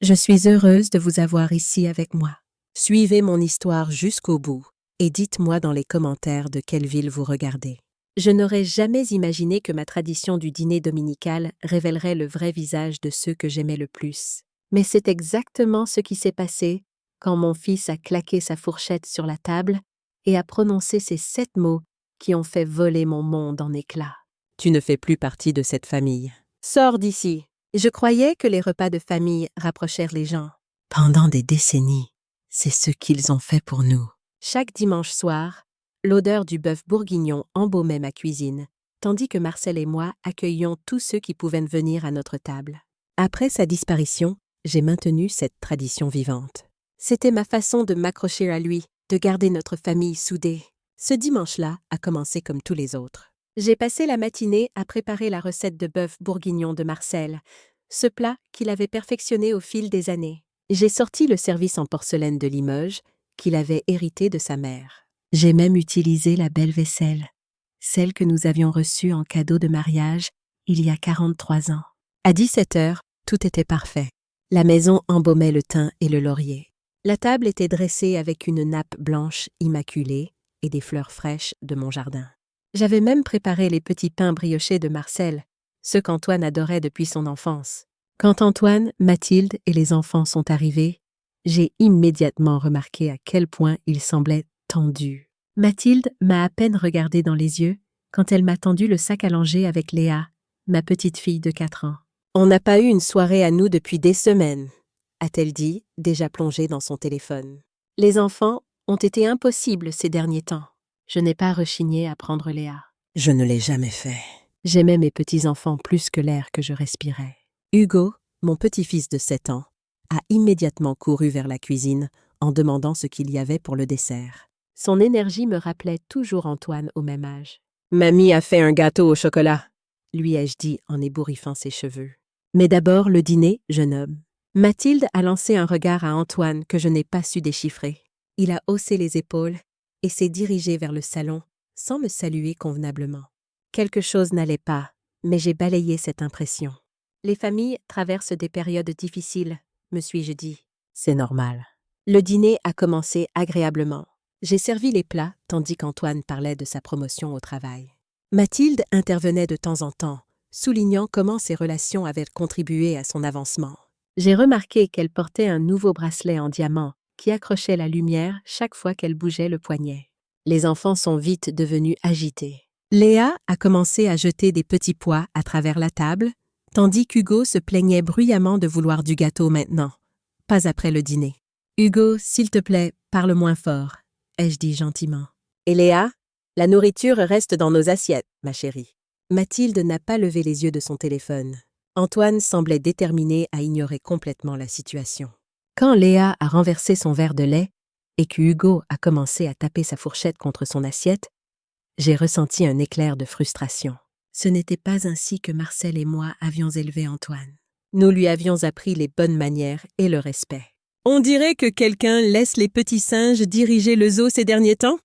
Je suis heureuse de vous avoir ici avec moi. Suivez mon histoire jusqu'au bout et dites-moi dans les commentaires de quelle ville vous regardez. Je n'aurais jamais imaginé que ma tradition du dîner dominical révélerait le vrai visage de ceux que j'aimais le plus. Mais c'est exactement ce qui s'est passé quand mon fils a claqué sa fourchette sur la table et a prononcé ces 7 mots qui ont fait voler mon monde en éclats. Tu ne fais plus partie de cette famille. Sors d'ici. Je croyais que les repas de famille rapprochèrent les gens. Pendant des décennies, c'est ce qu'ils ont fait pour nous. Chaque dimanche soir, l'odeur du bœuf bourguignon embaumait ma cuisine, tandis que Marcel et moi accueillions tous ceux qui pouvaient venir à notre table. Après sa disparition, j'ai maintenu cette tradition vivante. C'était ma façon de m'accrocher à lui, de garder notre famille soudée. Ce dimanche-là a commencé comme tous les autres. J'ai passé la matinée à préparer la recette de bœuf bourguignon de Marcel, ce plat qu'il avait perfectionné au fil des années. J'ai sorti le service en porcelaine de Limoges qu'il avait hérité de sa mère. J'ai même utilisé la belle vaisselle, celle que nous avions reçue en cadeau de mariage il y a 43 ans. À 17 heures, tout était parfait. La maison embaumait le thym et le laurier. La table était dressée avec une nappe blanche immaculée et des fleurs fraîches de mon jardin. J'avais même préparé les petits pains briochés de Marcel, ceux qu'Antoine adorait depuis son enfance. Quand Antoine, Mathilde et les enfants sont arrivés, j'ai immédiatement remarqué à quel point ils semblaient tendus. Mathilde m'a à peine regardé dans les yeux quand elle m'a tendu le sac à langer avec Léa, ma petite fille de 4 ans. « On n'a pas eu une soirée à nous depuis des semaines », a-t-elle dit, déjà plongée dans son téléphone. Les enfants ont été impossibles ces derniers temps. Je n'ai pas rechigné à prendre Léa. Je ne l'ai jamais fait. J'aimais mes petits-enfants plus que l'air que je respirais. Hugo, mon petit-fils de 7 ans, a immédiatement couru vers la cuisine en demandant ce qu'il y avait pour le dessert. Son énergie me rappelait toujours Antoine au même âge. « Mamie a fait un gâteau au chocolat », lui ai-je dit en ébouriffant ses cheveux. « Mais d'abord le dîner, jeune homme. » Mathilde a lancé un regard à Antoine que je n'ai pas su déchiffrer. Il a haussé les épaules et s'est dirigé vers le salon sans me saluer convenablement. Quelque chose n'allait pas, mais j'ai balayé cette impression. Les familles traversent des périodes difficiles, me suis-je dit. C'est normal. Le dîner a commencé agréablement. J'ai servi les plats tandis qu'Antoine parlait de sa promotion au travail. Mathilde intervenait de temps en temps, soulignant comment ses relations avaient contribué à son avancement. J'ai remarqué qu'elle portait un nouveau bracelet en diamant qui accrochait la lumière chaque fois qu'elle bougeait le poignet. Les enfants sont vite devenus agités. Léa a commencé à jeter des petits pois à travers la table, tandis qu'Hugo se plaignait bruyamment de vouloir du gâteau maintenant, pas après le dîner. « Hugo, s'il te plaît, parle moins fort », ai-je dit gentiment. « Et Léa, la nourriture reste dans nos assiettes, ma chérie. » Mathilde n'a pas levé les yeux de son téléphone. Antoine semblait déterminé à ignorer complètement la situation. Quand Léa a renversé son verre de lait et que Hugo a commencé à taper sa fourchette contre son assiette, j'ai ressenti un éclair de frustration. Ce n'était pas ainsi que Marcel et moi avions élevé Antoine. Nous lui avions appris les bonnes manières et le respect. « On dirait que quelqu'un laisse les petits singes diriger le zoo ces derniers temps ?»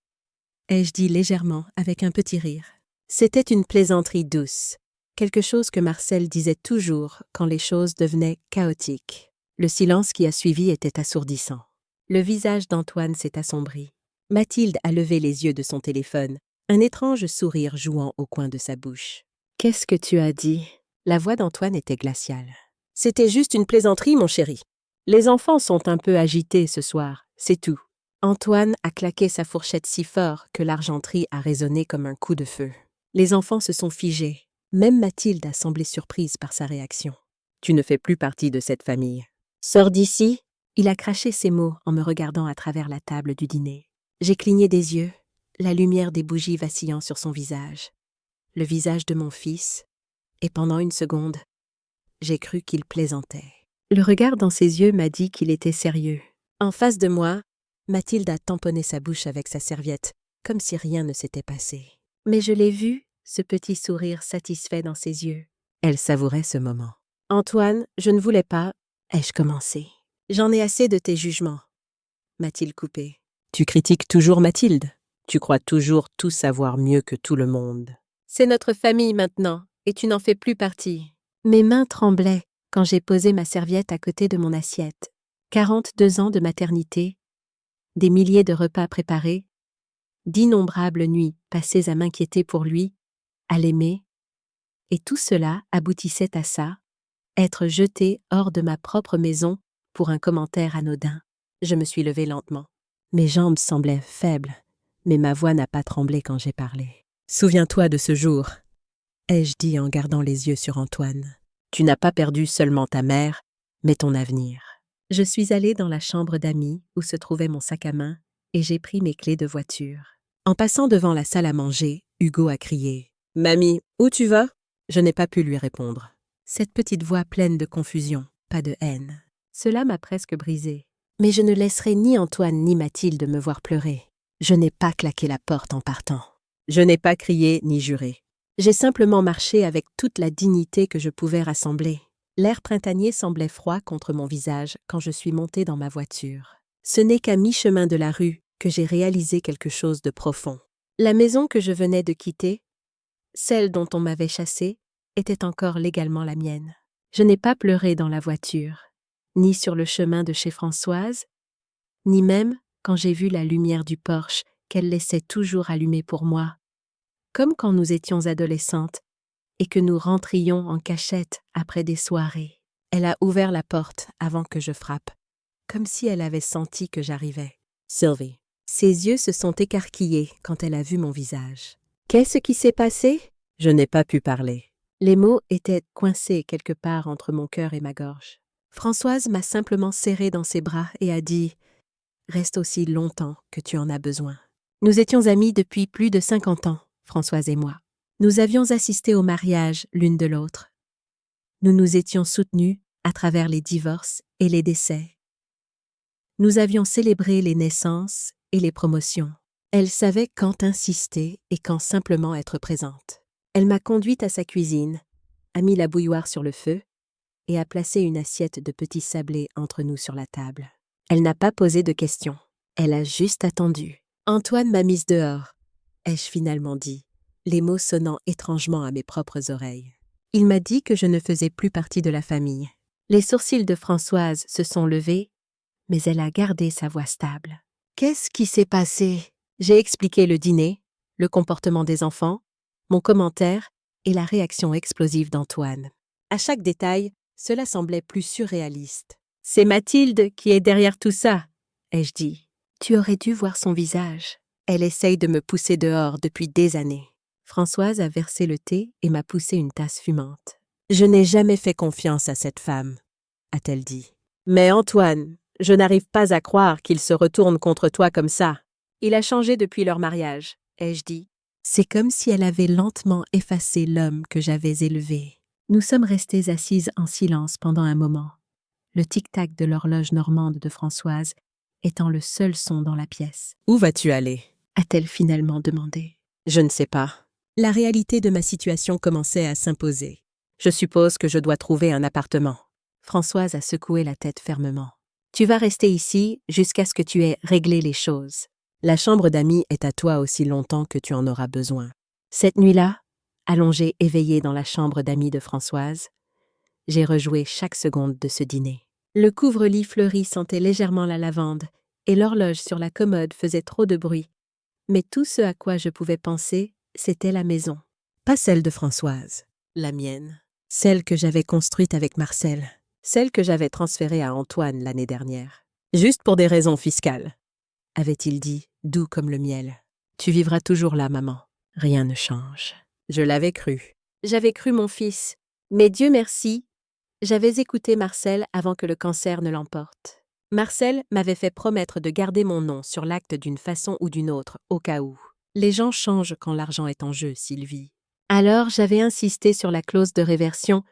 ai-je dit légèrement avec un petit rire. C'était une plaisanterie douce, quelque chose que Marcel disait toujours quand les choses devenaient chaotiques. Le silence qui a suivi était assourdissant. Le visage d'Antoine s'est assombri. Mathilde a levé les yeux de son téléphone, un étrange sourire jouant au coin de sa bouche. « Qu'est-ce que tu as dit ?» La voix d'Antoine était glaciale. « C'était juste une plaisanterie, mon chéri. Les enfants sont un peu agités ce soir, c'est tout. » Antoine a claqué sa fourchette si fort que l'argenterie a résonné comme un coup de feu. Les enfants se sont figés. Même Mathilde a semblé surprise par sa réaction. « Tu ne fais plus partie de cette famille. »« Sors d'ici !» Il a craché ces mots en me regardant à travers la table du dîner. J'ai cligné des yeux, la lumière des bougies vacillant sur son visage. Le visage de mon fils, et pendant une seconde, j'ai cru qu'il plaisantait. Le regard dans ses yeux m'a dit qu'il était sérieux. En face de moi, Mathilde a tamponné sa bouche avec sa serviette, comme si rien ne s'était passé. Mais je l'ai vu, ce petit sourire satisfait dans ses yeux. Elle savourait ce moment. « Antoine, je ne voulais pas, » ai-je commencé. « J'en ai assez de tes jugements. » m'a-t-il coupé. « Tu critiques toujours Mathilde. Tu crois toujours tout savoir mieux que tout le monde. C'est notre famille maintenant, et tu n'en fais plus partie. » Mes mains tremblaient quand j'ai posé ma serviette à côté de mon assiette. 42 ans de maternité, des milliers de repas préparés, d'innombrables nuits passées à m'inquiéter pour lui, à l'aimer, et tout cela aboutissait à ça, être jeté hors de ma propre maison pour un commentaire anodin. Je me suis levée lentement. Mes jambes semblaient faibles, mais ma voix n'a pas tremblé quand j'ai parlé. « Souviens-toi de ce jour », ai-je dit en gardant les yeux sur Antoine. « Tu n'as pas perdu seulement ta mère, mais ton avenir. » Je suis allée dans la chambre d'amis où se trouvait mon sac à main et j'ai pris mes clés de voiture. En passant devant la salle à manger, Hugo a crié « Mamie, où tu vas ?» Je n'ai pas pu lui répondre. Cette petite voix pleine de confusion, pas de haine. Cela m'a presque brisée. Mais je ne laisserai ni Antoine ni Mathilde me voir pleurer. Je n'ai pas claqué la porte en partant. Je n'ai pas crié ni juré. J'ai simplement marché avec toute la dignité que je pouvais rassembler. L'air printanier semblait froid contre mon visage quand je suis montée dans ma voiture. Ce n'est qu'à mi-chemin de la rue que j'ai réalisé quelque chose de profond. La maison que je venais de quitter, celle dont on m'avait chassée, était encore légalement la mienne. Je n'ai pas pleuré dans la voiture, ni sur le chemin de chez Françoise, ni même quand j'ai vu la lumière du Porsche qu'elle laissait toujours allumée pour moi, comme quand nous étions adolescentes et que nous rentrions en cachette après des soirées. Elle a ouvert la porte avant que je frappe, comme si elle avait senti que j'arrivais. Sylvie. Ses yeux se sont écarquillés quand elle a vu mon visage. Qu'est-ce qui s'est passé? Je n'ai pas pu parler. Les mots étaient coincés quelque part entre mon cœur et ma gorge. Françoise m'a simplement serré dans ses bras et a dit « Reste aussi longtemps que tu en as besoin ». Nous étions amis depuis plus de 50 ans, Françoise et moi. Nous avions assisté au mariage l'une de l'autre. Nous nous étions soutenus à travers les divorces et les décès. Nous avions célébré les naissances et les promotions. Elle savait quand insister et quand simplement être présente. Elle m'a conduite à sa cuisine, a mis la bouilloire sur le feu et a placé une assiette de petits sablés entre nous sur la table. Elle n'a pas posé de questions. Elle a juste attendu. « Antoine m'a mise dehors », ai-je finalement dit, les mots sonnant étrangement à mes propres oreilles. Il m'a dit que je ne faisais plus partie de la famille. Les sourcils de Françoise se sont levés, mais elle a gardé sa voix stable. « Qu'est-ce qui s'est passé ?» J'ai expliqué le dîner, le comportement des enfants, mon commentaire et la réaction explosive d'Antoine. À chaque détail, cela semblait plus surréaliste. « C'est Mathilde qui est derrière tout ça », ai-je dit. « Tu aurais dû voir son visage. Elle essaye de me pousser dehors depuis des années. » Françoise a versé le thé et m'a poussé une tasse fumante. « Je n'ai jamais fait confiance à cette femme », a-t-elle dit. « Mais Antoine, je n'arrive pas à croire qu'il se retourne contre toi comme ça. Il a changé depuis leur mariage, » ai-je dit. C'est comme si elle avait lentement effacé l'homme que j'avais élevé. Nous sommes restées assises en silence pendant un moment, le tic-tac de l'horloge normande de Françoise étant le seul son dans la pièce. « Où vas-tu aller » a-t-elle finalement demandé. « Je ne sais pas. » La réalité de ma situation commençait à s'imposer. Je suppose que je dois trouver un appartement. Françoise a secoué la tête fermement. « Tu vas rester ici jusqu'à ce que tu aies réglé les choses. La chambre d'amis est à toi aussi longtemps que tu en auras besoin. » Cette nuit-là, allongée éveillée dans la chambre d'amis de Françoise, j'ai rejoué chaque seconde de ce dîner. Le couvre-lit fleuri sentait légèrement la lavande et l'horloge sur la commode faisait trop de bruit. Mais tout ce à quoi je pouvais penser, c'était la maison. Pas celle de Françoise, la mienne. Celle que j'avais construite avec Marcel. Celle que j'avais transférée à Antoine l'année dernière. Juste pour des raisons fiscales, avait-il dit, doux comme le miel. Tu vivras toujours là, maman. Rien ne change. Je l'avais cru. J'avais cru mon fils. Mais Dieu merci, j'avais écouté Marcel avant que le cancer ne l'emporte. Marcel m'avait fait promettre de garder mon nom sur l'acte d'une façon ou d'une autre, au cas où. Les gens changent quand l'argent est en jeu, Sylvie. Alors j'avais insisté sur la clause de réversion,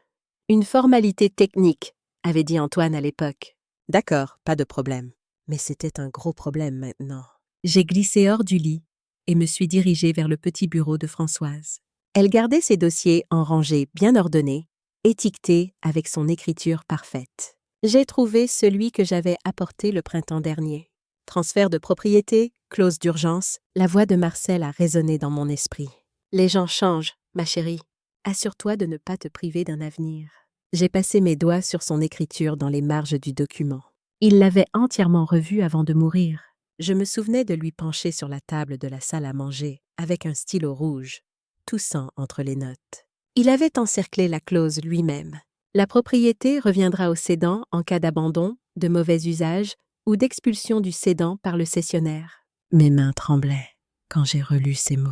une formalité technique, avait dit Antoine à l'époque. D'accord, pas de problème. Mais c'était un gros problème maintenant. J'ai glissé hors du lit et me suis dirigée vers le petit bureau de Françoise. Elle gardait ses dossiers en rangées bien ordonnées, étiquetés avec son écriture parfaite. J'ai trouvé celui que j'avais apporté le printemps dernier. Transfert de propriété, clause d'urgence, la voix de Marcel a résonné dans mon esprit. Les gens changent, ma chérie. Assure-toi de ne pas te priver d'un avenir. J'ai passé mes doigts sur son écriture dans les marges du document. Il l'avait entièrement revu avant de mourir. Je me souvenais de lui pencher sur la table de la salle à manger, avec un stylo rouge, toussant entre les notes. Il avait encerclé la clause lui-même. La propriété reviendra au cédant en cas d'abandon, de mauvais usage ou d'expulsion du cédant par le cessionnaire. Mes mains tremblaient quand j'ai relu ces mots.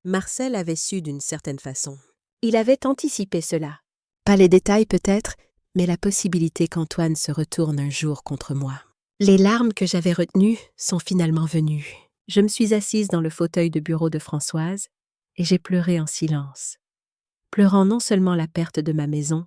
Marcel avait su d'une certaine façon. Il avait anticipé cela. Pas les détails peut-être, mais la possibilité qu'Antoine se retourne un jour contre moi. Les larmes que j'avais retenues sont finalement venues. Je me suis assise dans le fauteuil de bureau de Françoise et j'ai pleuré en silence, pleurant non seulement la perte de ma maison,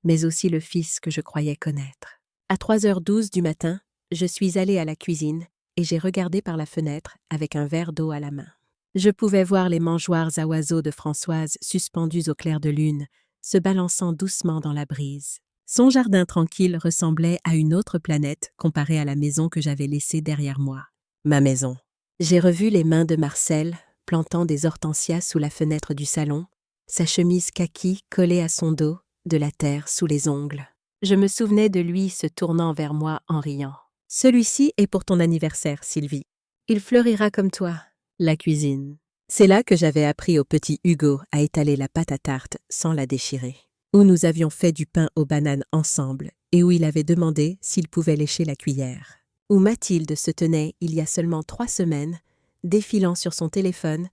mais aussi le fils que je croyais connaître. À 3h12 du matin, je suis allée à la cuisine et j'ai regardé par la fenêtre avec un verre d'eau à la main. Je pouvais voir les mangeoires à oiseaux de Françoise suspendues au clair de lune, se balançant doucement dans la brise. Son jardin tranquille ressemblait à une autre planète comparée à la maison que j'avais laissée derrière moi. Ma maison. J'ai revu les mains de Marcel, plantant des hortensias sous la fenêtre du salon, sa chemise kaki collée à son dos, de la terre sous les ongles. Je me souvenais de lui se tournant vers moi en riant. « Celui-ci est pour ton anniversaire, Sylvie. Il fleurira comme toi. » La cuisine. C'est là que j'avais appris au petit Hugo à étaler la pâte à tarte sans la déchirer. Où nous avions fait du pain aux bananes ensemble et où il avait demandé s'il pouvait lécher la cuillère. Où Mathilde se tenait il y a seulement 3 semaines, défilant sur son téléphone,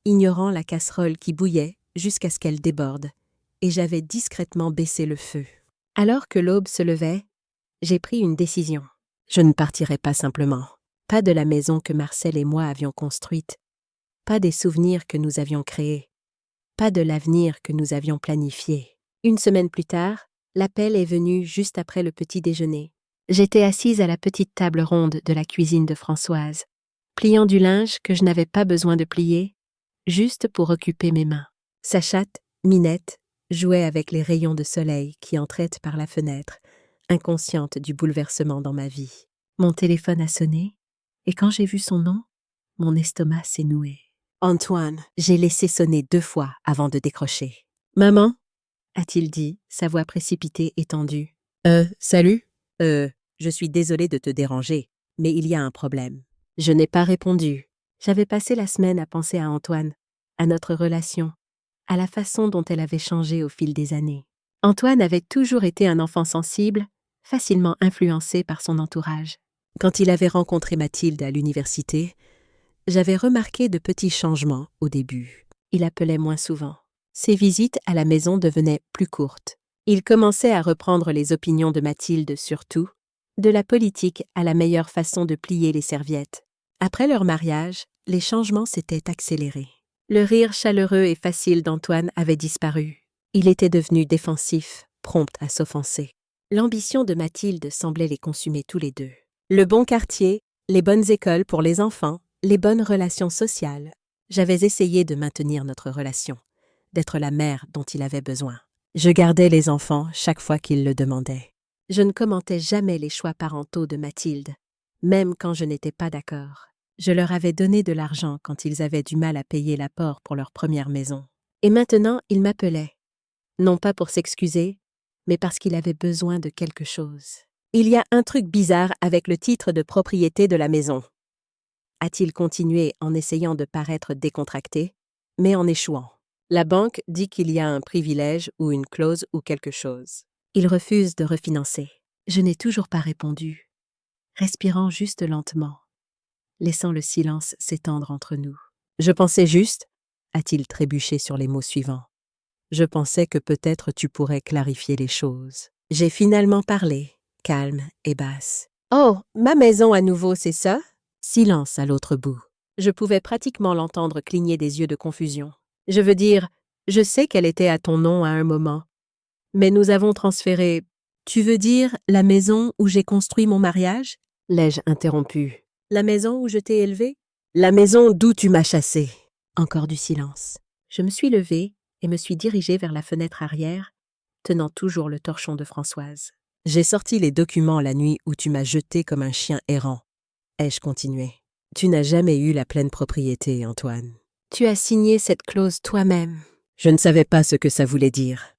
ignorant la casserole qui bouillait jusqu'à ce qu'elle déborde, et j'avais discrètement baissé le feu. Alors que l'aube se levait, j'ai pris une décision. Je ne partirai pas simplement. Pas de la maison que Marcel et moi avions construite, pas des souvenirs que nous avions créés, pas de l'avenir que nous avions planifié. Une semaine plus tard, l'appel est venu juste après le petit déjeuner. J'étais assise à la petite table ronde de la cuisine de Françoise, pliant du linge que je n'avais pas besoin de plier, juste pour occuper mes mains. Sa chatte, Minette, jouait avec les rayons de soleil qui entraient par la fenêtre, inconsciente du bouleversement dans ma vie. Mon téléphone a sonné, et quand j'ai vu son nom, mon estomac s'est noué. Antoine, j'ai laissé sonner 2 fois avant de décrocher. « Maman ?» a-t-il dit, sa voix précipitée et tendue. « Salut ? Je suis désolée de te déranger, mais il y a un problème. » Je n'ai pas répondu. J'avais passé la semaine à penser à Antoine, à notre relation, à la façon dont elle avait changé au fil des années. Antoine avait toujours été un enfant sensible, facilement influencé par son entourage. Quand il avait rencontré Mathilde à l'université, j'avais remarqué de petits changements au début. Il appelait moins souvent. Ses visites à la maison devenaient plus courtes. Il commençait à reprendre les opinions de Mathilde sur tout, de la politique à la meilleure façon de plier les serviettes. Après leur mariage, les changements s'étaient accélérés. Le rire chaleureux et facile d'Antoine avait disparu. Il était devenu défensif, prompt à s'offenser. L'ambition de Mathilde semblait les consumer tous les deux. Le bon quartier, les bonnes écoles pour les enfants, les bonnes relations sociales. J'avais essayé de maintenir notre relation, d'être la mère dont il avait besoin. Je gardais les enfants chaque fois qu'il le demandait. Je ne commentais jamais les choix parentaux de Mathilde, même quand je n'étais pas d'accord. Je leur avais donné de l'argent quand ils avaient du mal à payer l'apport pour leur première maison. Et maintenant, il m'appelait. Non pas pour s'excuser, mais parce qu'il avait besoin de quelque chose. « Il y a un truc bizarre avec le titre de propriété de la maison. » A-t-il continué en essayant de paraître décontracté, mais en échouant. La banque dit qu'il y a un privilège ou une clause ou quelque chose. Il refuse de refinancer. Je n'ai toujours pas répondu, respirant juste lentement, laissant le silence s'étendre entre nous. « Je pensais juste, » a-t-il trébuché sur les mots suivants. « Je pensais que peut-être tu pourrais clarifier les choses. » J'ai finalement parlé, calme et basse. « Oh, ma maison à nouveau, c'est ça ?» Silence à l'autre bout. Je pouvais pratiquement l'entendre cligner des yeux de confusion. « Je veux dire, je sais qu'elle était à ton nom à un moment, mais nous avons transféré... » « Tu veux dire la maison où j'ai construit mon mariage ?» l'ai-je interrompu. « La maison où je t'ai élevée ?»« La maison d'où tu m'as chassée. » Encore du silence. Je me suis levée et me suis dirigée vers la fenêtre arrière, tenant toujours le torchon de Françoise. « J'ai sorti les documents la nuit où tu m'as jeté comme un chien errant. » ai-je continué. « Tu n'as jamais eu la pleine propriété, Antoine. Tu as signé cette clause toi-même. » « Je ne savais pas ce que ça voulait dire. »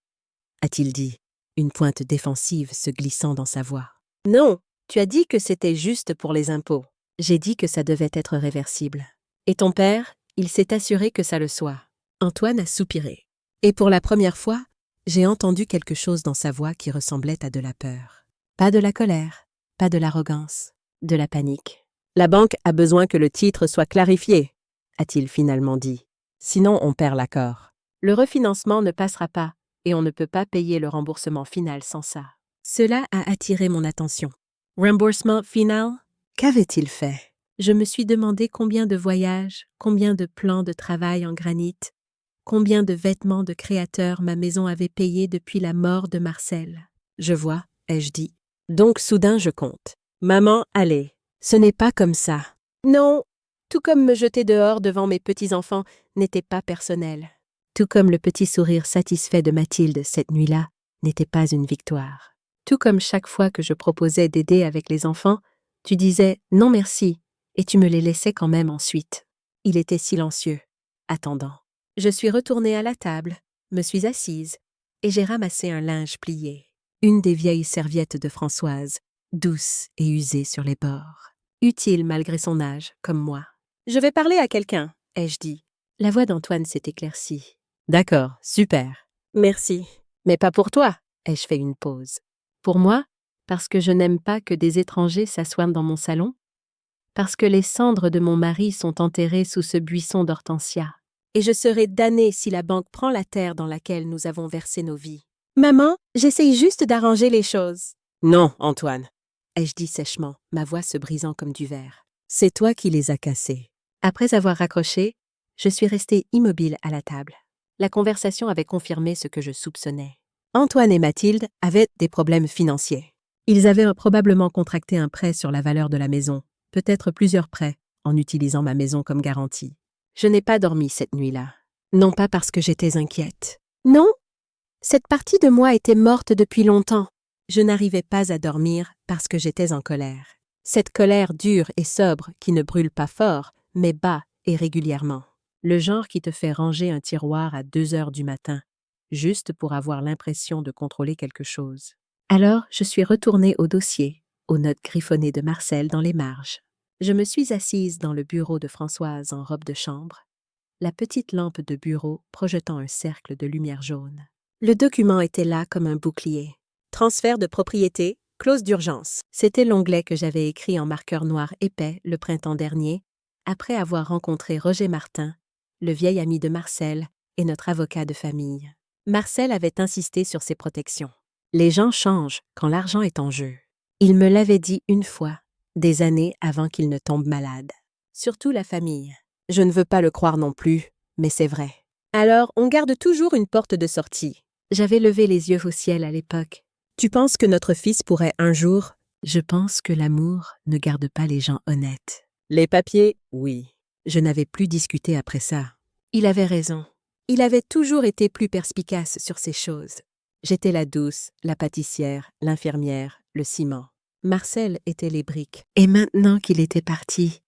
a-t-il dit. une pointe défensive se glissant dans sa voix. Non, tu as dit que c'était juste pour les impôts. J'ai dit que ça devait être réversible. Et ton père, il s'est assuré que ça le soit. Antoine a soupiré. Et pour la première fois, j'ai entendu quelque chose dans sa voix qui ressemblait à de la peur. Pas de la colère, pas de l'arrogance, de la panique. La banque a besoin que le titre soit clarifié, a-t-il finalement dit. Sinon, on perd l'accord. Le refinancement ne passera pas et on ne peut pas payer le remboursement final sans ça. Cela a attiré mon attention. Remboursement final? Qu'avait-il fait? Je me suis demandé combien de voyages, combien de plans de travail en granit, combien de vêtements de créateurs ma maison avait payés depuis la mort de Marcel. Je vois, ai-je dit. Donc soudain je compte. Maman, allez. Ce n'est pas comme ça. Non, tout comme me jeter dehors devant mes petits-enfants n'était pas personnel. Tout comme le petit sourire satisfait de Mathilde cette nuit-là n'était pas une victoire. Tout comme chaque fois que je proposais d'aider avec les enfants, tu disais « non merci » et tu me les laissais quand même ensuite. Il était silencieux, attendant. Je suis retournée à la table, me suis assise et j'ai ramassé un linge plié. Une des vieilles serviettes de Françoise, douce et usée sur les bords. Utile malgré son âge, comme moi. « Je vais parler à quelqu'un », ai-je dit. La voix d'Antoine s'est éclaircie. « D'accord, super. »« Merci. Mais pas pour toi », ai-je fait une pause. « Pour moi, parce que je n'aime pas que des étrangers s'assoient dans mon salon, parce que les cendres de mon mari sont enterrées sous ce buisson d'hortensia. Et je serai damnée si la banque prend la terre dans laquelle nous avons versé nos vies. Maman, j'essaye juste d'arranger les choses. Non, Antoine, ai-je dit sèchement, ma voix se brisant comme du verre. C'est toi qui les as cassés. Après avoir raccroché, je suis restée immobile à la table. La conversation avait confirmé ce que je soupçonnais. Antoine et Mathilde avaient des problèmes financiers. Ils avaient probablement contracté un prêt sur la valeur de la maison, peut-être plusieurs prêts, en utilisant ma maison comme garantie. Je n'ai pas dormi cette nuit-là. Non pas parce que j'étais inquiète. Non, cette partie de moi était morte depuis longtemps. Je n'arrivais pas à dormir parce que j'étais en colère. Cette colère dure et sobre qui ne brûle pas fort, mais bas et régulièrement. Le genre qui te fait ranger un tiroir à 2 heures du matin, juste pour avoir l'impression de contrôler quelque chose. Alors, je suis retournée au dossier, aux notes griffonnées de Marcel dans les marges. Je me suis assise dans le bureau de Françoise en robe de chambre, la petite lampe de bureau projetant un cercle de lumière jaune. Le document était là comme un bouclier. Transfert de propriété, clause d'urgence. C'était l'onglet que j'avais écrit en marqueur noir épais le printemps dernier, après avoir rencontré Roger Martin, le vieil ami de Marcel et notre avocat de famille. Marcel avait insisté sur ses protections. Les gens changent quand l'argent est en jeu. Il me l'avait dit une fois, des années avant qu'il ne tombe malade. Surtout la famille. Je ne veux pas le croire non plus, mais c'est vrai. Alors, on garde toujours une porte de sortie. J'avais levé les yeux au ciel à l'époque. Tu penses que notre fils pourrait un jour... Je pense que l'amour ne garde pas les gens honnêtes. Les papiers, oui. Je n'avais plus discuté après ça. Il avait raison. Il avait toujours été plus perspicace sur ces choses. J'étais la douce, la pâtissière, l'infirmière, le ciment. Marcel était les briques. Et maintenant qu'il était parti,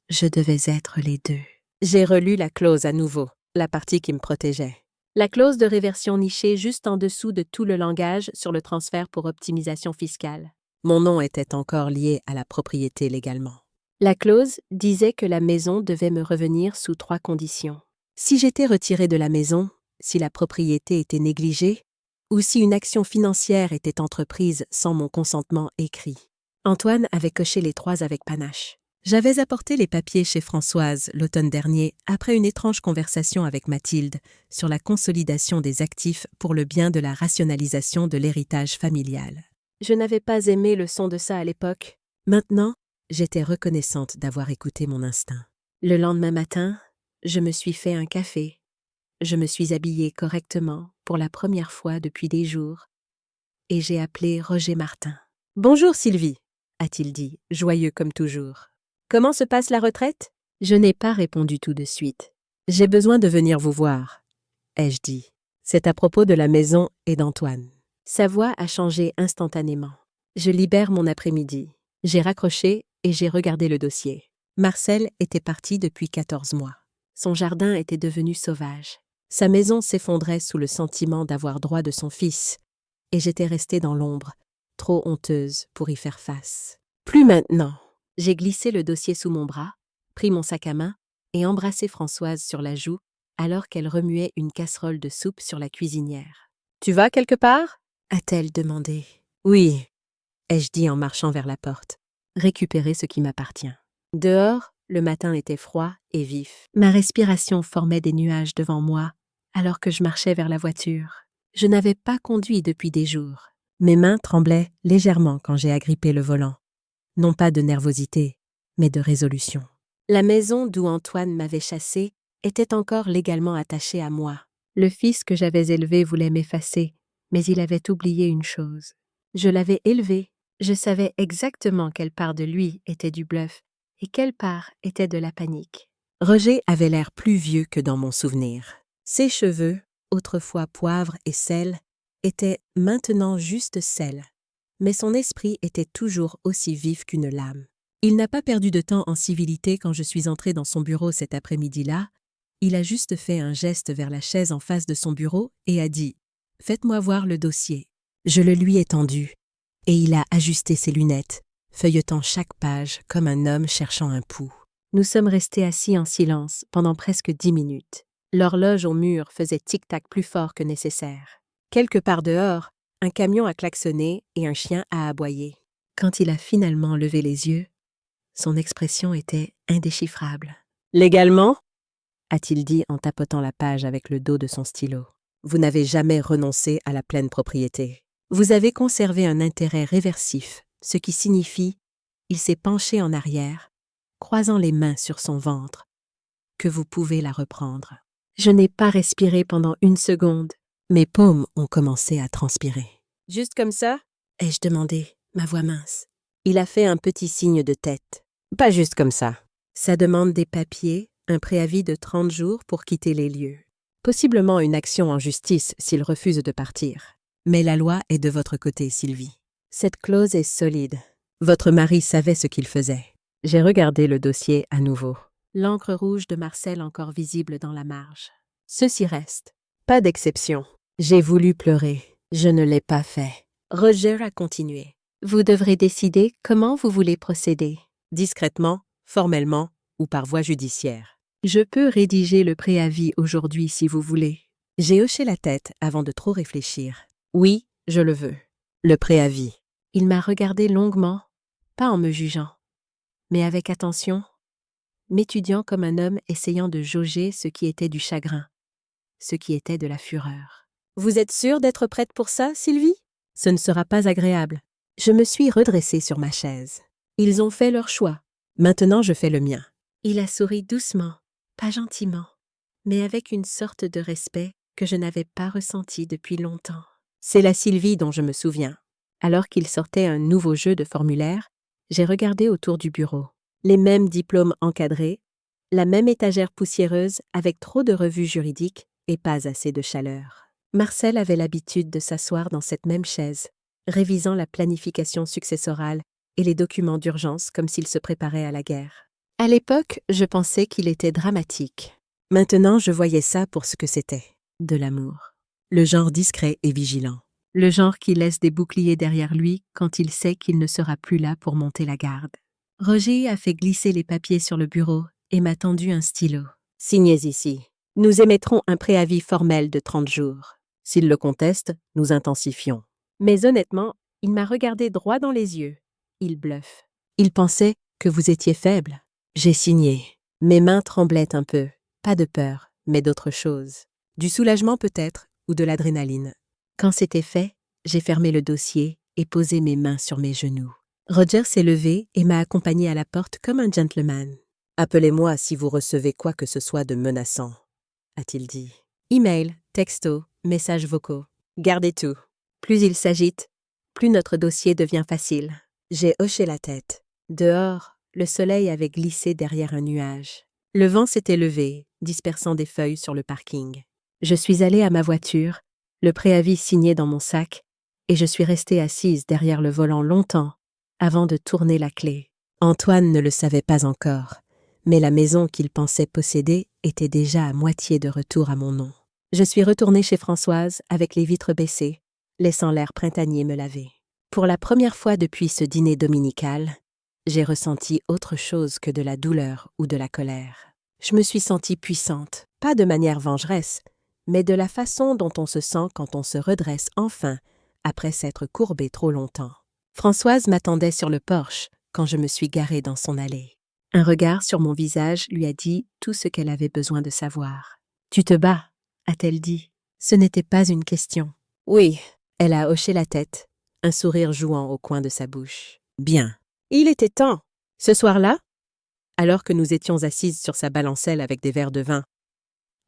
je devais être les deux. J'ai relu la clause à nouveau, la partie qui me protégeait. La clause de réversion nichée juste en dessous de tout le langage sur le transfert pour optimisation fiscale. Mon nom était encore lié à la propriété légalement. La clause disait que la maison devait me revenir sous 3 conditions. Si j'étais retirée de la maison, si la propriété était négligée, ou si une action financière était entreprise sans mon consentement écrit. Antoine avait coché les 3 avec panache. J'avais apporté les papiers chez Françoise l'automne dernier après une étrange conversation avec Mathilde sur la consolidation des actifs pour le bien de la rationalisation de l'héritage familial. Je n'avais pas aimé le son de ça à l'époque. Maintenant, j'étais reconnaissante d'avoir écouté mon instinct. Le lendemain matin, je me suis fait un café. Je me suis habillée correctement pour la première fois depuis des jours et j'ai appelé Roger Martin. « Bonjour Sylvie », a-t-il dit, joyeux comme toujours. « Comment se passe la retraite ?» Je n'ai pas répondu tout de suite. « J'ai besoin de venir vous voir », ai-je dit. C'est à propos de la maison et d'Antoine. Sa voix a changé instantanément. Je libère mon après-midi. J'ai raccroché et j'ai regardé le dossier. Marcel était parti depuis 14 mois. Son jardin était devenu sauvage. Sa maison s'effondrait sous le sentiment d'avoir droit de son fils, et j'étais restée dans l'ombre, trop honteuse pour y faire face. Plus maintenant. J'ai glissé le dossier sous mon bras, pris mon sac à main et embrassé Françoise sur la joue alors qu'elle remuait une casserole de soupe sur la cuisinière. « Tu vas quelque part » a-t-elle demandé. « Oui, » ai-je dit en marchant vers la porte. « Récupérer ce qui m'appartient. » Dehors, le matin était froid et vif. Ma respiration formait des nuages devant moi alors que je marchais vers la voiture. Je n'avais pas conduit depuis des jours. Mes mains tremblaient légèrement quand j'ai agrippé le volant. Non pas de nervosité, mais de résolution. La maison d'où Antoine m'avait chassé était encore légalement attachée à moi. Le fils que j'avais élevé voulait m'effacer, mais il avait oublié une chose. Je l'avais élevé, je savais exactement quelle part de lui était du bluff et quelle part était de la panique. Roger avait l'air plus vieux que dans mon souvenir. Ses cheveux, autrefois poivre et sel, étaient maintenant juste sel. Mais son esprit était toujours aussi vif qu'une lame. Il n'a pas perdu de temps en civilité quand je suis entrée dans son bureau cet après-midi-là. Il a juste fait un geste vers la chaise en face de son bureau et a dit « Faites-moi voir le dossier ». Je le lui ai tendu, et il a ajusté ses lunettes, feuilletant chaque page comme un homme cherchant un pouls. Nous sommes restés assis en silence pendant presque 10 minutes. L'horloge au mur faisait tic-tac plus fort que nécessaire. Quelque part dehors, un camion a klaxonné et un chien a aboyé. Quand il a finalement levé les yeux, son expression était indéchiffrable. « Légalement » a-t-il dit en tapotant la page avec le dos de son stylo. « Vous n'avez jamais renoncé à la pleine propriété. Vous avez conservé un intérêt réversif, ce qui signifie, il s'est penché en arrière, croisant les mains sur son ventre, que vous pouvez la reprendre. » Je n'ai pas respiré pendant 1 seconde. Mes paumes ont commencé à transpirer. « Juste comme ça » ai-je demandé, ma voix mince. Il a fait un petit signe de tête. « Pas juste comme ça. » Ça demande des papiers, un préavis de 30 jours pour quitter les lieux. Possiblement une action en justice s'il refuse de partir. Mais la loi est de votre côté, Sylvie. Cette clause est solide. Votre mari savait ce qu'il faisait. J'ai regardé le dossier à nouveau. L'encre rouge de Marcel encore visible dans la marge. Ceci reste. Pas d'exception. J'ai voulu pleurer. Je ne l'ai pas fait. Roger a continué. Vous devrez décider comment vous voulez procéder. Discrètement, formellement ou par voie judiciaire. Je peux rédiger le préavis aujourd'hui si vous voulez. J'ai hoché la tête avant de trop réfléchir. Oui, je le veux. Le préavis. Il m'a regardé longuement, pas en me jugeant, mais avec attention, m'étudiant comme un homme essayant de jauger ce qui était du chagrin, ce qui était de la fureur. « Vous êtes sûre d'être prête pour ça, Sylvie ? Ce ne sera pas agréable. » Je me suis redressée sur ma chaise. Ils ont fait leur choix. Maintenant, je fais le mien. Il a souri doucement, pas gentiment, mais avec une sorte de respect que je n'avais pas ressenti depuis longtemps. C'est la Sylvie dont je me souviens. Alors qu'il sortait un nouveau jeu de formulaire, j'ai regardé autour du bureau. Les mêmes diplômes encadrés, la même étagère poussiéreuse avec trop de revues juridiques et pas assez de chaleur. Marcel avait l'habitude de s'asseoir dans cette même chaise, révisant la planification successorale et les documents d'urgence comme s'il se préparait à la guerre. À l'époque, je pensais qu'il était dramatique. Maintenant, je voyais ça pour ce que c'était, de l'amour. Le genre discret et vigilant. Le genre qui laisse des boucliers derrière lui quand il sait qu'il ne sera plus là pour monter la garde. Roger a fait glisser les papiers sur le bureau et m'a tendu un stylo. « Signez ici. Nous émettrons un préavis formel de 30 jours. S'il le conteste, nous intensifions. » Mais honnêtement, il m'a regardé droit dans les yeux. Il bluffe. Il pensait que vous étiez faible. J'ai signé. Mes mains tremblaient un peu. Pas de peur, mais d'autre chose. Du soulagement peut-être, ou de l'adrénaline. Quand c'était fait, j'ai fermé le dossier et posé mes mains sur mes genoux. Roger s'est levé et m'a accompagné à la porte comme un gentleman. « Appelez-moi si vous recevez quoi que ce soit de menaçant, » a-t-il dit. Email, texto, messages vocaux. Gardez tout. Plus il s'agite, plus notre dossier devient facile. J'ai hoché la tête. Dehors, le soleil avait glissé derrière un nuage. Le vent s'était levé, dispersant des feuilles sur le parking. Je suis allée à ma voiture, le préavis signé dans mon sac, et je suis restée assise derrière le volant longtemps avant de tourner la clé. Antoine ne le savait pas encore, mais la maison qu'il pensait posséder était déjà à moitié de retour à mon nom. Je suis retournée chez Françoise avec les vitres baissées, laissant l'air printanier me laver. Pour la première fois depuis ce dîner dominical, j'ai ressenti autre chose que de la douleur ou de la colère. Je me suis sentie puissante, pas de manière vengeresse, mais de la façon dont on se sent quand on se redresse enfin après s'être courbé trop longtemps. Françoise m'attendait sur le porche quand je me suis garée dans son allée. Un regard sur mon visage lui a dit tout ce qu'elle avait besoin de savoir. « Tu te bats ?» a-t-elle dit. Ce n'était pas une question. « Oui. » Elle a hoché la tête, un sourire jouant au coin de sa bouche. « Bien. Il était temps. Ce soir-là, alors que nous étions assises sur sa balancelle avec des verres de vin,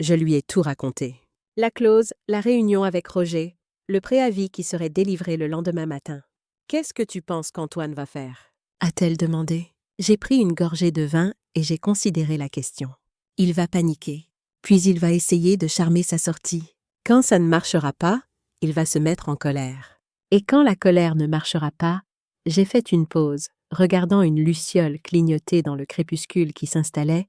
je lui ai tout raconté. La clause, la réunion avec Roger, le préavis qui serait délivré le lendemain matin. « Qu'est-ce que tu penses qu'Antoine va faire ?» a-t-elle demandé. J'ai pris une gorgée de vin et j'ai considéré la question. Il va paniquer, puis il va essayer de charmer sa sortie. Quand ça ne marchera pas, il va se mettre en colère. Et quand la colère ne marchera pas, j'ai fait une pause, regardant une luciole clignoter dans le crépuscule qui s'installait.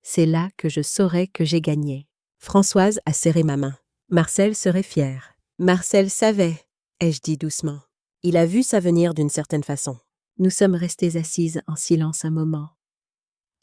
C'est là que je saurais que j'ai gagné. Françoise a serré ma main. Marcel serait fier. Marcel savait, ai-je dit doucement. Il a vu ça venir d'une certaine façon. Nous sommes restées assises en silence un moment.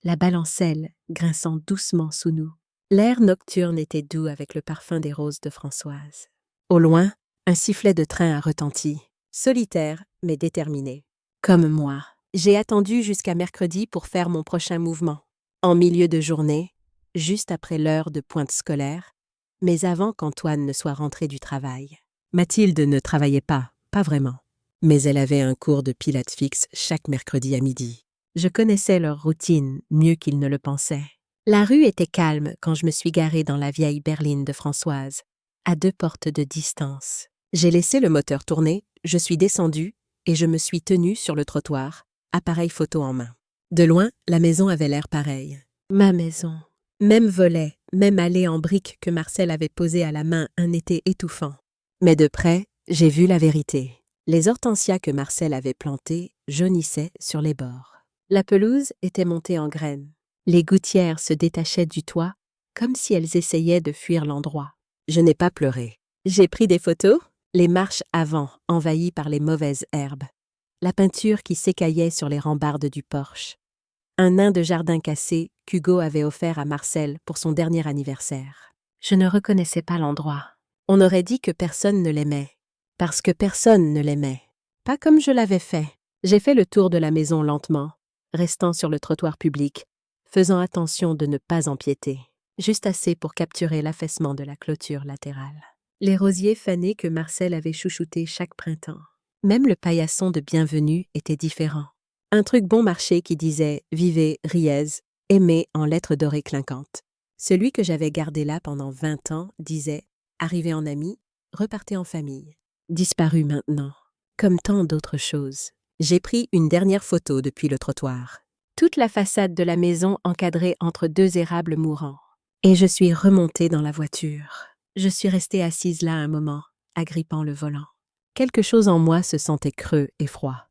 La balancelle grinçant doucement sous nous. L'air nocturne était doux avec le parfum des roses de Françoise. Au loin, un sifflet de train a retenti, solitaire mais déterminé. Comme moi, j'ai attendu jusqu'à mercredi pour faire mon prochain mouvement. En milieu de journée, juste après l'heure de pointe scolaire, mais avant qu'Antoine ne soit rentré du travail. Mathilde ne travaillait pas vraiment. Mais elle avait un cours de pilates fixe chaque mercredi à midi. Je connaissais leur routine mieux qu'ils ne le pensaient. La rue était calme quand je me suis garée dans la vieille berline de Françoise, à 2 portes de distance. J'ai laissé le moteur tourner, je suis descendue et je me suis tenue sur le trottoir, appareil photo en main. De loin, la maison avait l'air pareil. Ma maison. Même volet, même allée en briques que Marcel avait posée à la main un été étouffant. Mais de près, j'ai vu la vérité. Les hortensias que Marcel avait plantées jaunissaient sur les bords. La pelouse était montée en graines. Les gouttières se détachaient du toit, comme si elles essayaient de fuir l'endroit. Je n'ai pas pleuré. J'ai pris des photos, les marches avant envahies par les mauvaises herbes, la peinture qui s'écaillait sur les rambardes du porche, un nain de jardin cassé qu'Hugo avait offert à Marcel pour son dernier anniversaire. Je ne reconnaissais pas l'endroit. On aurait dit que personne ne l'aimait. Parce que personne ne l'aimait. Pas comme je l'avais fait. J'ai fait le tour de la maison lentement, restant sur le trottoir public, faisant attention de ne pas empiéter, juste assez pour capturer l'affaissement de la clôture latérale. Les rosiers fanés que Marcel avait chouchoutés chaque printemps. Même le paillasson de bienvenue était différent. Un truc bon marché qui disait « Vivez, riez, aimez » en lettres dorées clinquantes. Celui que j'avais gardé là pendant 20 ans disait « Arrivez en amis, repartez en famille ». Disparu maintenant, comme tant d'autres choses. J'ai pris une dernière photo depuis le trottoir. Toute la façade de la maison encadrée entre 2 érables mourants. Et je suis remontée dans la voiture. Je suis restée assise là un moment, agrippant le volant. Quelque chose en moi se sentait creux et froid,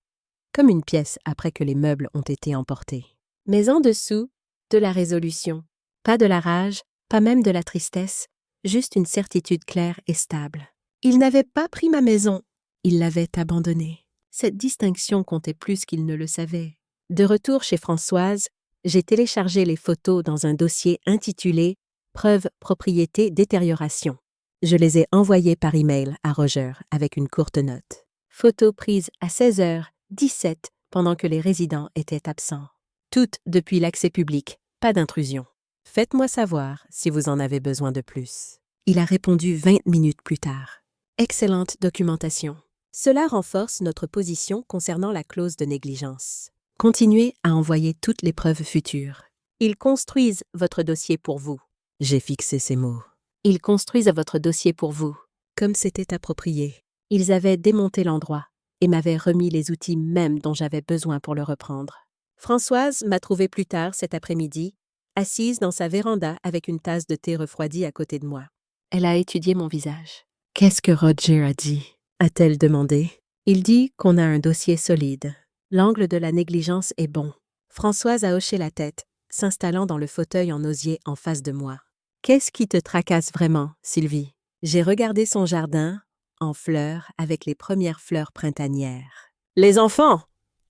comme une pièce après que les meubles ont été emportés. Mais en dessous, de la résolution. Pas de la rage, pas même de la tristesse, juste une certitude claire et stable. Il n'avait pas pris ma maison, il l'avait abandonnée. Cette distinction comptait plus qu'il ne le savait. De retour chez Françoise, j'ai téléchargé les photos dans un dossier intitulé « Preuve, propriété, détérioration ». Je les ai envoyées par email à Roger avec une courte note. Photos prises à 16h17 pendant que les résidents étaient absents. Toutes depuis l'accès public, pas d'intrusion. Faites-moi savoir si vous en avez besoin de plus. Il a répondu 20 minutes plus tard. Excellente documentation. Cela renforce notre position concernant la clause de négligence. Continuez à envoyer toutes les preuves futures. Ils construisent votre dossier pour vous. J'ai fixé ces mots. Ils construisent votre dossier pour vous, comme c'était approprié. Ils avaient démonté l'endroit et m'avaient remis les outils même dont j'avais besoin pour le reprendre. Françoise m'a trouvée plus tard cet après-midi, assise dans sa véranda avec une tasse de thé refroidi à côté de moi. Elle a étudié mon visage. « Qu'est-ce que Roger a dit ?» a-t-elle demandé. « Il dit qu'on a un dossier solide. L'angle de la négligence est bon. » Françoise a hoché la tête, s'installant dans le fauteuil en osier en face de moi. « Qu'est-ce qui te tracasse vraiment, Sylvie ?» J'ai regardé son jardin, en fleurs avec les premières fleurs printanières. « Les enfants !»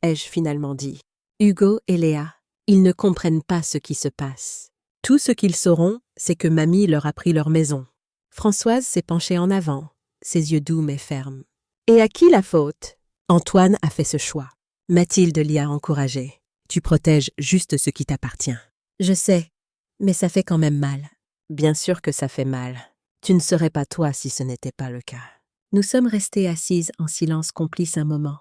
ai-je finalement dit. Hugo et Léa, ils ne comprennent pas ce qui se passe. Tout ce qu'ils sauront, c'est que mamie leur a pris leur maison. Françoise s'est penchée en avant, ses yeux doux mais fermes. « Et à qui la faute ?» Antoine a fait ce choix. Mathilde l'y a encouragé. « Tu protèges juste ce qui t'appartient. » Je sais, mais ça fait quand même mal. Bien sûr que ça fait mal. Tu ne serais pas toi si ce n'était pas le cas. Nous sommes restées assises en silence complice un moment,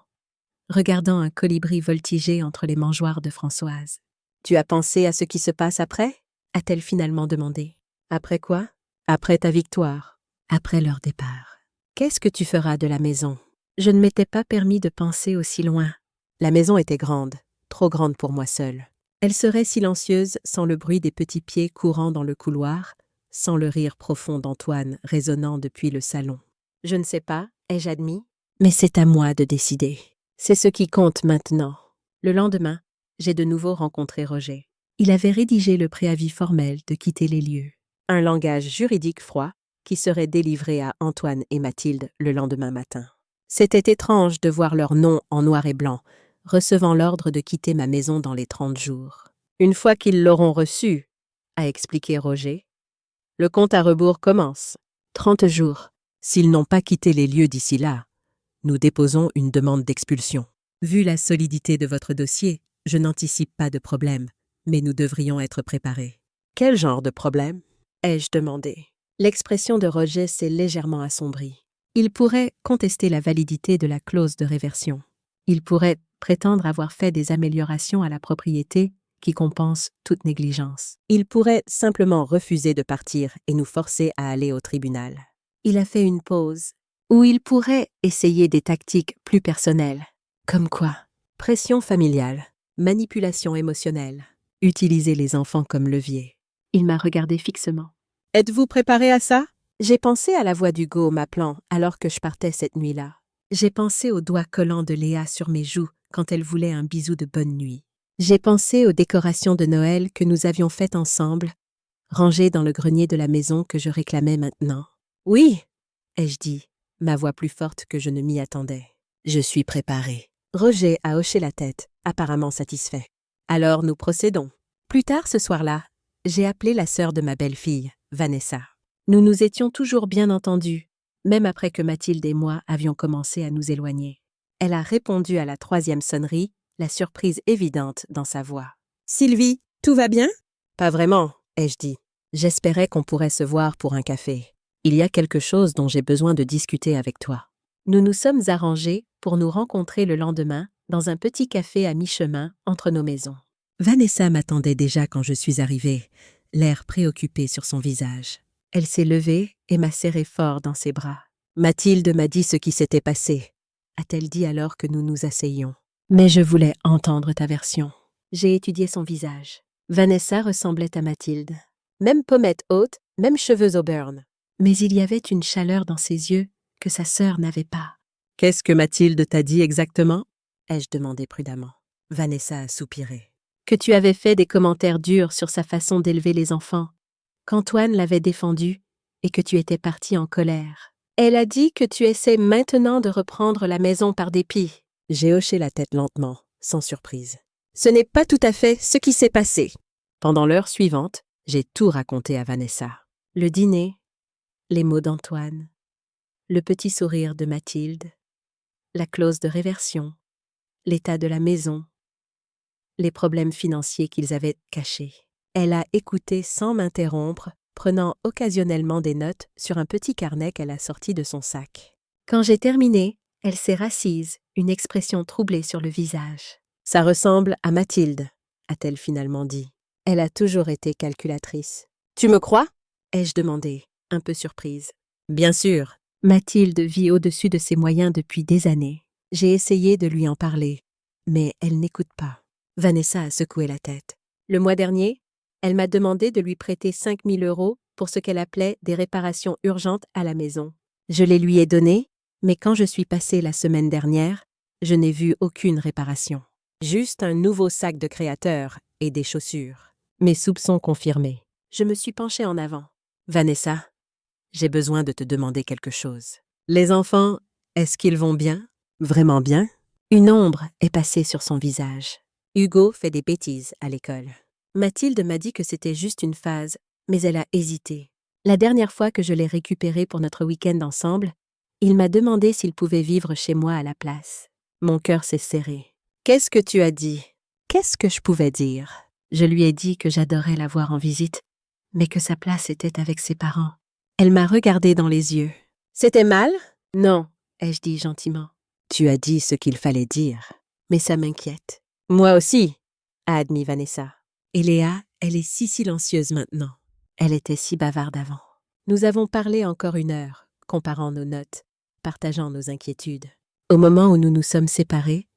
regardant un colibri voltiger entre les mangeoires de Françoise. « Tu as pensé à ce qui se passe après ?» a-t-elle finalement demandé. « Après quoi ?»« Après ta victoire. Après leur départ. Qu'est-ce que tu feras de la maison ?» Je ne m'étais pas permis de penser aussi loin. La maison était grande, trop grande pour moi seule. Elle serait silencieuse sans le bruit des petits pieds courant dans le couloir, sans le rire profond d'Antoine résonnant depuis le salon. Je ne sais pas, ai-je admis, mais c'est à moi de décider. C'est ce qui compte maintenant. Le lendemain, j'ai de nouveau rencontré Roger. Il avait rédigé le préavis formel de quitter les lieux. Un langage juridique froid qui serait délivré à Antoine et Mathilde le lendemain matin. C'était étrange de voir leur nom en noir et blanc, recevant l'ordre de quitter ma maison dans les 30 jours. Une fois qu'ils l'auront reçu, a expliqué Roger, le compte à rebours commence. 30 jours. S'ils n'ont pas quitté les lieux d'ici là, nous déposons une demande d'expulsion. Vu la solidité de votre dossier, je n'anticipe pas de problème, mais nous devrions être préparés. Quel genre de problème ? Ai-je demandé. L'expression de Roger s'est légèrement assombrie. Il pourrait contester la validité de la clause de réversion. Il pourrait prétendre avoir fait des améliorations à la propriété qui compensent toute négligence. Il pourrait simplement refuser de partir et nous forcer à aller au tribunal. Il a fait une pause, où il pourrait essayer des tactiques plus personnelles. Comme quoi ? Pression familiale, manipulation émotionnelle, utiliser les enfants comme levier. Il m'a regardé fixement. « Êtes-vous préparé à ça ?» J'ai pensé à la voix d'Hugo m'appelant alors que je partais cette nuit-là. J'ai pensé aux doigts collants de Léa sur mes joues quand elle voulait un bisou de bonne nuit. J'ai pensé aux décorations de Noël que nous avions faites ensemble, rangées dans le grenier de la maison que je réclamais maintenant. « Oui !» ai-je dit, ma voix plus forte que je ne m'y attendais. « Je suis préparée. » Roger a hoché la tête, apparemment satisfait. « Alors nous procédons. » Plus tard ce soir-là, j'ai appelé la sœur de ma belle-fille, Vanessa. Nous nous étions toujours bien entendus, même après que Mathilde et moi avions commencé à nous éloigner. Elle a répondu à la 3e sonnerie, la surprise évidente dans sa voix. « Sylvie, tout va bien ?»« Pas vraiment, » ai-je dit. « J'espérais qu'on pourrait se voir pour un café. Il y a quelque chose dont j'ai besoin de discuter avec toi. » Nous nous sommes arrangés pour nous rencontrer le lendemain dans un petit café à mi-chemin entre nos maisons. Vanessa m'attendait déjà quand je suis arrivée, l'air préoccupé sur son visage. Elle s'est levée et m'a serré fort dans ses bras. « Mathilde m'a dit ce qui s'était passé, » a-t-elle dit alors que nous nous asseyions. « Mais je voulais entendre ta version. » J'ai étudié son visage. Vanessa ressemblait à Mathilde. Même pommette haute, même cheveux auburn. Mais il y avait une chaleur dans ses yeux que sa sœur n'avait pas. « Qu'est-ce que Mathilde t'a dit exactement ?» ai-je demandé prudemment. Vanessa a soupiré. « Que tu avais fait des commentaires durs sur sa façon d'élever les enfants, qu'Antoine l'avait défendu et que tu étais partie en colère. Elle a dit que tu essaies maintenant de reprendre la maison par dépit. » J'ai hoché la tête lentement, sans surprise. « Ce n'est pas tout à fait ce qui s'est passé. » Pendant l'heure suivante, j'ai tout raconté à Vanessa. Le dîner, les mots d'Antoine, le petit sourire de Mathilde, la clause de réversion, l'état de la maison, les problèmes financiers qu'ils avaient cachés. Elle a écouté sans m'interrompre, prenant occasionnellement des notes sur un petit carnet qu'elle a sorti de son sac. Quand j'ai terminé, elle s'est rassise, une expression troublée sur le visage. « Ça ressemble à Mathilde », a-t-elle finalement dit. Elle a toujours été calculatrice. « Tu me crois ?» ai-je demandé, un peu surprise. « Bien sûr. » Mathilde vit au-dessus de ses moyens depuis des années. J'ai essayé de lui en parler, mais elle n'écoute pas. Vanessa a secoué la tête. Le mois dernier, elle m'a demandé de lui prêter 5 000 € pour ce qu'elle appelait des réparations urgentes à la maison. Je les lui ai donnés, mais quand je suis passée la semaine dernière, je n'ai vu aucune réparation. Juste un nouveau sac de créateur et des chaussures. Mes soupçons confirmés. Je me suis penchée en avant. « Vanessa, j'ai besoin de te demander quelque chose. » Les enfants, est-ce qu'ils vont bien? Vraiment bien? Une ombre est passée sur son visage. Hugo fait des bêtises à l'école. Mathilde m'a dit que c'était juste une phase, mais elle a hésité. La dernière fois que je l'ai récupéré pour notre week-end ensemble, il m'a demandé s'il pouvait vivre chez moi à la place. Mon cœur s'est serré. Qu'est-ce que tu as dit? Qu'est-ce que je pouvais dire? Je lui ai dit que j'adorais la voir en visite, mais que sa place était avec ses parents. Elle m'a regardé dans les yeux. C'était mal? Non, ai-je dit gentiment. Tu as dit ce qu'il fallait dire. Mais ça m'inquiète. Moi aussi, a admis Vanessa. Et Léa, elle est si silencieuse maintenant. Elle était si bavarde avant. Nous avons parlé encore 1 heure, comparant nos notes, partageant nos inquiétudes. Au moment où nous nous sommes séparés,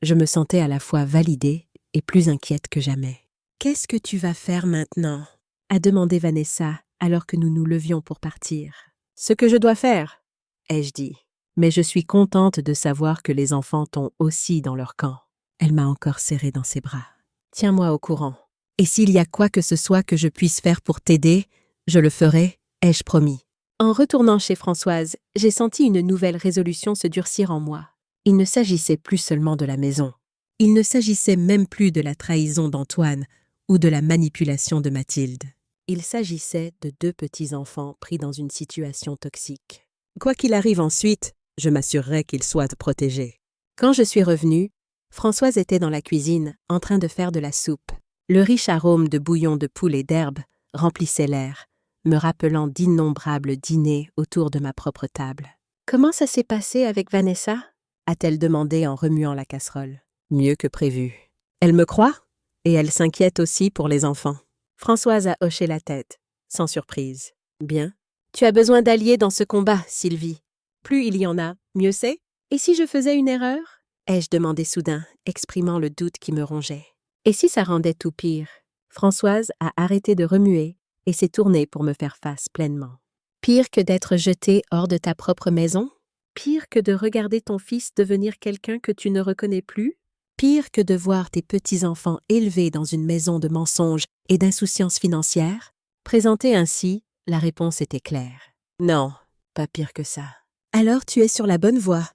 je me sentais à la fois validée et plus inquiète que jamais. « Qu'est-ce que tu vas faire maintenant ?» a demandé Vanessa alors que nous nous levions pour partir. « Ce que je dois faire » ai-je dit. Mais je suis contente de savoir que les enfants t'ont aussi dans leur camp. Elle m'a encore serrée dans ses bras. Tiens-moi au courant. Et s'il y a quoi que ce soit que je puisse faire pour t'aider, je le ferai, ai-je promis. En retournant chez Françoise, j'ai senti une nouvelle résolution se durcir en moi. Il ne s'agissait plus seulement de la maison. Il ne s'agissait même plus de la trahison d'Antoine ou de la manipulation de Mathilde. Il s'agissait de 2 petits-enfants pris dans une situation toxique. Quoi qu'il arrive ensuite, je m'assurerai qu'ils soient protégés. Quand je suis revenue, Françoise était dans la cuisine, en train de faire de la soupe. Le riche arôme de bouillon de poule et d'herbe remplissait l'air, me rappelant d'innombrables dîners autour de ma propre table. « Comment ça s'est passé avec Vanessa ?» a-t-elle demandé en remuant la casserole. Mieux que prévu. Elle me croit et elle s'inquiète aussi pour les enfants. Françoise a hoché la tête, sans surprise. Bien. Tu as besoin d'alliés dans ce combat, Sylvie. Plus il y en a, mieux c'est. Et si je faisais une erreur? Ai-je demandé soudain, exprimant le doute qui me rongeait. Et si ça rendait tout pire? Françoise a arrêté de remuer et s'est tournée pour me faire face pleinement. Pire que d'être jetée hors de ta propre maison? Pire que de regarder ton fils devenir quelqu'un que tu ne reconnais plus? Pire que de voir tes petits-enfants élevés dans une maison de mensonges et d'insouciance financière? Présentée ainsi, la réponse était claire. Non, pas pire que ça. Alors tu es sur la bonne voie,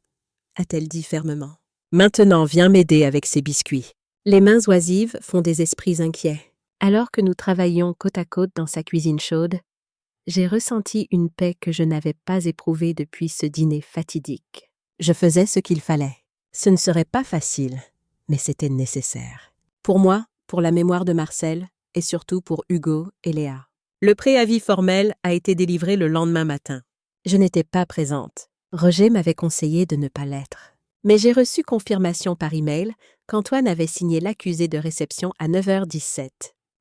a-t-elle dit fermement. Maintenant, viens m'aider avec ces biscuits. Les mains oisives font des esprits inquiets. Alors que nous travaillions côte à côte dans sa cuisine chaude, j'ai ressenti une paix que je n'avais pas éprouvée depuis ce dîner fatidique. Je faisais ce qu'il fallait. Ce ne serait pas facile, mais c'était nécessaire. Pour moi, pour la mémoire de Marcel, et surtout pour Hugo et Léa. Le préavis formel a été délivré le lendemain matin. Je n'étais pas présente. Roger m'avait conseillé de ne pas l'être. Mais j'ai reçu confirmation par email qu'Antoine avait signé l'accusé de réception à 9h17.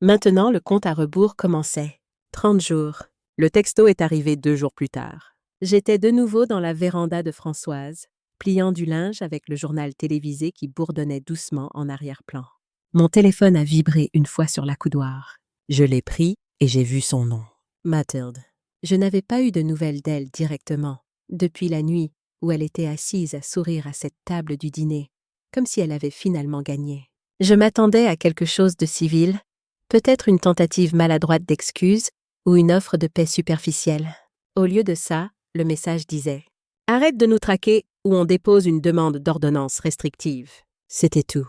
Maintenant, le compte à rebours commençait. 30 jours. Le texto est arrivé 2 jours plus tard. J'étais de nouveau dans la véranda de Françoise, pliant du linge avec le journal télévisé qui bourdonnait doucement en arrière-plan. Mon téléphone a vibré une fois sur l'accoudoir. Je l'ai pris et j'ai vu son nom. Mathilde. Je n'avais pas eu de nouvelles d'elle directement, depuis la nuit où elle était assise à sourire à cette table du dîner, comme si elle avait finalement gagné. Je m'attendais à quelque chose de civil, peut-être une tentative maladroite d'excuse ou une offre de paix superficielle. Au lieu de ça, le message disait « Arrête de nous traquer ou on dépose une demande d'ordonnance restrictive. » C'était tout.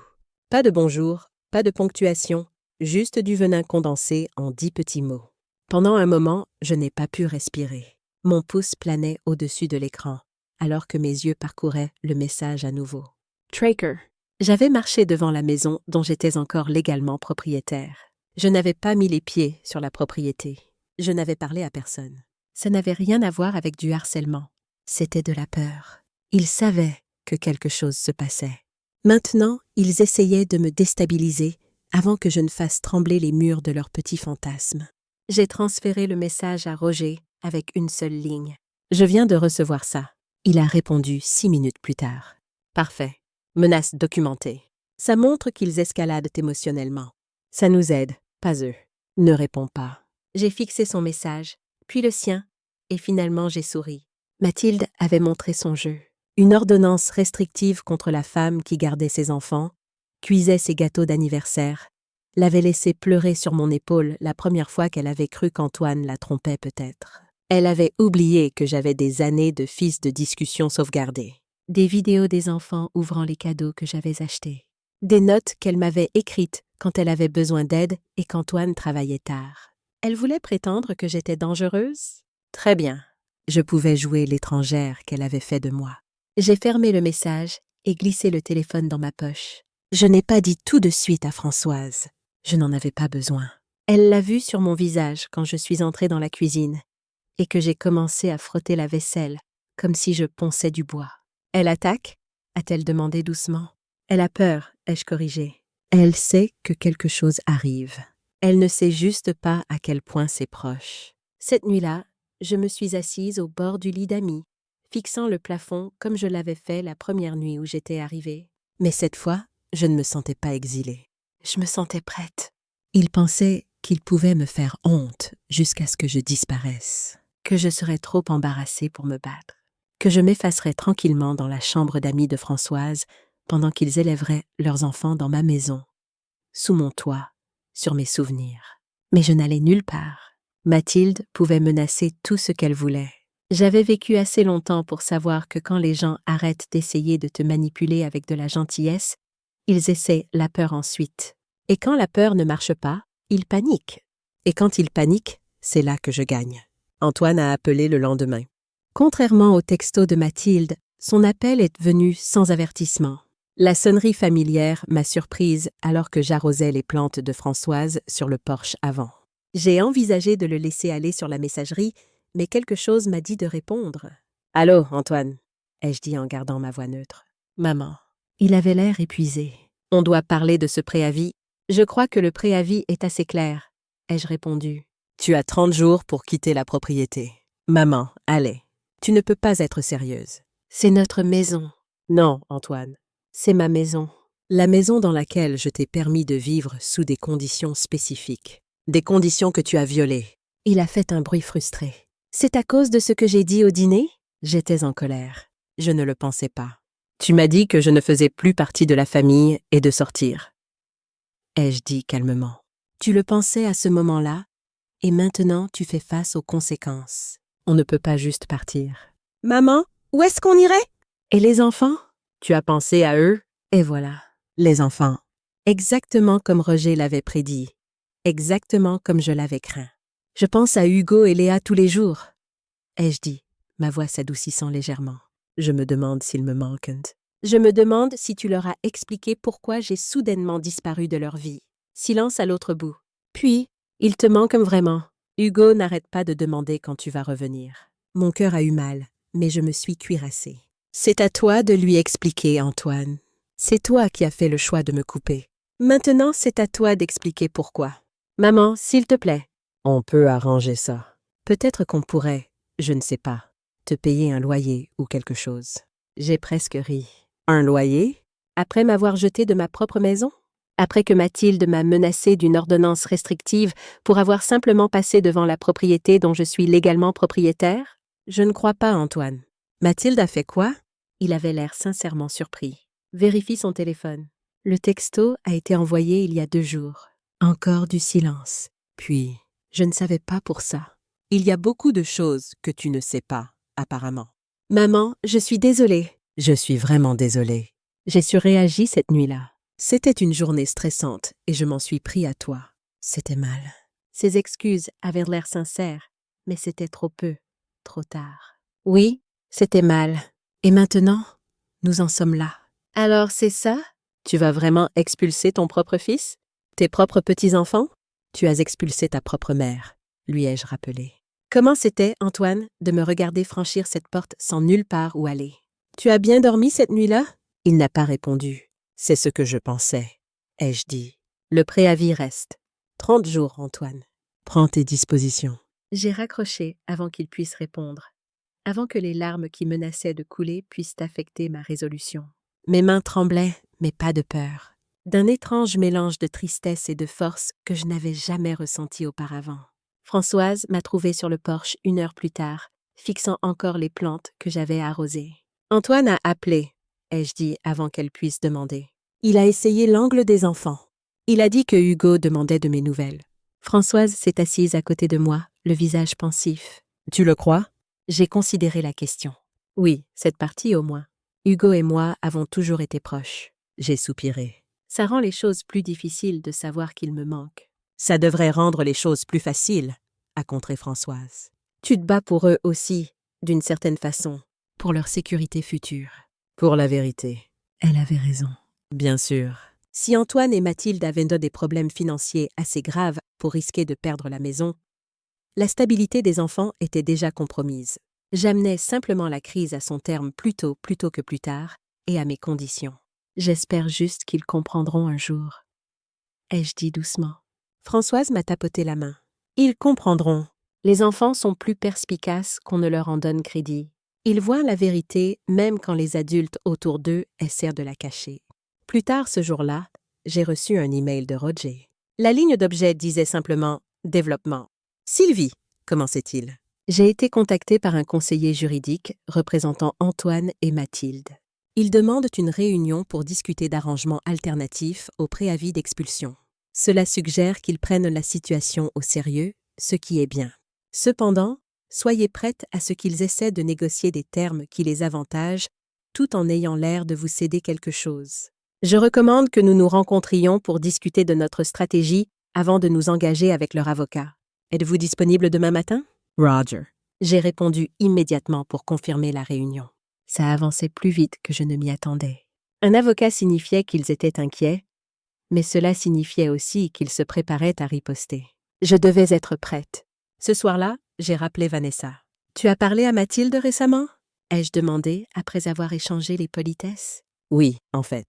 Pas de bonjour, pas de ponctuation, juste du venin condensé en 10 petits mots. Pendant un moment, je n'ai pas pu respirer. Mon pouce planait au-dessus de l'écran, alors que mes yeux parcouraient le message à nouveau. Tracker. J'avais marché devant la maison dont j'étais encore légalement propriétaire. Je n'avais pas mis les pieds sur la propriété. Je n'avais parlé à personne. Ça n'avait rien à voir avec du harcèlement. C'était de la peur. Ils savaient que quelque chose se passait. Maintenant, ils essayaient de me déstabiliser avant que je ne fasse trembler les murs de leurs petits fantasmes. J'ai transféré le message à Roger avec une seule ligne. « Je viens de recevoir ça. » Il a répondu 6 minutes plus tard. « Parfait. Menace documentée. » Ça montre qu'ils escaladent émotionnellement. Ça nous aide, pas eux. Ne réponds pas. J'ai fixé son message, puis le sien, et finalement j'ai souri. Mathilde avait montré son jeu. Une ordonnance restrictive contre la femme qui gardait ses enfants, cuisait ses gâteaux d'anniversaire, l'avait laissé pleurer sur mon épaule la première fois qu'elle avait cru qu'Antoine la trompait peut-être. Elle avait oublié que j'avais des années de fils de discussion sauvegardés. Des vidéos des enfants ouvrant les cadeaux que j'avais achetés. Des notes qu'elle m'avait écrites quand elle avait besoin d'aide et qu'Antoine travaillait tard. Elle voulait prétendre que j'étais dangereuse? Très bien. Je pouvais jouer l'étrangère qu'elle avait fait de moi. J'ai fermé le message et glissé le téléphone dans ma poche. Je n'ai pas dit tout de suite à Françoise. Je n'en avais pas besoin. Elle l'a vu sur mon visage quand je suis entrée dans la cuisine et que j'ai commencé à frotter la vaisselle comme si je ponçais du bois. Elle attaque? A-t-elle demandé doucement. Elle a peur, ai-je corrigé. Elle sait que quelque chose arrive. Elle ne sait juste pas à quel point c'est proche. Cette nuit-là, je me suis assise au bord du lit d'Ami, fixant le plafond comme je l'avais fait la première nuit où j'étais arrivée. Mais cette fois, je ne me sentais pas exilée. Je me sentais prête. Il pensait qu'il pouvait me faire honte jusqu'à ce que je disparaisse, que je serais trop embarrassée pour me battre, que je m'effacerais tranquillement dans la chambre d'amis de Françoise pendant qu'ils élèveraient leurs enfants dans ma maison, sous mon toit, sur mes souvenirs. Mais je n'allais nulle part. Mathilde pouvait menacer tout ce qu'elle voulait. J'avais vécu assez longtemps pour savoir que quand les gens arrêtent d'essayer de te manipuler avec de la gentillesse, ils essaient la peur ensuite. Et quand la peur ne marche pas, ils paniquent. Et quand ils paniquent, c'est là que je gagne. Antoine a appelé le lendemain. Contrairement au texto de Mathilde, son appel est venu sans avertissement. La sonnerie familière m'a surprise alors que j'arrosais les plantes de Françoise sur le porche avant. J'ai envisagé de le laisser aller sur la messagerie, mais quelque chose m'a dit de répondre. « Allô, Antoine » ai-je dit en gardant ma voix neutre. « Maman. » Il avait l'air épuisé. « On doit parler de ce préavis. Je crois que le préavis est assez clair. » ai-je répondu. « Tu as 30 jours pour quitter la propriété. »« Maman, allez. Tu ne peux pas être sérieuse. C'est notre maison. » »« Non, Antoine. C'est ma maison. La maison dans laquelle je t'ai permis de vivre sous des conditions spécifiques. Des conditions que tu as violées. » Il a fait un bruit frustré. « C'est à cause de ce que j'ai dit au dîner ?» J'étais en colère. Je ne le pensais pas. « Tu m'as dit que je ne faisais plus partie de la famille et de sortir. » ai-je dit calmement. « Tu le pensais à ce moment-là, et maintenant tu fais face aux conséquences. On ne peut pas juste partir. »« Maman, où est-ce qu'on irait ?»« Et les enfants ? Tu as pensé à eux ? » Et voilà, les enfants. Exactement comme Roger l'avait prédit. Exactement comme je l'avais craint. « Je pense à Hugo et Léa tous les jours. » ai-je dit, ma voix s'adoucissant légèrement. Je me demande s'ils me manquent. Je me demande si tu leur as expliqué pourquoi j'ai soudainement disparu de leur vie. Silence à l'autre bout. Puis, ils te manquent vraiment. Hugo n'arrête pas de demander quand tu vas revenir. Mon cœur a eu mal, mais je me suis cuirassée. C'est à toi de lui expliquer, Antoine. C'est toi qui as fait le choix de me couper. Maintenant, c'est à toi d'expliquer pourquoi. Maman, s'il te plaît. On peut arranger ça. Peut-être qu'on pourrait, je ne sais pas, te payer un loyer ou quelque chose. J'ai presque ri. Un loyer? Après m'avoir jeté de ma propre maison? Après que Mathilde m'a menacée d'une ordonnance restrictive pour avoir simplement passé devant la propriété dont je suis légalement propriétaire? Je ne crois pas, Antoine. Mathilde a fait quoi? Il avait l'air sincèrement surpris. Vérifie son téléphone. Le texto a été envoyé il y a 2 jours. Encore du silence. Puis, je ne savais pas pour ça. Il y a beaucoup de choses que tu ne sais pas, apparemment. Maman, je suis désolée. Je suis vraiment désolée. J'ai surréagi cette nuit-là. C'était une journée stressante et je m'en suis pris à toi. C'était mal. Ses excuses avaient l'air sincères, mais c'était trop peu, trop tard. Oui, c'était mal. Et maintenant, nous en sommes là. Alors c'est ça? Tu vas vraiment expulser ton propre fils? Tes propres petits-enfants? Tu as expulsé ta propre mère, lui ai-je rappelé. Comment c'était, Antoine, de me regarder franchir cette porte sans nulle part où aller? Tu as bien dormi cette nuit-là? Il n'a pas répondu. C'est ce que je pensais, ai-je dit. Le préavis reste. 30 jours, Antoine. Prends tes dispositions. J'ai raccroché avant qu'il puisse répondre, avant que les larmes qui menaçaient de couler puissent affecter ma résolution. Mes mains tremblaient, mais pas de peur. D'un étrange mélange de tristesse et de force que je n'avais jamais ressenti auparavant. Françoise m'a trouvée sur le porche 1 heure plus tard, fixant encore les plantes que j'avais arrosées. Antoine a appelé, ai-je dit avant qu'elle puisse demander. Il a essayé l'angle des enfants. Il a dit que Hugo demandait de mes nouvelles. Françoise s'est assise à côté de moi, le visage pensif. Tu le crois? J'ai considéré la question. Oui, cette partie au moins. Hugo et moi avons toujours été proches. J'ai soupiré. Ça rend les choses plus difficiles de savoir qu'il me manque. Ça devrait rendre les choses plus faciles, a contré Françoise. Tu te bats pour eux aussi, d'une certaine façon, pour leur sécurité future. Pour la vérité. Elle avait raison. Bien sûr. Si Antoine et Mathilde avaient des problèmes financiers assez graves pour risquer de perdre la maison, la stabilité des enfants était déjà compromise. J'amenais simplement la crise à son terme plus tôt que plus tard, et à mes conditions. J'espère juste qu'ils comprendront un jour. Ai-je dit doucement. Françoise m'a tapoté la main. Ils comprendront. Les enfants sont plus perspicaces qu'on ne leur en donne crédit. Ils voient la vérité même quand les adultes autour d'eux essaient de la cacher. Plus tard ce jour-là, j'ai reçu un email de Roger. La ligne d'objet disait simplement « Développement ». « Sylvie », commençait-il. J'ai été contactée par un conseiller juridique représentant Antoine et Mathilde. Ils demandent une réunion pour discuter d'arrangements alternatifs au préavis d'expulsion. Cela suggère qu'ils prennent la situation au sérieux, ce qui est bien. Cependant, soyez prête à ce qu'ils essaient de négocier des termes qui les avantagent, tout en ayant l'air de vous céder quelque chose. Je recommande que nous nous rencontrions pour discuter de notre stratégie avant de nous engager avec leur avocat. Êtes-vous disponible demain matin? Roger. J'ai répondu immédiatement pour confirmer la réunion. Ça avançait plus vite que je ne m'y attendais. Un avocat signifiait qu'ils étaient inquiets, mais cela signifiait aussi qu'ils se préparaient à riposter. Je devais être prête. Ce soir-là, j'ai rappelé Vanessa. « Tu as parlé à Mathilde récemment ?» ai-je demandé après avoir échangé les politesses. Oui, en fait.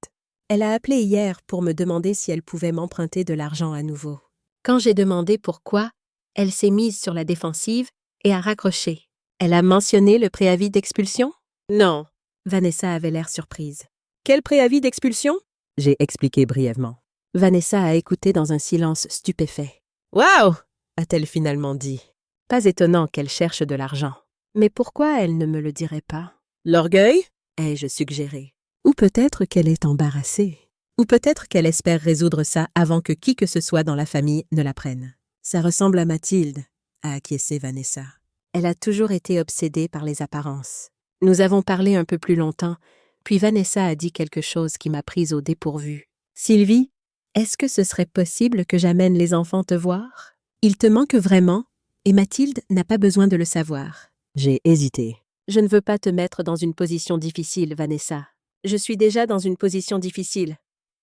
Elle a appelé hier pour me demander si elle pouvait m'emprunter de l'argent à nouveau. Quand j'ai demandé pourquoi, elle s'est mise sur la défensive et a raccroché. Elle a mentionné le préavis d'expulsion? Non. Vanessa avait l'air surprise. Quel préavis d'expulsion? J'ai expliqué brièvement. Vanessa a écouté dans un silence stupéfait. Waouh! A-t-elle finalement dit. Pas étonnant qu'elle cherche de l'argent. Mais pourquoi elle ne me le dirait pas? L'orgueil? Ai-je suggéré. Ou peut-être qu'elle est embarrassée. Ou peut-être qu'elle espère résoudre ça avant que qui que ce soit dans la famille ne l'apprenne. Ça ressemble à Mathilde, a acquiescé Vanessa. Elle a toujours été obsédée par les apparences. Nous avons parlé un peu plus longtemps, puis Vanessa a dit quelque chose qui m'a prise au dépourvu. « Sylvie, est-ce que ce serait possible que j'amène les enfants te voir? Il te manque vraiment, et Mathilde n'a pas besoin de le savoir. » J'ai hésité. « Je ne veux pas te mettre dans une position difficile, Vanessa. Je suis déjà dans une position difficile, »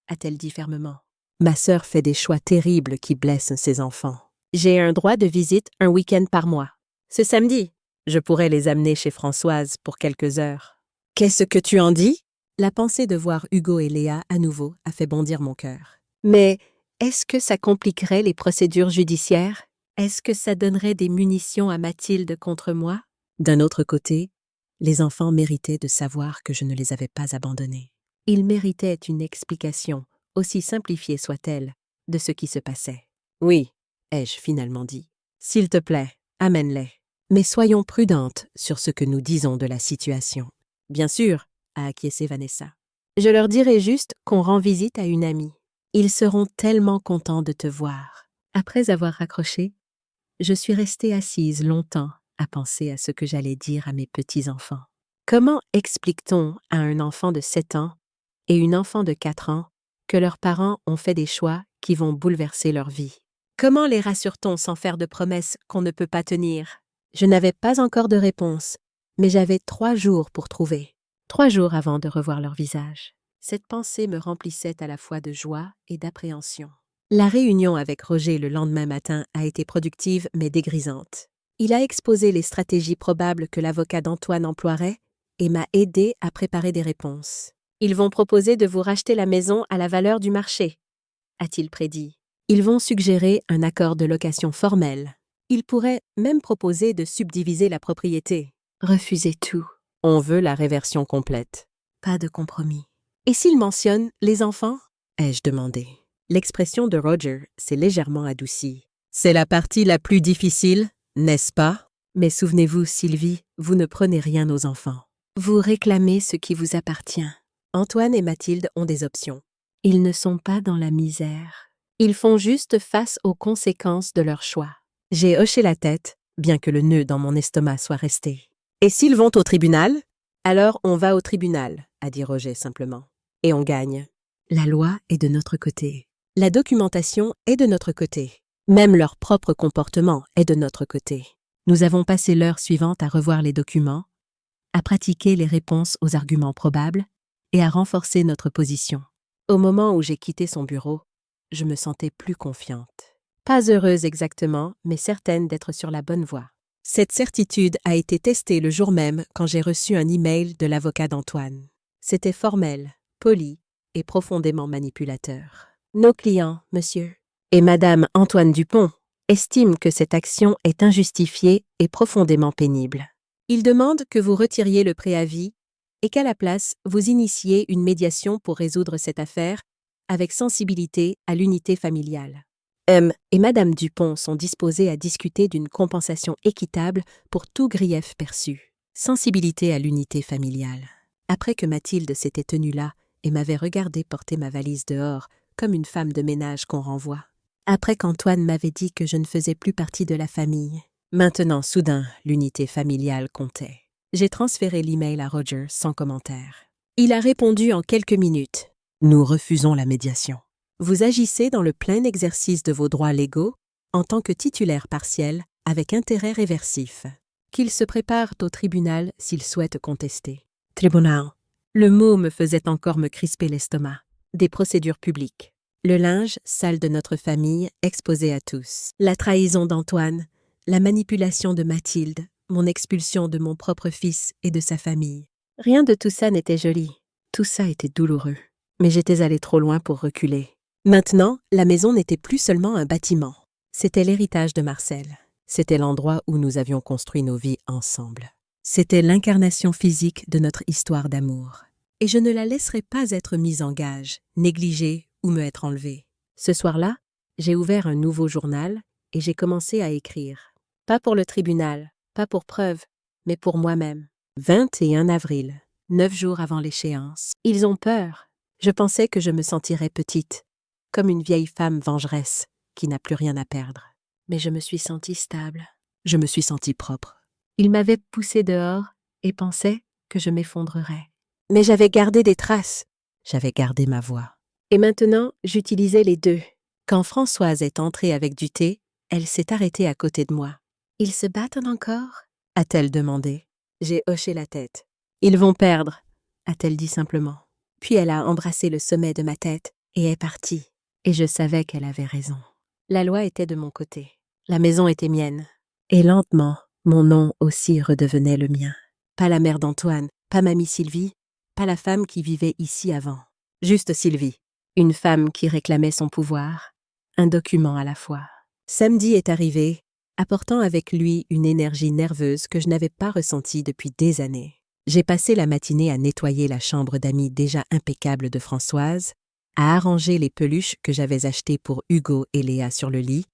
a-t-elle dit fermement. Ma sœur fait des choix terribles qui blessent ses enfants. J'ai un droit de visite un week-end par mois. Ce samedi, je pourrais les amener chez Françoise pour quelques heures. Qu'est-ce que tu en dis? La pensée de voir Hugo et Léa à nouveau a fait bondir mon cœur. Mais est-ce que ça compliquerait les procédures judiciaires? Est-ce que ça donnerait des munitions à Mathilde contre moi? D'un autre côté, les enfants méritaient de savoir que je ne les avais pas abandonnés. Ils méritaient une explication, aussi simplifiée soit-elle, de ce qui se passait. Oui, ai-je finalement dit. S'il te plaît, amène-les. Mais soyons prudentes sur ce que nous disons de la situation. Bien sûr, a acquiescé Vanessa. Je leur dirai juste qu'on rend visite à une amie. Ils seront tellement contents de te voir. Après avoir raccroché, je suis restée assise longtemps à penser à ce que j'allais dire à mes petits-enfants. Comment explique-t-on à un enfant de 7 ans et une enfant de 4 ans que leurs parents ont fait des choix qui vont bouleverser leur vie? Comment les rassure-t-on sans faire de promesses qu'on ne peut pas tenir? Je n'avais pas encore de réponse, mais j'avais 3 jours pour trouver. 3 jours avant de revoir leur visage. Cette pensée me remplissait à la fois de joie et d'appréhension. La réunion avec Roger le lendemain matin a été productive mais dégrisante. Il a exposé les stratégies probables que l'avocat d'Antoine emploierait et m'a aidé à préparer des réponses. Ils vont proposer de vous racheter la maison à la valeur du marché, a-t-il prédit. Ils vont suggérer un accord de location formel. Ils pourraient même proposer de subdiviser la propriété. Refusez tout. On veut la réversion complète. Pas de compromis. Et s'ils mentionnent les enfants? Ai-je demandé. L'expression de Roger s'est légèrement adoucie. C'est la partie la plus difficile, n'est-ce pas? Mais souvenez-vous, Sylvie, vous ne prenez rien aux enfants. Vous réclamez ce qui vous appartient. Antoine et Mathilde ont des options. Ils ne sont pas dans la misère. Ils font juste face aux conséquences de leur choix. J'ai hoché la tête, bien que le nœud dans mon estomac soit resté. Et s'ils vont au tribunal? Alors on va au tribunal, a dit Roger simplement. Et on gagne. La loi est de notre côté. La documentation est de notre côté. Même leur propre comportement est de notre côté. Nous avons passé l'heure suivante à revoir les documents, à pratiquer les réponses aux arguments probables et à renforcer notre position. Au moment où j'ai quitté son bureau, je me sentais plus confiante. Pas heureuse exactement, mais certaine d'être sur la bonne voie. Cette certitude a été testée le jour même quand j'ai reçu un email de l'avocat d'Antoine. C'était formel, poli et profondément manipulateur. Nos clients, monsieur, et Madame Antoine Dupont, estiment que cette action est injustifiée et profondément pénible. Ils demandent que vous retiriez le préavis et qu'à la place, vous initiez une médiation pour résoudre cette affaire avec sensibilité à l'unité familiale. M et Madame Dupont sont disposés à discuter d'une compensation équitable pour tout grief perçu. Sensibilité à l'unité familiale. Après que Mathilde s'était tenue là et m'avait regardé porter ma valise dehors, comme une femme de ménage qu'on renvoie. Après qu'Antoine m'avait dit que je ne faisais plus partie de la famille. Maintenant, soudain, l'unité familiale comptait. J'ai transféré l'email à Roger sans commentaire. Il a répondu en quelques minutes. Nous refusons la médiation. Vous agissez dans le plein exercice de vos droits légaux en tant que titulaire partiel avec intérêt réversif. Qu'il se prépare au tribunal s'il souhaite contester. Tribunal. Le mot me faisait encore me crisper l'estomac. Des procédures publiques. Le linge sale de notre famille exposé à tous. La trahison d'Antoine, la manipulation de Mathilde, mon expulsion de mon propre fils et de sa famille. Rien de tout ça n'était joli. Tout ça était douloureux. Mais j'étais allée trop loin pour reculer. Maintenant, la maison n'était plus seulement un bâtiment. C'était l'héritage de Marcel. C'était l'endroit où nous avions construit nos vies ensemble. C'était l'incarnation physique de notre histoire d'amour. Et je ne la laisserai pas être mise en gage, négligée ou me être enlevée. Ce soir-là, j'ai ouvert un nouveau journal et j'ai commencé à écrire. Pas pour le tribunal, pas pour preuve, mais pour moi-même. 21 avril, 9 jours avant l'échéance. Ils ont peur. Je pensais que je me sentirais petite, comme une vieille femme vengeresse qui n'a plus rien à perdre. Mais je me suis sentie stable. Je me suis sentie propre. Ils m'avaient poussée dehors et pensaient que je m'effondrerais. Mais j'avais gardé des traces. J'avais gardé ma voix. Et maintenant, j'utilisais les deux. Quand Françoise est entrée avec du thé, elle s'est arrêtée à côté de moi. « Ils se battent encore ?» a-t-elle demandé. J'ai hoché la tête. « Ils vont perdre » a-t-elle dit simplement. Puis elle a embrassé le sommet de ma tête et est partie. Et je savais qu'elle avait raison. La loi était de mon côté. La maison était mienne. Et lentement, mon nom aussi redevenait le mien. Pas la mère d'Antoine, pas mamie Sylvie, pas la femme qui vivait ici avant. Juste Sylvie, une femme qui réclamait son pouvoir, un document à la fois. Samedi est arrivé, apportant avec lui une énergie nerveuse que je n'avais pas ressentie depuis des années. J'ai passé la matinée à nettoyer la chambre d'amis déjà impeccable de Françoise, à arranger les peluches que j'avais achetées pour Hugo et Léa sur le lit,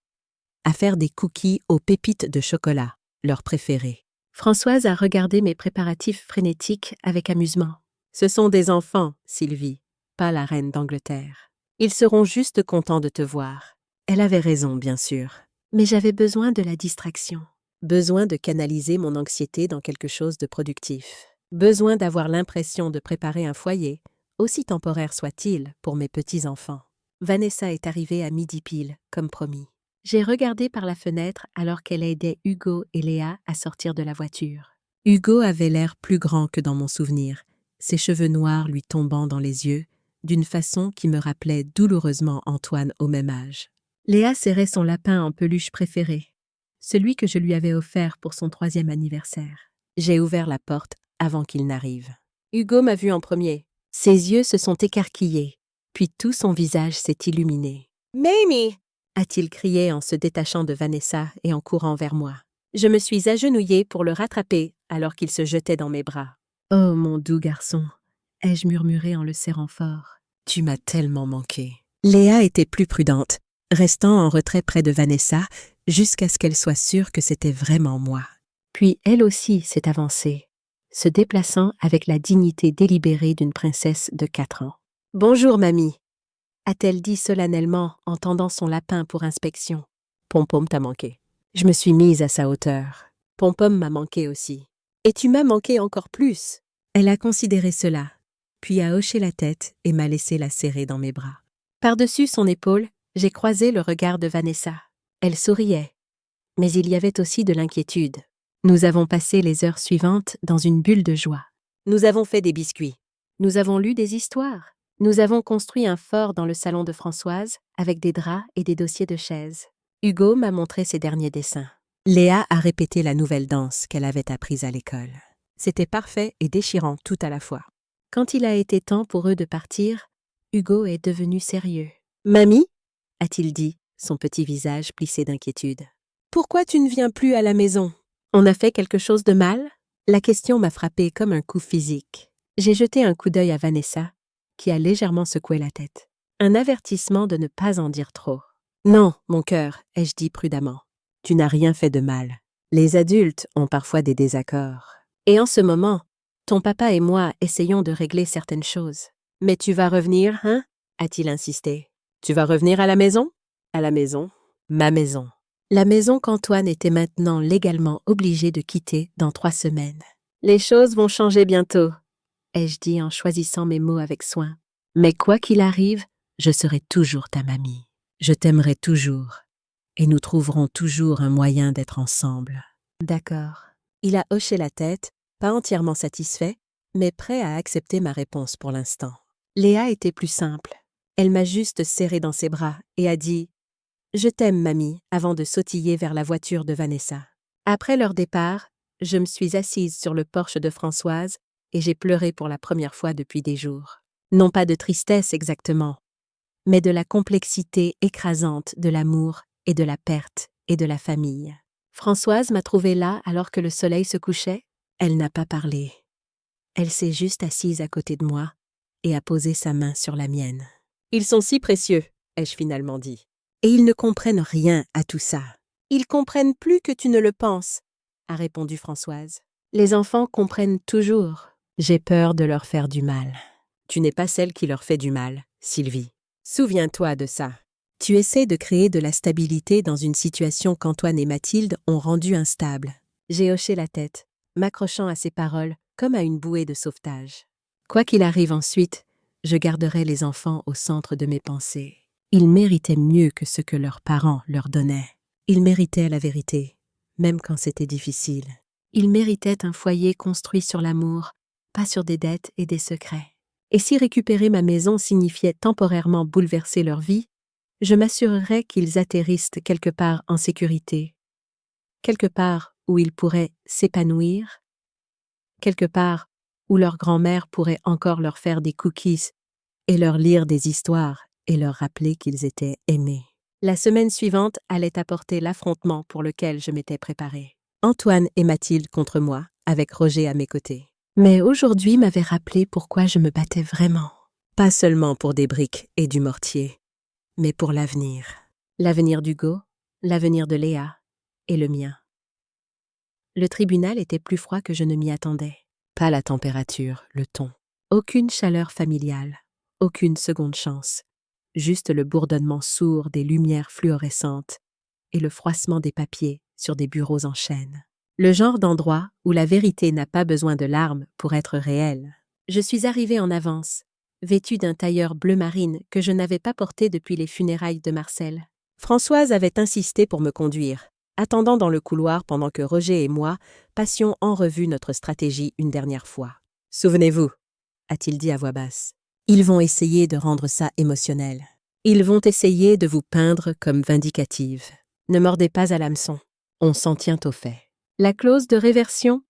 à faire des cookies aux pépites de chocolat, leurs préférés. Françoise a regardé mes préparatifs frénétiques avec amusement. « Ce sont des enfants, Sylvie, pas la reine d'Angleterre. Ils seront juste contents de te voir. » Elle avait raison, bien sûr. Mais j'avais besoin de la distraction. Besoin de canaliser mon anxiété dans quelque chose de productif. Besoin d'avoir l'impression de préparer un foyer, aussi temporaire soit-il, pour mes petits-enfants. Vanessa est arrivée à midi pile, comme promis. J'ai regardé par la fenêtre alors qu'elle aidait Hugo et Léa à sortir de la voiture. Hugo avait l'air plus grand que dans mon souvenir, ses cheveux noirs lui tombant dans les yeux, d'une façon qui me rappelait douloureusement Antoine au même âge. Léa serrait son lapin en peluche préféré, celui que je lui avais offert pour son 3e anniversaire. J'ai ouvert la porte avant qu'il n'arrive. Hugo m'a vu en premier. Ses yeux se sont écarquillés, puis tout son visage s'est illuminé. « Mamie !» a-t-il crié en se détachant de Vanessa et en courant vers moi. Je me suis agenouillée pour le rattraper alors qu'il se jetait dans mes bras. « Oh, mon doux garçon !» ai-je murmuré en le serrant fort. « Tu m'as tellement manqué. » Léa était plus prudente, restant en retrait près de Vanessa jusqu'à ce qu'elle soit sûre que c'était vraiment moi. Puis elle aussi s'est avancée, se déplaçant avec la dignité délibérée d'une princesse de 4 ans. « Bonjour, mamie !» a-t-elle dit solennellement en tendant son lapin pour inspection. « Pom-pom t'a manqué. » Je me suis mise à sa hauteur. Pom-Pom m'a manqué aussi. Et tu m'as manqué encore plus. Elle a considéré cela, puis a hoché la tête et m'a laissé la serrer dans mes bras. Par-dessus son épaule, j'ai croisé le regard de Vanessa. Elle souriait, mais il y avait aussi de l'inquiétude. Nous avons passé les heures suivantes dans une bulle de joie. Nous avons fait des biscuits. Nous avons lu des histoires. Nous avons construit un fort dans le salon de Françoise, avec des draps et des dossiers de chaises. Hugo m'a montré ses derniers dessins. Léa a répété la nouvelle danse qu'elle avait apprise à l'école. C'était parfait et déchirant tout à la fois. Quand il a été temps pour eux de partir, Hugo est devenu sérieux. « Mamie » a-t-il dit, son petit visage plissé d'inquiétude. « Pourquoi tu ne viens plus à la maison? On a fait quelque chose de mal ?» La question m'a frappée comme un coup physique. J'ai jeté un coup d'œil à Vanessa, qui a légèrement secoué la tête. Un avertissement de ne pas en dire trop. « Non, mon cœur, ai-je dit prudemment. Tu n'as rien fait de mal. Les adultes ont parfois des désaccords. Et en ce moment, ton papa et moi essayons de régler certaines choses. Mais tu vas revenir, hein? A-t-il insisté. Tu vas revenir à la maison? À la maison? Ma maison. La maison qu'Antoine était maintenant légalement obligé de quitter dans 3 semaines. Les choses vont changer bientôt, ai-je dit en choisissant mes mots avec soin. Mais quoi qu'il arrive, je serai toujours ta mamie. Je t'aimerai toujours. Et nous trouverons toujours un moyen d'être ensemble. D'accord. Il a hoché la tête, pas entièrement satisfait, mais prêt à accepter ma réponse pour l'instant. Léa était plus simple. Elle m'a juste serré dans ses bras et a dit « Je t'aime, mamie » avant de sautiller vers la voiture de Vanessa. Après leur départ, je me suis assise sur le porche de Françoise et j'ai pleuré pour la première fois depuis des jours. Non pas de tristesse exactement, mais de la complexité écrasante de l'amour et de la perte et de la famille. Françoise m'a trouvée là alors que le soleil se couchait. Elle n'a pas parlé. Elle s'est juste assise à côté de moi et a posé sa main sur la mienne. « Ils sont si précieux », ai-je finalement dit. « Et ils ne comprennent rien à tout ça. »« Ils comprennent plus que tu ne le penses », a répondu Françoise. « Les enfants comprennent toujours. J'ai peur de leur faire du mal. » Tu n'es pas celle qui leur fait du mal, Sylvie. Souviens-toi de ça. Tu essaies de créer de la stabilité dans une situation qu'Antoine et Mathilde ont rendue instable. J'ai hoché la tête, m'accrochant à ses paroles comme à une bouée de sauvetage. Quoi qu'il arrive ensuite, je garderai les enfants au centre de mes pensées. Ils méritaient mieux que ce que leurs parents leur donnaient. Ils méritaient la vérité, même quand c'était difficile. Ils méritaient un foyer construit sur l'amour, pas sur des dettes et des secrets. Et si récupérer ma maison signifiait temporairement bouleverser leur vie, je m'assurerais qu'ils atterrissent quelque part en sécurité, quelque part où ils pourraient s'épanouir, quelque part où leur grand-mère pourrait encore leur faire des cookies et leur lire des histoires et leur rappeler qu'ils étaient aimés. La semaine suivante allait apporter l'affrontement pour lequel je m'étais préparée. Antoine et Mathilde contre moi, avec Roger à mes côtés. Mais aujourd'hui m'avait rappelé pourquoi je me battais vraiment. Pas seulement pour des briques et du mortier, mais pour l'avenir. L'avenir d'Hugo, l'avenir de Léa et le mien. Le tribunal était plus froid que je ne m'y attendais. Pas la température, le ton. Aucune chaleur familiale, aucune seconde chance. Juste le bourdonnement sourd des lumières fluorescentes et le froissement des papiers sur des bureaux en chaîne. Le genre d'endroit où la vérité n'a pas besoin de larmes pour être réelle. Je suis arrivée en avance, vêtue d'un tailleur bleu marine que je n'avais pas porté depuis les funérailles de Marcel. Françoise avait insisté pour me conduire, attendant dans le couloir pendant que Roger et moi passions en revue notre stratégie une dernière fois. « Souvenez-vous » a-t-il dit à voix basse. « Ils vont essayer de rendre ça émotionnel. Ils vont essayer de vous peindre comme vindicative. Ne mordez pas à l'hameçon. On s'en tient aux faits. La clause de réversion,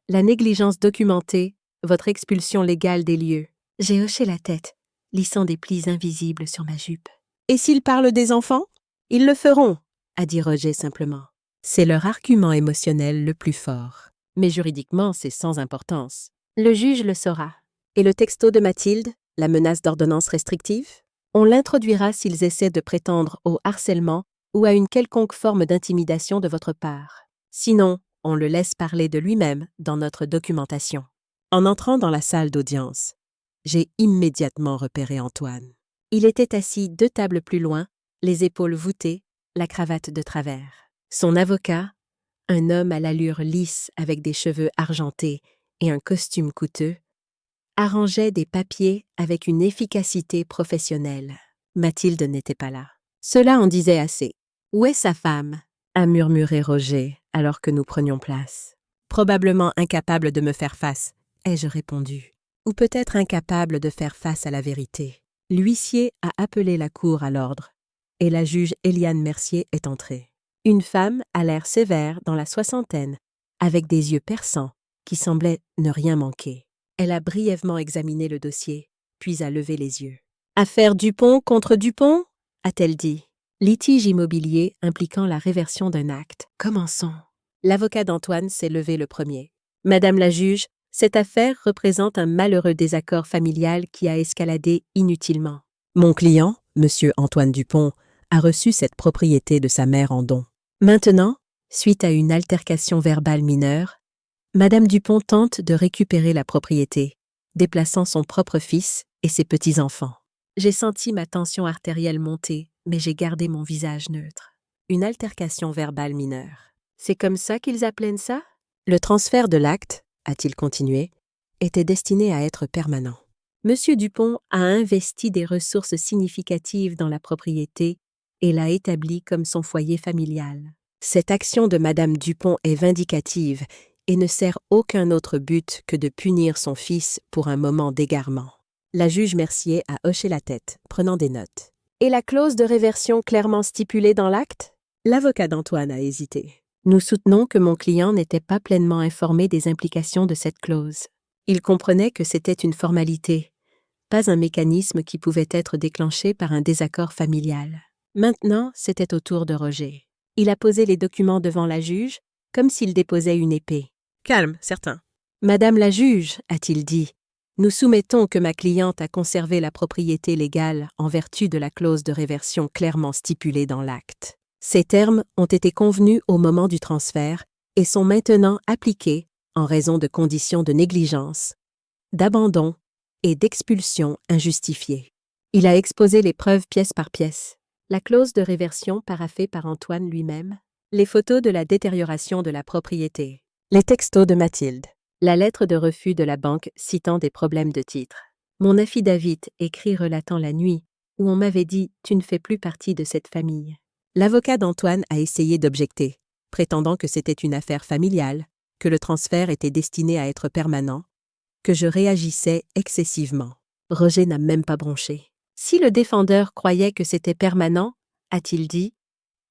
la négligence documentée, votre expulsion légale des lieux. » J'ai hoché la tête, lissant des plis invisibles sur ma jupe. « Et s'ils parlent des enfants? Ils le feront, » a dit Roger simplement. C'est leur argument émotionnel le plus fort. Mais juridiquement, c'est sans importance. Le juge le saura. Et le texto de Mathilde, la menace d'ordonnance restrictive? On l'introduira s'ils essaient de prétendre au harcèlement ou à une quelconque forme d'intimidation de votre part. Sinon, on le laisse parler de lui-même dans notre documentation. En entrant dans la salle d'audience, j'ai immédiatement repéré Antoine. Il était assis 2 tables plus loin, les épaules voûtées, la cravate de travers. Son avocat, un homme à l'allure lisse avec des cheveux argentés et un costume coûteux, arrangeait des papiers avec une efficacité professionnelle. Mathilde n'était pas là. Cela en disait assez. « Où est sa femme ?» a murmuré Roger alors que nous prenions place. « Probablement incapable de me faire face », ai-je répondu. « Ou peut-être incapable de faire face à la vérité. » L'huissier a appelé la cour à l'ordre, et la juge Éliane Mercier est entrée. Une femme à l'air sévère dans la soixantaine, avec des yeux perçants, qui semblaient ne rien manquer. Elle a brièvement examiné le dossier, puis a levé les yeux. « Affaire Dupont contre Dupont ?» a-t-elle dit. « Litige immobilier impliquant la réversion d'un acte. Commençons. » L'avocat d'Antoine s'est levé le premier. « Madame la juge, cette affaire représente un malheureux désaccord familial qui a escaladé inutilement. Mon client, Monsieur Antoine Dupont, a reçu cette propriété de sa mère en don. Maintenant, suite à une altercation verbale mineure, Madame Dupont tente de récupérer la propriété, déplaçant son propre fils et ses petits-enfants. J'ai senti ma tension artérielle monter, mais j'ai gardé mon visage neutre. Une altercation verbale mineure. C'est comme ça qu'ils appellent ça? Le transfert de l'acte, a-t-il continué, était destiné à être permanent. Monsieur Dupont a investi des ressources significatives dans la propriété et l'a établie comme son foyer familial. Cette action de Madame Dupont est vindicative et ne sert aucun autre but que de punir son fils pour un moment d'égarement. La juge Mercier a hoché la tête, prenant des notes. Et la clause de réversion clairement stipulée dans l'acte? L'avocat d'Antoine a hésité. Nous soutenons que mon client n'était pas pleinement informé des implications de cette clause. Il comprenait que c'était une formalité, pas un mécanisme qui pouvait être déclenché par un désaccord familial. Maintenant, c'était au tour de Roger. Il a posé les documents devant la juge, comme s'il déposait une épée. « Calme, certain. »« Madame la juge, a-t-il dit, nous soumettons que ma cliente a conservé la propriété légale en vertu de la clause de réversion clairement stipulée dans l'acte. Ces termes ont été convenus au moment du transfert et sont maintenant appliqués en raison de conditions de négligence, d'abandon et d'expulsion injustifiées. » Il a exposé les preuves pièce par pièce. La clause de réversion paraphée par Antoine lui-même, les photos de la détérioration de la propriété, les textos de Mathilde, la lettre de refus de la banque citant des problèmes de titre, mon affidavit écrit relatant la nuit où on m'avait dit « tu ne fais plus partie de cette famille ». L'avocat d'Antoine a essayé d'objecter, prétendant que c'était une affaire familiale, que le transfert était destiné à être permanent, que je réagissais excessivement. Roger n'a même pas bronché. Si le défendeur croyait que c'était permanent, a-t-il dit,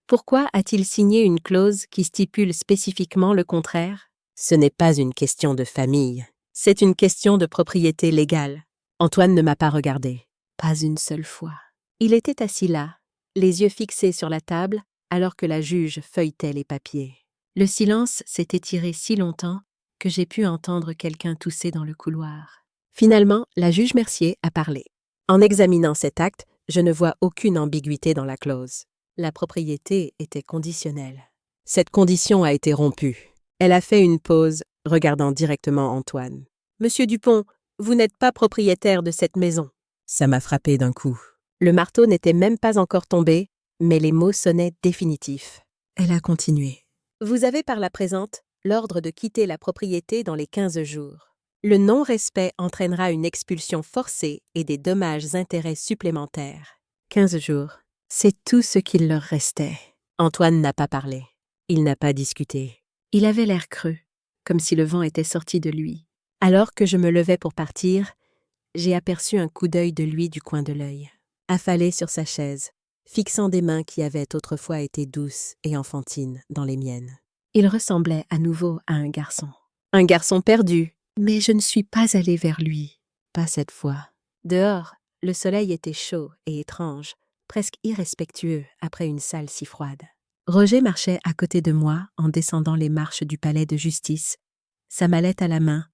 pourquoi a-t-il signé une clause qui stipule spécifiquement le contraire? Ce n'est pas une question de famille, c'est une question de propriété légale. Antoine ne m'a pas regardé. Pas une seule fois. Il était assis là, les yeux fixés sur la table, alors que la juge feuilletait les papiers. Le silence s'est étiré si longtemps que j'ai pu entendre quelqu'un tousser dans le couloir. Finalement, la juge Mercier a parlé. En examinant cet acte, je ne vois aucune ambiguïté dans la clause. La propriété était conditionnelle. Cette condition a été rompue. Elle a fait une pause, regardant directement Antoine. « Monsieur Dupont, vous n'êtes pas propriétaire de cette maison. » Ça m'a frappé d'un coup. Le marteau n'était même pas encore tombé, mais les mots sonnaient définitifs. Elle a continué. « Vous avez par la présente l'ordre de quitter la propriété dans les 15 jours. Le non-respect entraînera une expulsion forcée et des dommages-intérêts supplémentaires. 15 jours, c'est tout ce qu'il leur restait. » Antoine n'a pas parlé. Il n'a pas discuté. Il avait l'air creux, comme si le vent était sorti de lui. Alors que je me levais pour partir, j'ai aperçu un coup d'œil de lui du coin de l'œil, affalé sur sa chaise, fixant des mains qui avaient autrefois été douces et enfantines dans les miennes. Il ressemblait à nouveau à un garçon. Un garçon perdu. Mais je ne suis pas allée vers lui. Pas cette fois. Dehors, le soleil était chaud et étrange, presque irrespectueux après une salle si froide. Roger marchait à côté de moi en descendant les marches du palais de justice, sa mallette à la main,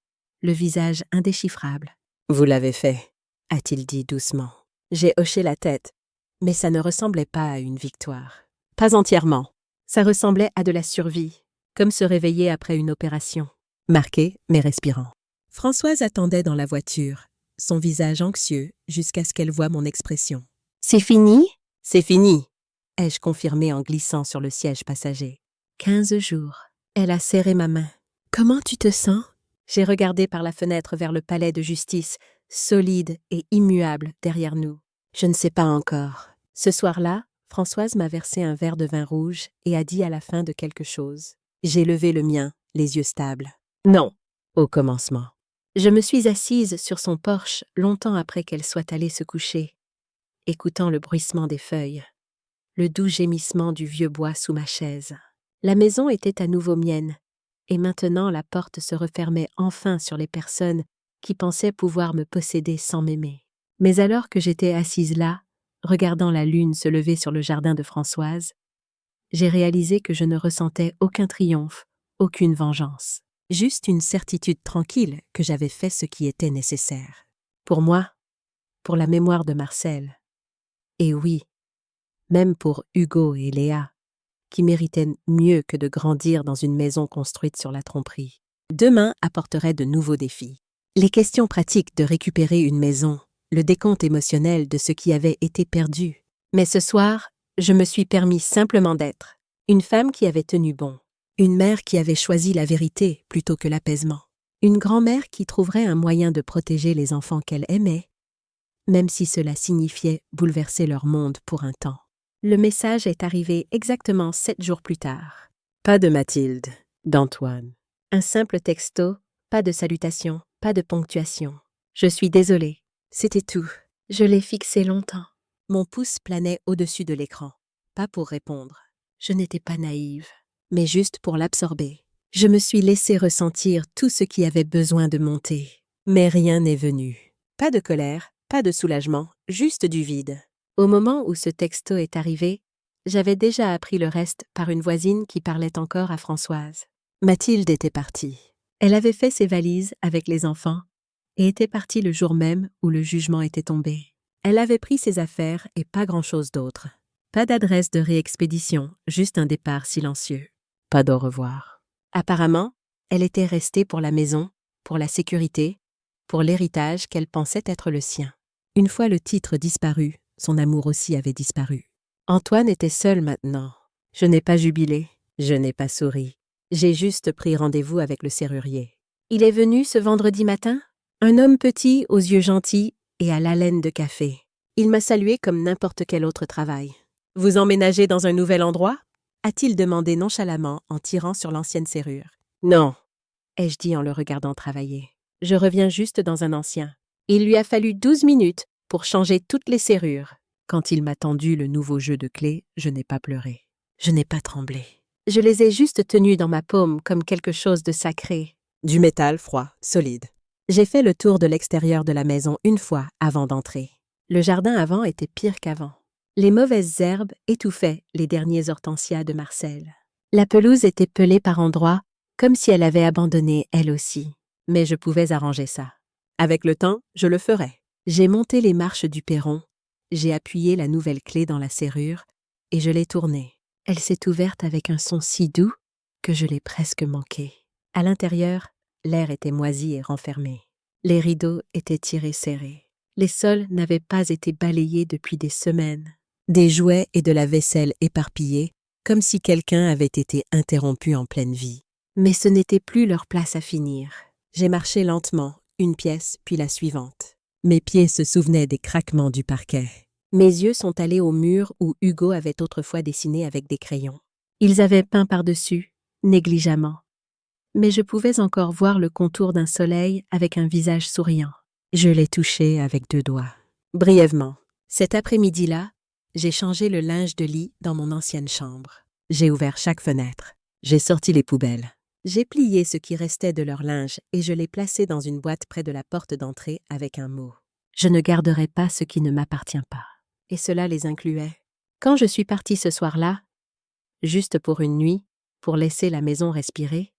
le visage indéchiffrable. « Vous l'avez fait », a-t-il dit doucement. J'ai hoché la tête, mais ça ne ressemblait pas à une victoire. Pas entièrement. Ça ressemblait à de la survie, comme se réveiller après une opération. Marqué, mais respirant. Françoise attendait dans la voiture, son visage anxieux jusqu'à ce qu'elle voie mon expression. « C'est fini ?»« C'est fini », ai-je confirmé en glissant sur le siège passager. 15 jours. Elle a serré ma main. Comment tu te sens? J'ai regardé par la fenêtre vers le palais de justice, solide et immuable derrière nous. Je ne sais pas encore. Ce soir-là, Françoise m'a versé un verre de vin rouge et a dit à la fin de quelque chose. J'ai levé le mien, les yeux stables. Non, au commencement. Je me suis assise sur son porche longtemps après qu'elle soit allée se coucher, écoutant le bruissement des feuilles, le doux gémissement du vieux bois sous ma chaise. La maison était à nouveau mienne, et maintenant la porte se refermait enfin sur les personnes qui pensaient pouvoir me posséder sans m'aimer. Mais alors que j'étais assise là, regardant la lune se lever sur le jardin de Françoise, j'ai réalisé que je ne ressentais aucun triomphe, aucune vengeance. Juste une certitude tranquille que j'avais fait ce qui était nécessaire. Pour moi, pour la mémoire de Marcel. Et oui, même pour Hugo et Léa, qui méritaient mieux que de grandir dans une maison construite sur la tromperie. Demain apporterait de nouveaux défis. Les questions pratiques de récupérer une maison, le décompte émotionnel de ce qui avait été perdu. Mais ce soir, je me suis permis simplement d'être une femme qui avait tenu bon. Une mère qui avait choisi la vérité plutôt que l'apaisement. Une grand-mère qui trouverait un moyen de protéger les enfants qu'elle aimait, même si cela signifiait bouleverser leur monde pour un temps. Le message est arrivé exactement 7 jours plus tard. Pas de Mathilde, d'Antoine. Un simple texto, pas de salutation, pas de ponctuation. Je suis désolée, c'était tout. Je l'ai fixé longtemps. Mon pouce planait au-dessus de l'écran. Pas pour répondre. Je n'étais pas naïve, mais juste pour l'absorber. Je me suis laissé ressentir tout ce qui avait besoin de monter. Mais rien n'est venu. Pas de colère, pas de soulagement, juste du vide. Au moment où ce texto est arrivé, j'avais déjà appris le reste par une voisine qui parlait encore à Françoise. Mathilde était partie. Elle avait fait ses valises avec les enfants et était partie le jour même où le jugement était tombé. Elle avait pris ses affaires et pas grand-chose d'autre. Pas d'adresse de réexpédition, juste un départ silencieux. Pas d'au revoir. Apparemment, elle était restée pour la maison, pour la sécurité, pour l'héritage qu'elle pensait être le sien. Une fois le titre disparu, son amour aussi avait disparu. Antoine était seul maintenant. Je n'ai pas jubilé, je n'ai pas souri. J'ai juste pris rendez-vous avec le serrurier. Il est venu ce vendredi matin, un homme petit aux yeux gentils et à l'haleine de café. Il m'a salué comme n'importe quel autre travail. « Vous emménagez dans un nouvel endroit ?» a-t-il demandé nonchalamment en tirant sur l'ancienne serrure. « Non, » ai-je dit en le regardant travailler. « Je reviens juste dans un ancien. » Il lui a fallu 12 minutes pour changer toutes les serrures. Quand il m'a tendu le nouveau jeu de clés, je n'ai pas pleuré. Je n'ai pas tremblé. Je les ai juste tenues dans ma paume comme quelque chose de sacré. Du métal froid, solide. J'ai fait le tour de l'extérieur de la maison une fois avant d'entrer. Le jardin avant était pire qu'avant. Les mauvaises herbes étouffaient les derniers hortensias de Marcel. La pelouse était pelée par endroits, comme si elle avait abandonné elle aussi. Mais je pouvais arranger ça. Avec le temps, je le ferai. J'ai monté les marches du perron, j'ai appuyé la nouvelle clé dans la serrure et je l'ai tournée. Elle s'est ouverte avec un son si doux que je l'ai presque manqué. À l'intérieur, l'air était moisi et renfermé. Les rideaux étaient tirés serrés. Les sols n'avaient pas été balayés depuis des semaines. Des jouets et de la vaisselle éparpillés, comme si quelqu'un avait été interrompu en pleine vie. Mais ce n'était plus leur place à finir. J'ai marché lentement, une pièce puis la suivante. Mes pieds se souvenaient des craquements du parquet. Mes yeux sont allés au mur où Hugo avait autrefois dessiné avec des crayons. Ils avaient peint par-dessus, négligemment. Mais je pouvais encore voir le contour d'un soleil avec un visage souriant. Je l'ai touché avec 2 doigts. Brièvement, cet après-midi-là, j'ai changé le linge de lit dans mon ancienne chambre. J'ai ouvert chaque fenêtre. J'ai sorti les poubelles. J'ai plié ce qui restait de leur linge et je l'ai placé dans une boîte près de la porte d'entrée avec un mot. Je ne garderai pas ce qui ne m'appartient pas. Et cela les incluait. Quand je suis partie ce soir-là, juste pour une nuit, pour laisser la maison respirer,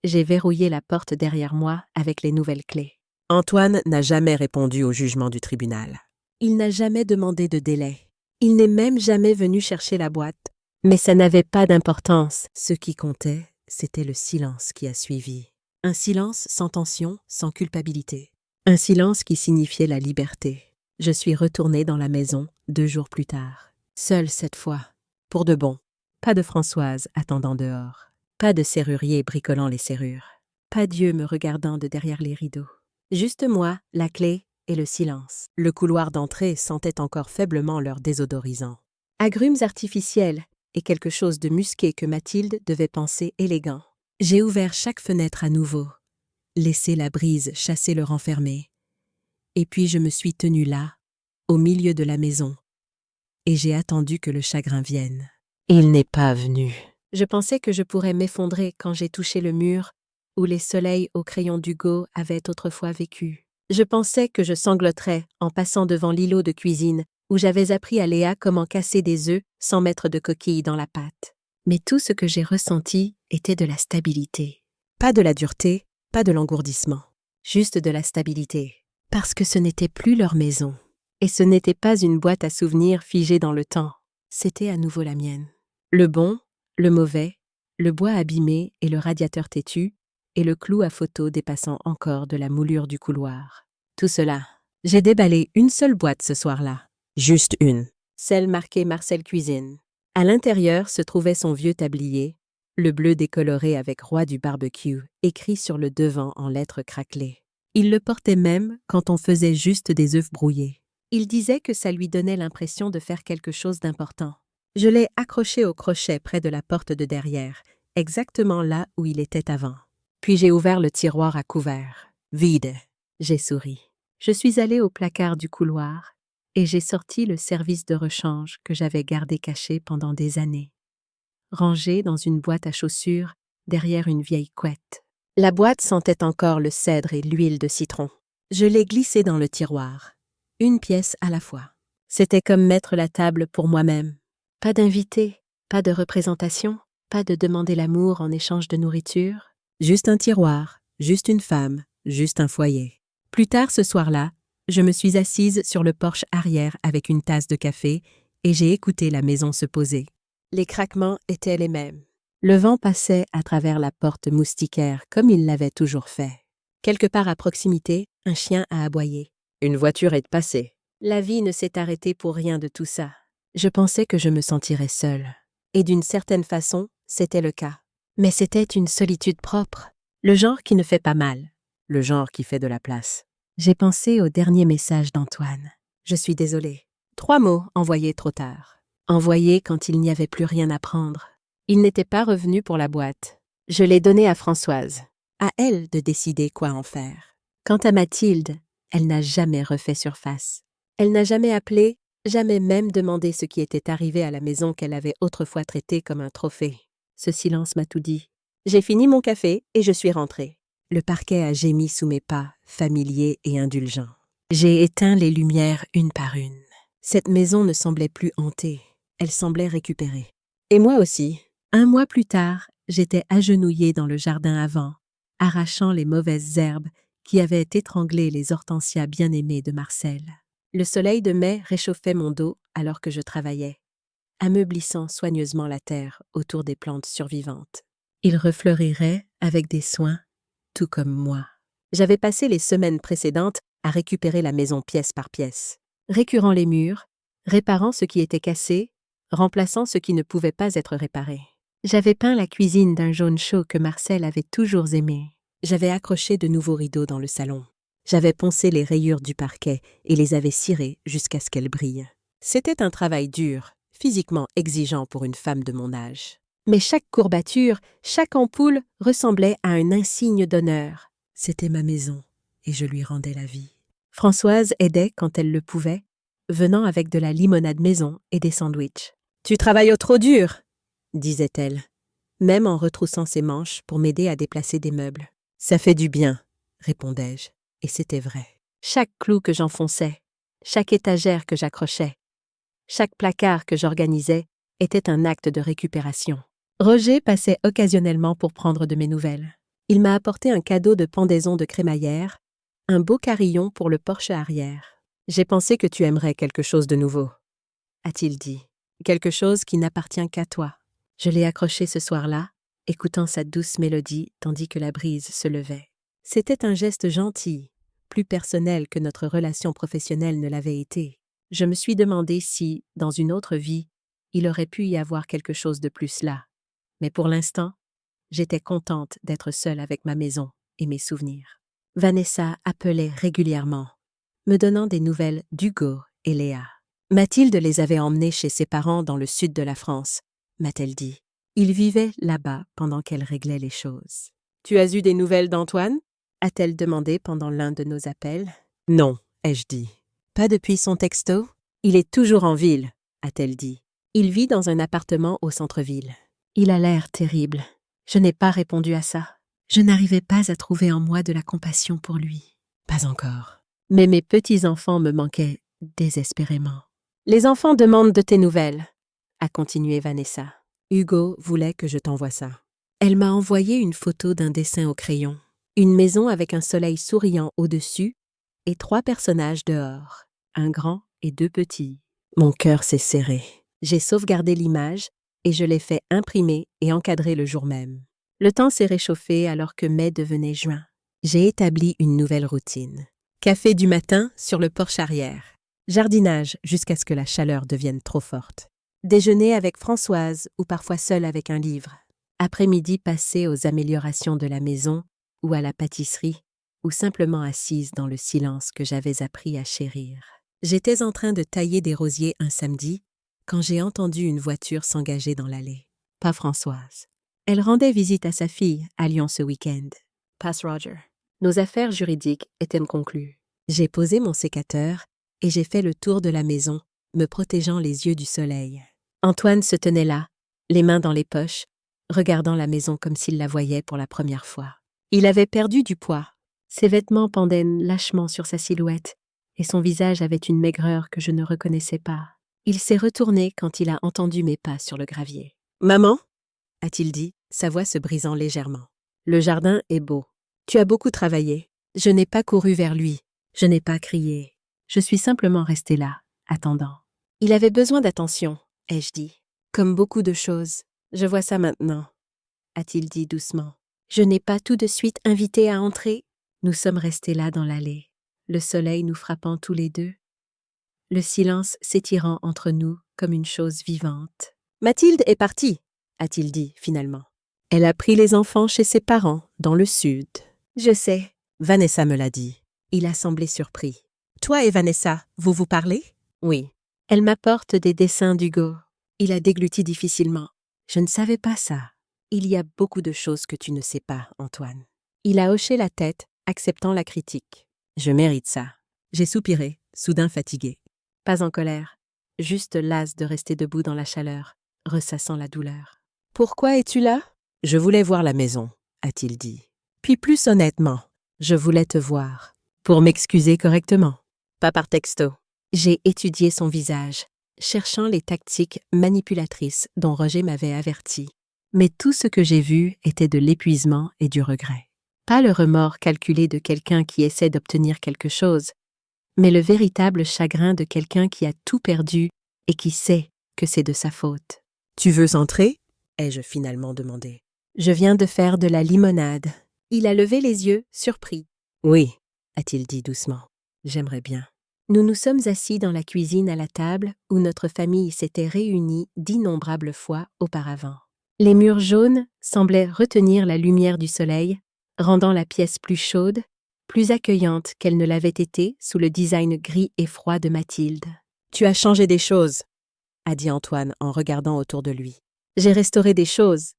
j'ai verrouillé la porte derrière moi avec les nouvelles clés. Antoine n'a jamais répondu au jugement du tribunal. Il n'a jamais demandé de délai. Il n'est même jamais venu chercher la boîte. Mais ça n'avait pas d'importance. Ce qui comptait, c'était le silence qui a suivi. Un silence sans tension, sans culpabilité. Un silence qui signifiait la liberté. Je suis retournée dans la maison 2 jours plus tard. Seule cette fois. Pour de bon. Pas de Françoise attendant dehors. Pas de serrurier bricolant les serrures. Pas Dieu me regardant de derrière les rideaux. Juste moi, la clé et le silence. Le couloir d'entrée sentait encore faiblement l'heure désodorisant. Agrumes artificiels et quelque chose de musqué que Mathilde devait penser élégant. J'ai ouvert chaque fenêtre à nouveau, laissé la brise chasser le renfermé, et puis je me suis tenue là, au milieu de la maison, et j'ai attendu que le chagrin vienne. Il n'est pas venu. Je pensais que je pourrais m'effondrer quand j'ai touché le mur où les soleils au crayon d'Hugo avaient autrefois vécu. Je pensais que je sangloterais en passant devant l'îlot de cuisine où j'avais appris à Léa comment casser des œufs sans mettre de coquilles dans la pâte. Mais tout ce que j'ai ressenti était de la stabilité. Pas de la dureté, pas de l'engourdissement. Juste de la stabilité. Parce que ce n'était plus leur maison. Et ce n'était pas une boîte à souvenirs figée dans le temps. C'était à nouveau la mienne. Le bon, le mauvais, le bois abîmé et le radiateur têtu, et le clou à photo dépassant encore de la moulure du couloir. Tout cela. J'ai déballé une seule boîte ce soir-là. Juste une. Celle marquée Marcel Cuisine. À l'intérieur se trouvait son vieux tablier, le bleu décoloré avec Roi du barbecue, écrit sur le devant en lettres craquelées. Il le portait même quand on faisait juste des œufs brouillés. Il disait que ça lui donnait l'impression de faire quelque chose d'important. Je l'ai accroché au crochet près de la porte de derrière, exactement là où il était avant. Puis j'ai ouvert le tiroir à couvert. Vide. J'ai souri. Je suis allée au placard du couloir et j'ai sorti le service de rechange que j'avais gardé caché pendant des années, rangé dans une boîte à chaussures derrière une vieille couette. La boîte sentait encore le cèdre et l'huile de citron. Je l'ai glissée dans le tiroir, une pièce à la fois. C'était comme mettre la table pour moi-même. Pas d'invité, pas de représentation, pas de demander l'amour en échange de nourriture. Juste un tiroir, juste une femme, juste un foyer. Plus tard ce soir-là, je me suis assise sur le porche arrière avec une tasse de café et j'ai écouté la maison se poser. Les craquements étaient les mêmes. Le vent passait à travers la porte moustiquaire comme il l'avait toujours fait. Quelque part à proximité, un chien a aboyé. Une voiture est passée. La vie ne s'est arrêtée pour rien de tout ça. Je pensais que je me sentirais seule. Et d'une certaine façon, c'était le cas. Mais c'était une solitude propre, le genre qui ne fait pas mal, le genre qui fait de la place. J'ai pensé au dernier message d'Antoine. Je suis désolée. 3 mots envoyés trop tard. Envoyés quand il n'y avait plus rien à prendre. Il n'était pas revenu pour la boîte. Je l'ai donné à Françoise. À elle de décider quoi en faire. Quant à Mathilde, elle n'a jamais refait surface. Elle n'a jamais appelé, jamais même demandé ce qui était arrivé à la maison qu'elle avait autrefois traitée comme un trophée. Ce silence m'a tout dit. J'ai fini mon café et je suis rentrée. Le parquet a gémi sous mes pas, familier et indulgent. J'ai éteint les lumières une par une. Cette maison ne semblait plus hantée, elle semblait récupérée. Et moi aussi. 1 mois plus tard, j'étais agenouillée dans le jardin avant, arrachant les mauvaises herbes qui avaient étranglé les hortensias bien-aimées de Marcel. Le soleil de mai réchauffait mon dos alors que je travaillais, ameublissant soigneusement la terre autour des plantes survivantes. Il refleurirait avec des soins, tout comme moi. J'avais passé les semaines précédentes à récupérer la maison pièce par pièce, récurant les murs, réparant ce qui était cassé, remplaçant ce qui ne pouvait pas être réparé. J'avais peint la cuisine d'un jaune chaud que Marcel avait toujours aimé. J'avais accroché de nouveaux rideaux dans le salon. J'avais poncé les rayures du parquet et les avais cirées jusqu'à ce qu'elles brillent. C'était un travail dur, physiquement exigeant pour une femme de mon âge. Mais chaque courbature, chaque ampoule ressemblait à un insigne d'honneur. C'était ma maison, et je lui rendais la vie. Françoise aidait quand elle le pouvait, venant avec de la limonade maison et des sandwichs. « Tu travailles au trop dur !» disait-elle, même en retroussant ses manches pour m'aider à déplacer des meubles. « Ça fait du bien !» répondais-je, et c'était vrai. Chaque clou que j'enfonçais, chaque étagère que j'accrochais, chaque placard que j'organisais était un acte de récupération. Roger passait occasionnellement pour prendre de mes nouvelles. Il m'a apporté un cadeau de pendaison de crémaillère, un beau carillon pour le porche arrière. « J'ai pensé que tu aimerais quelque chose de nouveau, » a-t-il dit. « Quelque chose qui n'appartient qu'à toi. » Je l'ai accroché ce soir-là, écoutant sa douce mélodie tandis que la brise se levait. C'était un geste gentil, plus personnel que notre relation professionnelle ne l'avait été. Je me suis demandé si, dans une autre vie, Il aurait pu y avoir quelque chose de plus là. Mais pour l'instant, j'étais contente d'être seule avec ma maison et mes souvenirs. Vanessa appelait régulièrement, me donnant des nouvelles d'Hugo et Léa. Mathilde les avait emmenés chez ses parents dans le sud de la France, m'a-t-elle dit. Ils vivaient là-bas pendant qu'elle réglait les choses. « Tu as eu des nouvelles d'Antoine » a-t-elle demandé pendant l'un de nos appels. « Non, ai-je dit. Pas depuis son texto ? Il est toujours en ville, a-t-elle dit. Il vit dans un appartement au centre-ville. Il a l'air terrible. Je n'ai pas répondu à ça. Je n'arrivais pas à trouver en moi de la compassion pour lui. Pas encore. Mais mes petits-enfants me manquaient désespérément. « Les enfants demandent de tes nouvelles, » a continué Vanessa. Hugo voulait que je t'envoie ça. Elle m'a envoyé une photo d'un dessin au crayon. Une maison avec un soleil souriant au-dessus et 3 personnages dehors, un grand et 2 petits. Mon cœur s'est serré. J'ai sauvegardé l'image et je l'ai fait imprimer et encadrer le jour même. Le temps s'est réchauffé alors que mai devenait juin. J'ai établi une nouvelle routine. Café du matin sur le porche arrière. Jardinage jusqu'à ce que la chaleur devienne trop forte. Déjeuner avec Françoise ou parfois seule avec un livre. Après-midi passé aux améliorations de la maison ou à la pâtisserie ou simplement assise dans le silence que j'avais appris à chérir. J'étais en train de tailler des rosiers un samedi quand j'ai entendu une voiture s'engager dans l'allée. Pas Françoise. Elle rendait visite à sa fille à Lyon ce week-end. Pas Roger. Nos affaires juridiques étaient conclues. J'ai posé mon sécateur et j'ai fait le tour de la maison, me protégeant les yeux du soleil. Antoine se tenait là, les mains dans les poches, regardant la maison comme s'il la voyait pour la première fois. Il avait perdu du poids. Ses vêtements pendaient lâchement sur sa silhouette, et son visage avait une maigreur que je ne reconnaissais pas. Il s'est retourné quand il a entendu mes pas sur le gravier. « Maman » a-t-il dit, sa voix se brisant légèrement. « Le jardin est beau. Tu as beaucoup travaillé. » Je n'ai pas couru vers lui. Je n'ai pas crié. Je suis simplement restée là, attendant. Il avait besoin d'attention, ai-je dit. Comme beaucoup de choses. Je vois ça maintenant, a-t-il dit doucement. Je n'ai pas tout de suite invité à entrer. Nous sommes restés là dans l'allée, le soleil nous frappant tous les deux, le silence s'étirant entre nous comme une chose vivante. Mathilde est partie, a-t-il dit finalement. Elle a pris les enfants chez ses parents, dans le sud. Je sais. Vanessa me l'a dit. Il a semblé surpris. Toi et Vanessa, vous vous parlez? Oui. Elle m'apporte des dessins d'Hugo. Il a dégluti difficilement. Je ne savais pas ça. Il y a beaucoup de choses que tu ne sais pas, Antoine. Il a hoché la tête, acceptant la critique. Je mérite ça. J'ai soupiré, soudain fatigué. Pas en colère, juste lasse de rester debout dans la chaleur, ressassant la douleur. Pourquoi es-tu là? Je voulais voir la maison, a-t-il dit. Puis plus honnêtement, je voulais te voir, pour m'excuser correctement, pas par texto. J'ai étudié son visage, cherchant les tactiques manipulatrices dont Roger m'avait averti. Mais tout ce que j'ai vu était de l'épuisement et du regret. Pas le remords calculé de quelqu'un qui essaie d'obtenir quelque chose, mais le véritable chagrin de quelqu'un qui a tout perdu et qui sait que c'est de sa faute. « Tu veux entrer ?» ai-je finalement demandé. « Je viens de faire de la limonade. » Il a levé les yeux, surpris. « Oui, » a-t-il dit doucement. « J'aimerais bien. » Nous nous sommes assis dans la cuisine à la table où notre famille s'était réunie d'innombrables fois auparavant. Les murs jaunes semblaient retenir la lumière du soleil, rendant la pièce plus chaude, plus accueillante qu'elle ne l'avait été sous le design gris et froid de Mathilde. « Tu as changé des choses, » a dit Antoine en regardant autour de lui. « J'ai restauré des choses, »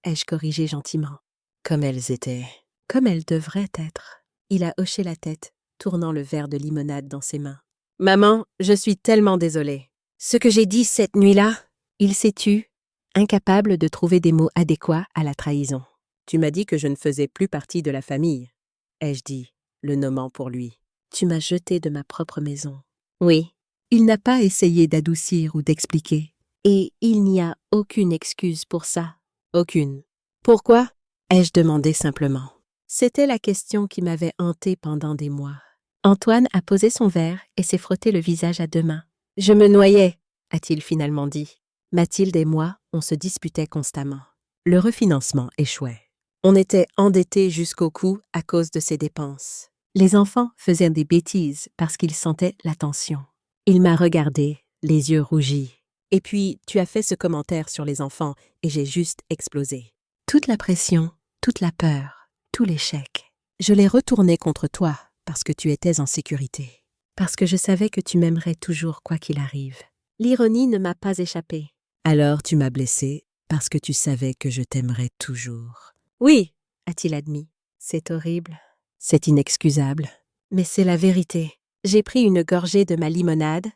ai-je corrigé gentiment. « Comme elles étaient. » Comme elles devraient être. Il a hoché la tête, tournant le verre de limonade dans ses mains. « Maman, je suis tellement désolée. Ce que j'ai dit cette nuit-là, » il s'est tu, incapable de trouver des mots adéquats à la trahison. « Tu m'as dit que je ne faisais plus partie de la famille, » ai-je dit, le nommant pour lui. « Tu m'as jeté de ma propre maison. » Oui. Il n'a pas essayé d'adoucir ou d'expliquer. Et il n'y a aucune excuse pour ça. Aucune. Pourquoi? Ai-je demandé simplement. C'était la question qui m'avait hanté pendant des mois. Antoine a posé son verre et s'est frotté le visage à 2 mains. « Je me noyais, » a-t-il finalement dit. Mathilde et moi, on se disputait constamment. Le refinancement échouait. On était endettés jusqu'au cou à cause de ses dépenses. Les enfants faisaient des bêtises parce qu'ils sentaient la tension. Il m'a regardé, les yeux rougis. Et puis, tu as fait ce commentaire sur les enfants et j'ai juste explosé. Toute la pression, toute la peur, tout l'échec. Je l'ai retourné contre toi parce que tu étais en sécurité. Parce que je savais que tu m'aimerais toujours quoi qu'il arrive. L'ironie ne m'a pas échappé. Alors tu m'as blessé parce que tu savais que je t'aimerais toujours. Oui, a-t-il admis. C'est horrible. C'est inexcusable. Mais c'est la vérité. J'ai pris une gorgée de ma limonade,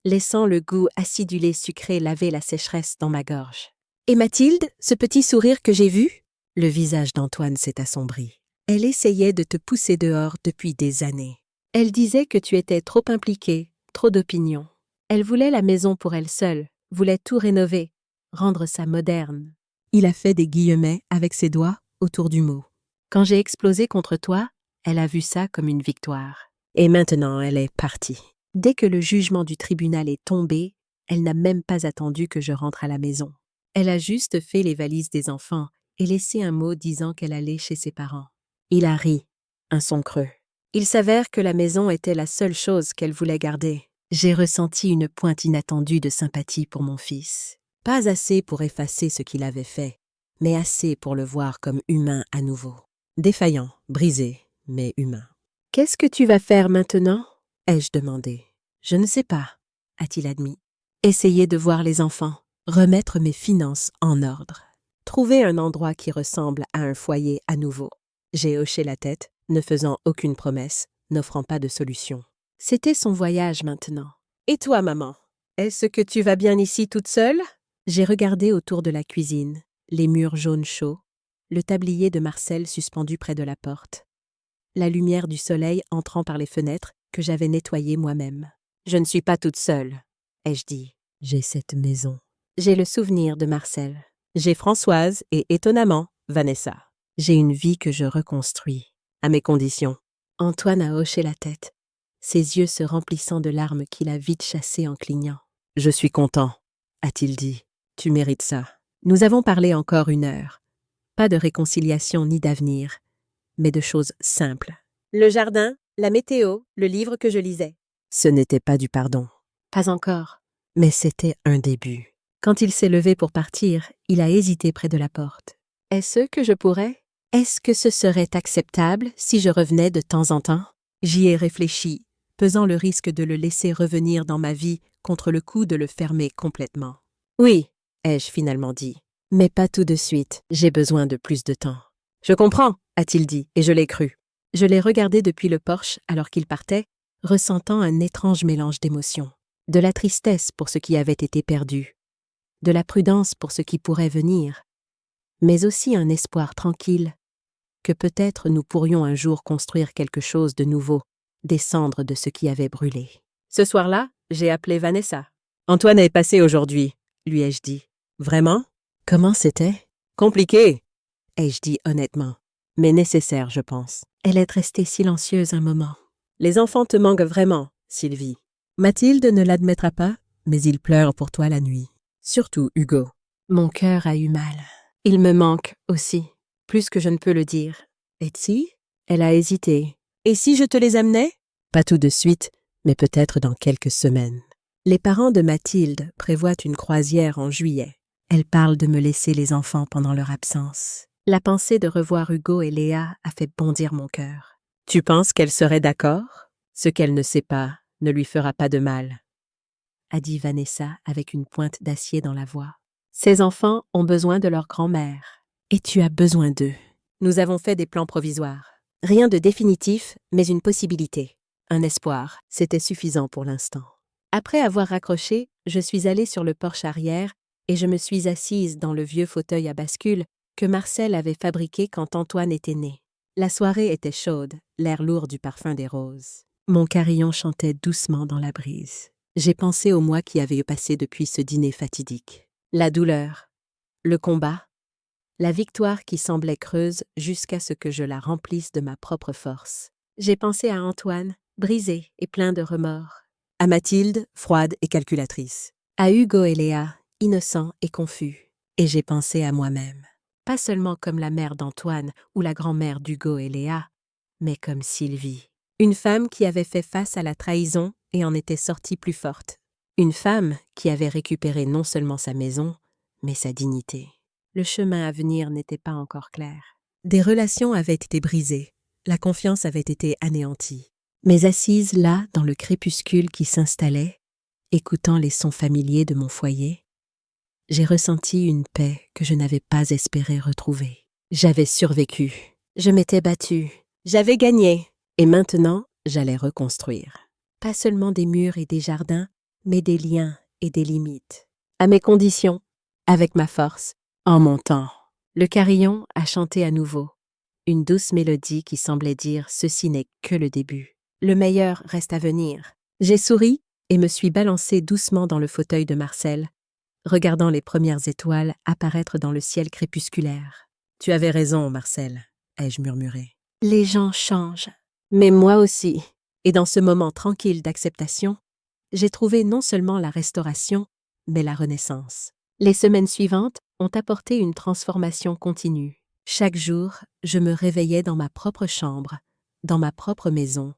laissant le goût acidulé sucré laver la sécheresse dans ma gorge. Et Mathilde, ce petit sourire que j'ai vu? Le visage d'Antoine s'est assombri. Elle essayait de te pousser dehors depuis des années. Elle disait que tu étais trop impliquée, trop d'opinions. Elle voulait la maison pour elle seule, voulait tout rénover, rendre ça moderne. Il a fait des guillemets avec ses doigts autour du mot. Quand j'ai explosé contre toi, elle a vu ça comme une victoire. Et maintenant, elle est partie. Dès que le jugement du tribunal est tombé, elle n'a même pas attendu que je rentre à la maison. Elle a juste fait les valises des enfants et laissé un mot disant qu'elle allait chez ses parents. Il a ri, un son creux. Il s'avère que la maison était la seule chose qu'elle voulait garder. J'ai ressenti une pointe inattendue de sympathie pour mon fils. Pas assez pour effacer ce qu'il avait fait, mais assez pour le voir comme humain à nouveau. Défaillant, brisé, mais humain. « Qu'est-ce que tu vas faire maintenant ?» ai-je demandé. Je ne sais pas, a-t-il admis. Essayer de voir les enfants. Remettre mes finances en ordre. Trouver un endroit qui ressemble à un foyer à nouveau. J'ai hoché la tête, ne faisant aucune promesse, n'offrant pas de solution. C'était son voyage maintenant. Et toi, maman? Est-ce que tu vas bien ici toute seule? J'ai regardé autour de la cuisine, les murs jaunes chauds, le tablier de Marcel suspendu près de la porte, la lumière du soleil entrant par les fenêtres que j'avais nettoyées moi-même. Je ne suis pas toute seule, ai-je dit. J'ai cette maison. J'ai le souvenir de Marcel. J'ai Françoise et, étonnamment, Vanessa. J'ai une vie que je reconstruis, à mes conditions. Antoine a hoché la tête, ses yeux se remplissant de larmes qu'il a vite chassées en clignant. Je suis content, a-t-il dit. Tu mérites ça. Nous avons parlé encore 1 heure. Pas de réconciliation ni d'avenir, mais de choses simples. Le jardin, la météo, le livre que je lisais. Ce n'était pas du pardon. Pas encore. Mais c'était un début. Quand il s'est levé pour partir, il a hésité près de la porte. Est-ce que je pourrais? Est-ce que ce serait acceptable si je revenais de temps en temps? J'y ai réfléchi, pesant le risque de le laisser revenir dans ma vie contre le coup de le fermer complètement. Oui, ai-je finalement dit. Mais pas tout de suite, j'ai besoin de plus de temps. Je comprends, a-t-il dit, et je l'ai cru. Je l'ai regardé depuis le porche alors qu'il partait, ressentant un étrange mélange d'émotions. De la tristesse pour ce qui avait été perdu, de la prudence pour ce qui pourrait venir, mais aussi un espoir tranquille que peut-être nous pourrions un jour construire quelque chose de nouveau, descendre de ce qui avait brûlé. Ce soir-là, j'ai appelé Vanessa. Antoine est passé aujourd'hui, lui ai-je dit. Vraiment? Comment c'était? Compliqué, ai-je dit honnêtement, mais nécessaire, je pense. Elle est restée silencieuse un moment. Les enfants te manquent vraiment, Sylvie. Mathilde ne l'admettra pas, mais il pleure pour toi la nuit. Surtout Hugo. Mon cœur a eu mal. Il me manque aussi, plus que je ne peux le dire. Et si? Elle a hésité. Et si je te les amenais? Pas tout de suite, mais peut-être dans quelques semaines. Les parents de Mathilde prévoient une croisière en juillet. Elle parle de me laisser les enfants pendant leur absence. La pensée de revoir Hugo et Léa a fait bondir mon cœur. Tu penses qu'elle serait d'accord? Ce qu'elle ne sait pas ne lui fera pas de mal, a dit Vanessa avec une pointe d'acier dans la voix. Ces enfants ont besoin de leur grand-mère. Et tu as besoin d'eux. Nous avons fait des plans provisoires. Rien de définitif, mais une possibilité. Un espoir. C'était suffisant pour l'instant. Après avoir raccroché, je suis allée sur le porche arrière et je me suis assise dans le vieux fauteuil à bascule que Marcel avait fabriqué quand Antoine était né. La soirée était chaude, l'air lourd du parfum des roses. Mon carillon chantait doucement dans la brise. J'ai pensé aux mois qui avaient passé depuis ce dîner fatidique. La douleur, le combat, la victoire qui semblait creuse jusqu'à ce que je la remplisse de ma propre force. J'ai pensé à Antoine, brisé et plein de remords. À Mathilde, froide et calculatrice. À Hugo et Léa, innocents et confus. Et j'ai pensé à moi-même. Pas seulement comme la mère d'Antoine ou la grand-mère d'Hugo et Léa, mais comme Sylvie. Une femme qui avait fait face à la trahison et en était sortie plus forte. Une femme qui avait récupéré non seulement sa maison, mais sa dignité. Le chemin à venir n'était pas encore clair. Des relations avaient été brisées, la confiance avait été anéantie. Mais assise là, dans le crépuscule qui s'installait, écoutant les sons familiers de mon foyer, j'ai ressenti une paix que je n'avais pas espéré retrouver. J'avais survécu, je m'étais battue, j'avais gagné, et maintenant, j'allais reconstruire. Pas seulement des murs et des jardins, mais des liens et des limites. À mes conditions, avec ma force, en mon temps. Le carillon a chanté à nouveau, une douce mélodie qui semblait dire « ceci n'est que le début ». Le meilleur reste à venir. J'ai souri et me suis balancée doucement dans le fauteuil de Marcel, regardant les premières étoiles apparaître dans le ciel crépusculaire. « Tu avais raison, Marcel », ai-je murmuré. Les gens changent, mais moi aussi. Et dans ce moment tranquille d'acceptation, j'ai trouvé non seulement la restauration, mais la renaissance. Les semaines suivantes ont apporté une transformation continue. Chaque jour, je me réveillais dans ma propre chambre, dans ma propre maison,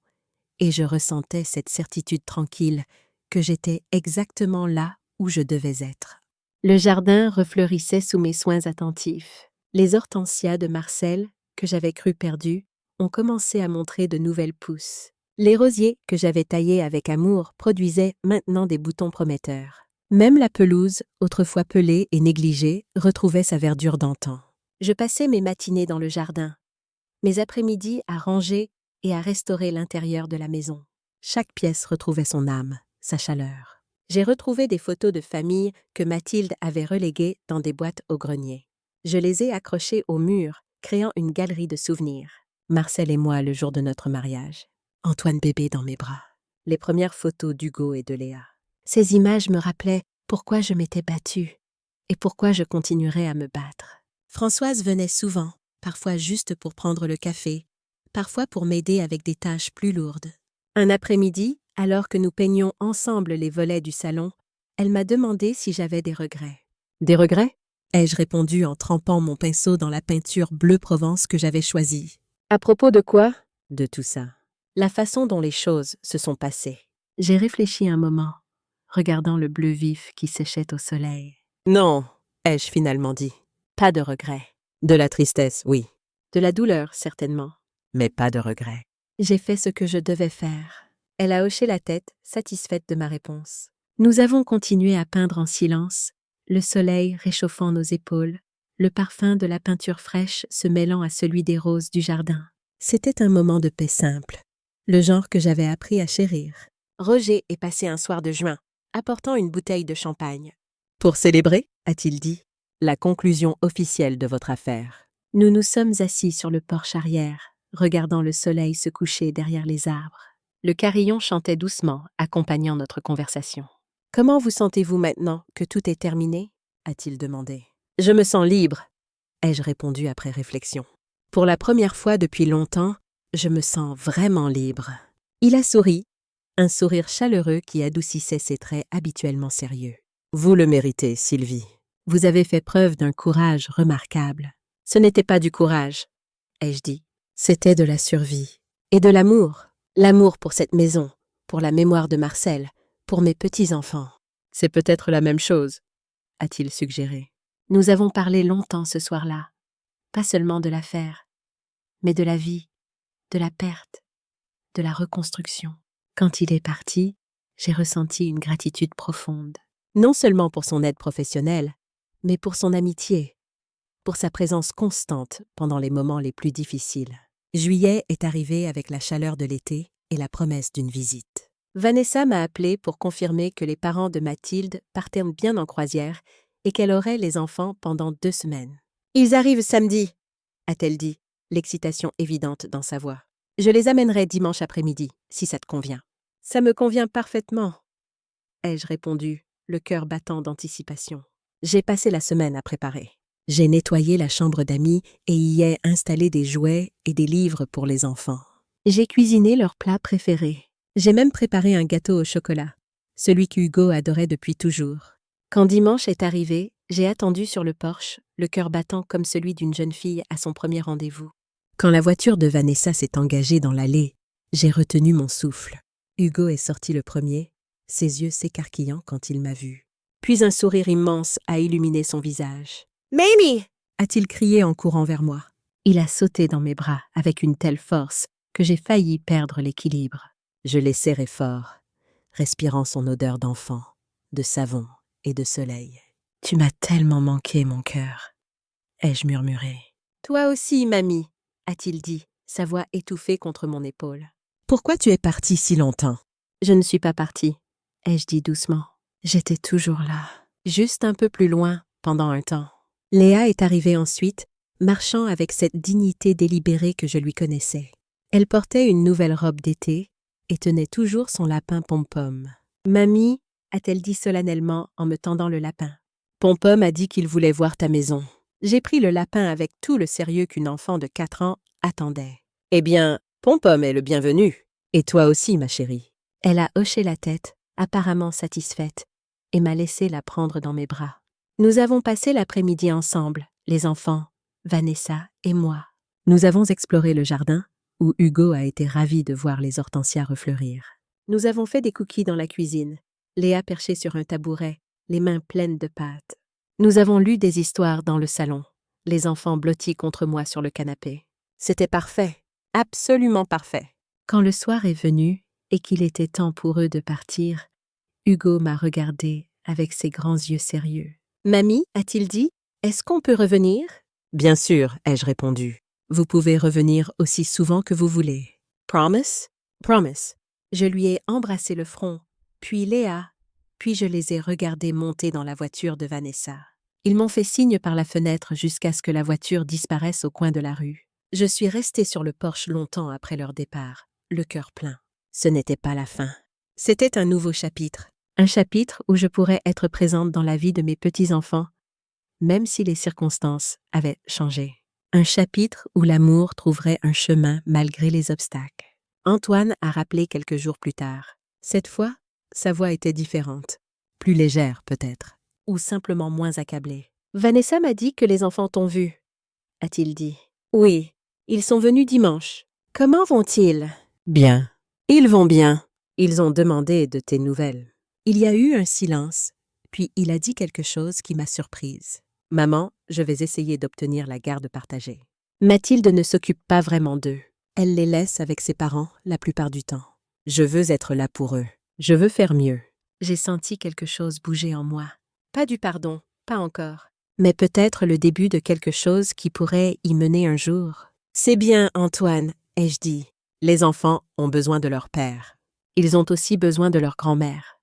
et je ressentais cette certitude tranquille que j'étais exactement là où je devais être. Le jardin refleurissait sous mes soins attentifs. Les hortensias de Marcel, que j'avais cru perdues, ont commencé à montrer de nouvelles pousses. Les rosiers que j'avais taillés avec amour produisaient maintenant des boutons prometteurs. Même la pelouse, autrefois pelée et négligée, retrouvait sa verdure d'antan. Je passais mes matinées dans le jardin, mes après-midi à ranger et à restaurer l'intérieur de la maison. Chaque pièce retrouvait son âme, sa chaleur. J'ai retrouvé des photos de famille que Mathilde avait reléguées dans des boîtes au grenier. Je les ai accrochées au mur, créant une galerie de souvenirs. Marcel et moi le jour de notre mariage. Antoine bébé dans mes bras. Les premières photos d'Hugo et de Léa. Ces images me rappelaient pourquoi je m'étais battue et pourquoi je continuerais à me battre. Françoise venait souvent, parfois juste pour prendre le café, parfois pour m'aider avec des tâches plus lourdes. Un après-midi, alors que nous peignions ensemble les volets du salon, elle m'a demandé si j'avais des regrets. « Des regrets ?» ai-je répondu en trempant mon pinceau dans la peinture bleu Provence que j'avais choisie. « À propos de quoi ?»« De tout ça. La façon dont les choses se sont passées. » J'ai réfléchi un moment, regardant le bleu vif qui séchait au soleil. « Non, ai-je finalement dit. Pas de regrets. De la tristesse, oui. De la douleur, certainement. Mais pas de regrets. » J'ai fait ce que je devais faire. Elle a hoché la tête, satisfaite de ma réponse. Nous avons continué à peindre en silence, le soleil réchauffant nos épaules, le parfum de la peinture fraîche se mêlant à celui des roses du jardin. C'était un moment de paix simple, le genre que j'avais appris à chérir. Roger est passé un soir de juin, apportant une bouteille de champagne. « Pour célébrer, a-t-il dit, la conclusion officielle de votre affaire. » Nous nous sommes assis sur le porche arrière, regardant le soleil se coucher derrière les arbres. Le carillon chantait doucement, accompagnant notre conversation. « Comment vous sentez-vous maintenant que tout est terminé ?» a-t-il demandé. « Je me sens libre, » ai-je répondu après réflexion. Pour la première fois depuis longtemps, je me sens vraiment libre. Il a souri, un sourire chaleureux qui adoucissait ses traits habituellement sérieux. « Vous le méritez, Sylvie. Vous avez fait preuve d'un courage remarquable. » « Ce n'était pas du courage, » ai-je dit. C'était de la survie. Et de l'amour. L'amour pour cette maison, pour la mémoire de Marcel, pour mes petits-enfants. « C'est peut-être la même chose, » a-t-il suggéré. Nous avons parlé longtemps ce soir-là. Pas seulement de l'affaire, mais de la vie, de la perte, de la reconstruction. Quand il est parti, j'ai ressenti une gratitude profonde. Non seulement pour son aide professionnelle, mais pour son amitié, pour sa présence constante pendant les moments les plus difficiles. Juillet est arrivé avec la chaleur de l'été et la promesse d'une visite. Vanessa m'a appelé pour confirmer que les parents de Mathilde partaient bien en croisière et qu'elle aurait les enfants pendant 2 semaines. « Ils arrivent samedi », a-t-elle dit, l'excitation évidente dans sa voix. « Je les amènerai dimanche après-midi, si ça te convient. »« Ça me convient parfaitement, » ai-je répondu, le cœur battant d'anticipation. J'ai passé la semaine à préparer. J'ai nettoyé la chambre d'amis et y ai installé des jouets et des livres pour les enfants. J'ai cuisiné leurs plats préférés. J'ai même préparé un gâteau au chocolat, celui qu'Hugo adorait depuis toujours. Quand dimanche est arrivé, j'ai attendu sur le porche, le cœur battant comme celui d'une jeune fille à son premier rendez-vous. Quand la voiture de Vanessa s'est engagée dans l'allée, j'ai retenu mon souffle. Hugo est sorti le premier, ses yeux s'écarquillant quand il m'a vu. Puis un sourire immense a illuminé son visage. « Mamie !» a-t-il crié en courant vers moi. Il a sauté dans mes bras avec une telle force que j'ai failli perdre l'équilibre. Je l'ai serré fort, respirant son odeur d'enfant, de savon et de soleil. « Tu m'as tellement manqué, mon cœur !» ai-je murmuré. « Toi aussi, mamie !» a-t-il dit, sa voix étouffée contre mon épaule. « Pourquoi tu es partie si longtemps ?»« Je ne suis pas partie, ai-je dit doucement. J'étais toujours là. » Juste un peu plus loin, pendant un temps. Léa est arrivée ensuite, marchant avec cette dignité délibérée que je lui connaissais. Elle portait une nouvelle robe d'été et tenait toujours son lapin Pom-Pom. « Mamie !» a-t-elle dit solennellement en me tendant le lapin. « Pom-Pom a dit qu'il voulait voir ta maison. » J'ai pris le lapin avec tout le sérieux qu'une enfant de 4 ans attendait. « Eh bien, Pom-Pom est le bienvenu. Et toi aussi, ma chérie. » Elle a hoché la tête, apparemment satisfaite, et m'a laissé la prendre dans mes bras. Nous avons passé l'après-midi ensemble, les enfants, Vanessa et moi. Nous avons exploré le jardin, où Hugo a été ravi de voir les hortensias refleurir. Nous avons fait des cookies dans la cuisine, Léa perchée sur un tabouret, les mains pleines de pâtes. Nous avons lu des histoires dans le salon, les enfants blottis contre moi sur le canapé. C'était parfait, absolument parfait. Quand le soir est venu et qu'il était temps pour eux de partir, Hugo m'a regardé avec ses grands yeux sérieux. « Mamie, a-t-il dit, est-ce qu'on peut revenir ?»« Bien sûr, ai-je répondu. Vous pouvez revenir aussi souvent que vous voulez. »« Promise ?»« Promise. » Je lui ai embrassé le front, puis Léa, puis je les ai regardés monter dans la voiture de Vanessa. Ils m'ont fait signe par la fenêtre jusqu'à ce que la voiture disparaisse au coin de la rue. Je suis restée sur le porche longtemps après leur départ, le cœur plein. Ce n'était pas la fin. C'était un nouveau chapitre. Un chapitre où je pourrais être présente dans la vie de mes petits-enfants, même si les circonstances avaient changé. Un chapitre où l'amour trouverait un chemin malgré les obstacles. Antoine a rappelé quelques jours plus tard. Cette fois, sa voix était différente. Plus légère, peut-être. Ou simplement moins accablée. « Vanessa m'a dit que les enfants t'ont vu, » a-t-il dit. « Oui, ils sont venus dimanche. Comment vont-ils ?»« Bien. »« Ils vont bien. » Ils ont demandé de tes nouvelles. » Il y a eu un silence, puis il a dit quelque chose qui m'a surprise. « Maman, je vais essayer d'obtenir la garde partagée. » Mathilde ne s'occupe pas vraiment d'eux. Elle les laisse avec ses parents la plupart du temps. Je veux être là pour eux. Je veux faire mieux. J'ai senti quelque chose bouger en moi. Pas du pardon, pas encore. Mais peut-être le début de quelque chose qui pourrait y mener un jour. « C'est bien, Antoine, » ai-je dit. Les enfants ont besoin de leur père. Ils ont aussi besoin de leur grand-mère,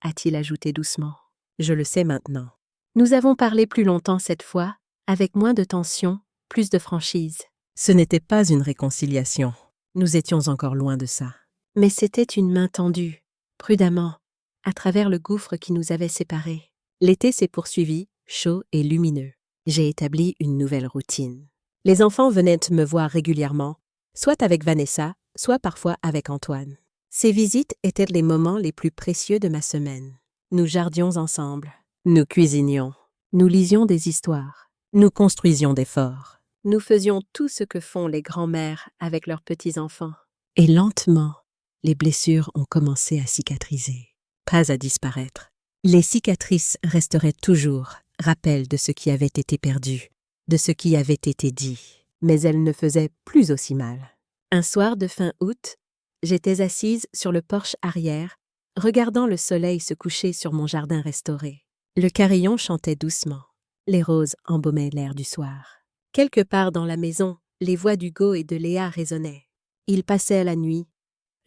a-t-il ajouté doucement. Je le sais maintenant. Nous avons parlé plus longtemps cette fois, avec moins de tension, plus de franchise. Ce n'était pas une réconciliation. Nous étions encore loin de ça. Mais c'était une main tendue, prudemment, à travers le gouffre qui nous avait séparés. L'été s'est poursuivi, chaud et lumineux. J'ai établi une nouvelle routine. Les enfants venaient me voir régulièrement, soit avec Vanessa, soit parfois avec Antoine. Ces visites étaient les moments les plus précieux de ma semaine. Nous jardions ensemble. Nous cuisinions. Nous lisions des histoires. Nous construisions des forts. Nous faisions tout ce que font les grands-mères avec leurs petits-enfants. Et lentement, les blessures ont commencé à cicatriser, pas à disparaître. Les cicatrices resteraient toujours, rappel de ce qui avait été perdu, de ce qui avait été dit, mais elles ne faisaient plus aussi mal. Un soir de fin août, j'étais assise sur le porche arrière, regardant le soleil se coucher sur mon jardin restauré. Le carillon chantait doucement. Les roses embaumaient l'air du soir. Quelque part dans la maison, les voix d'Hugo et de Léa résonnaient. Ils passaient la nuit,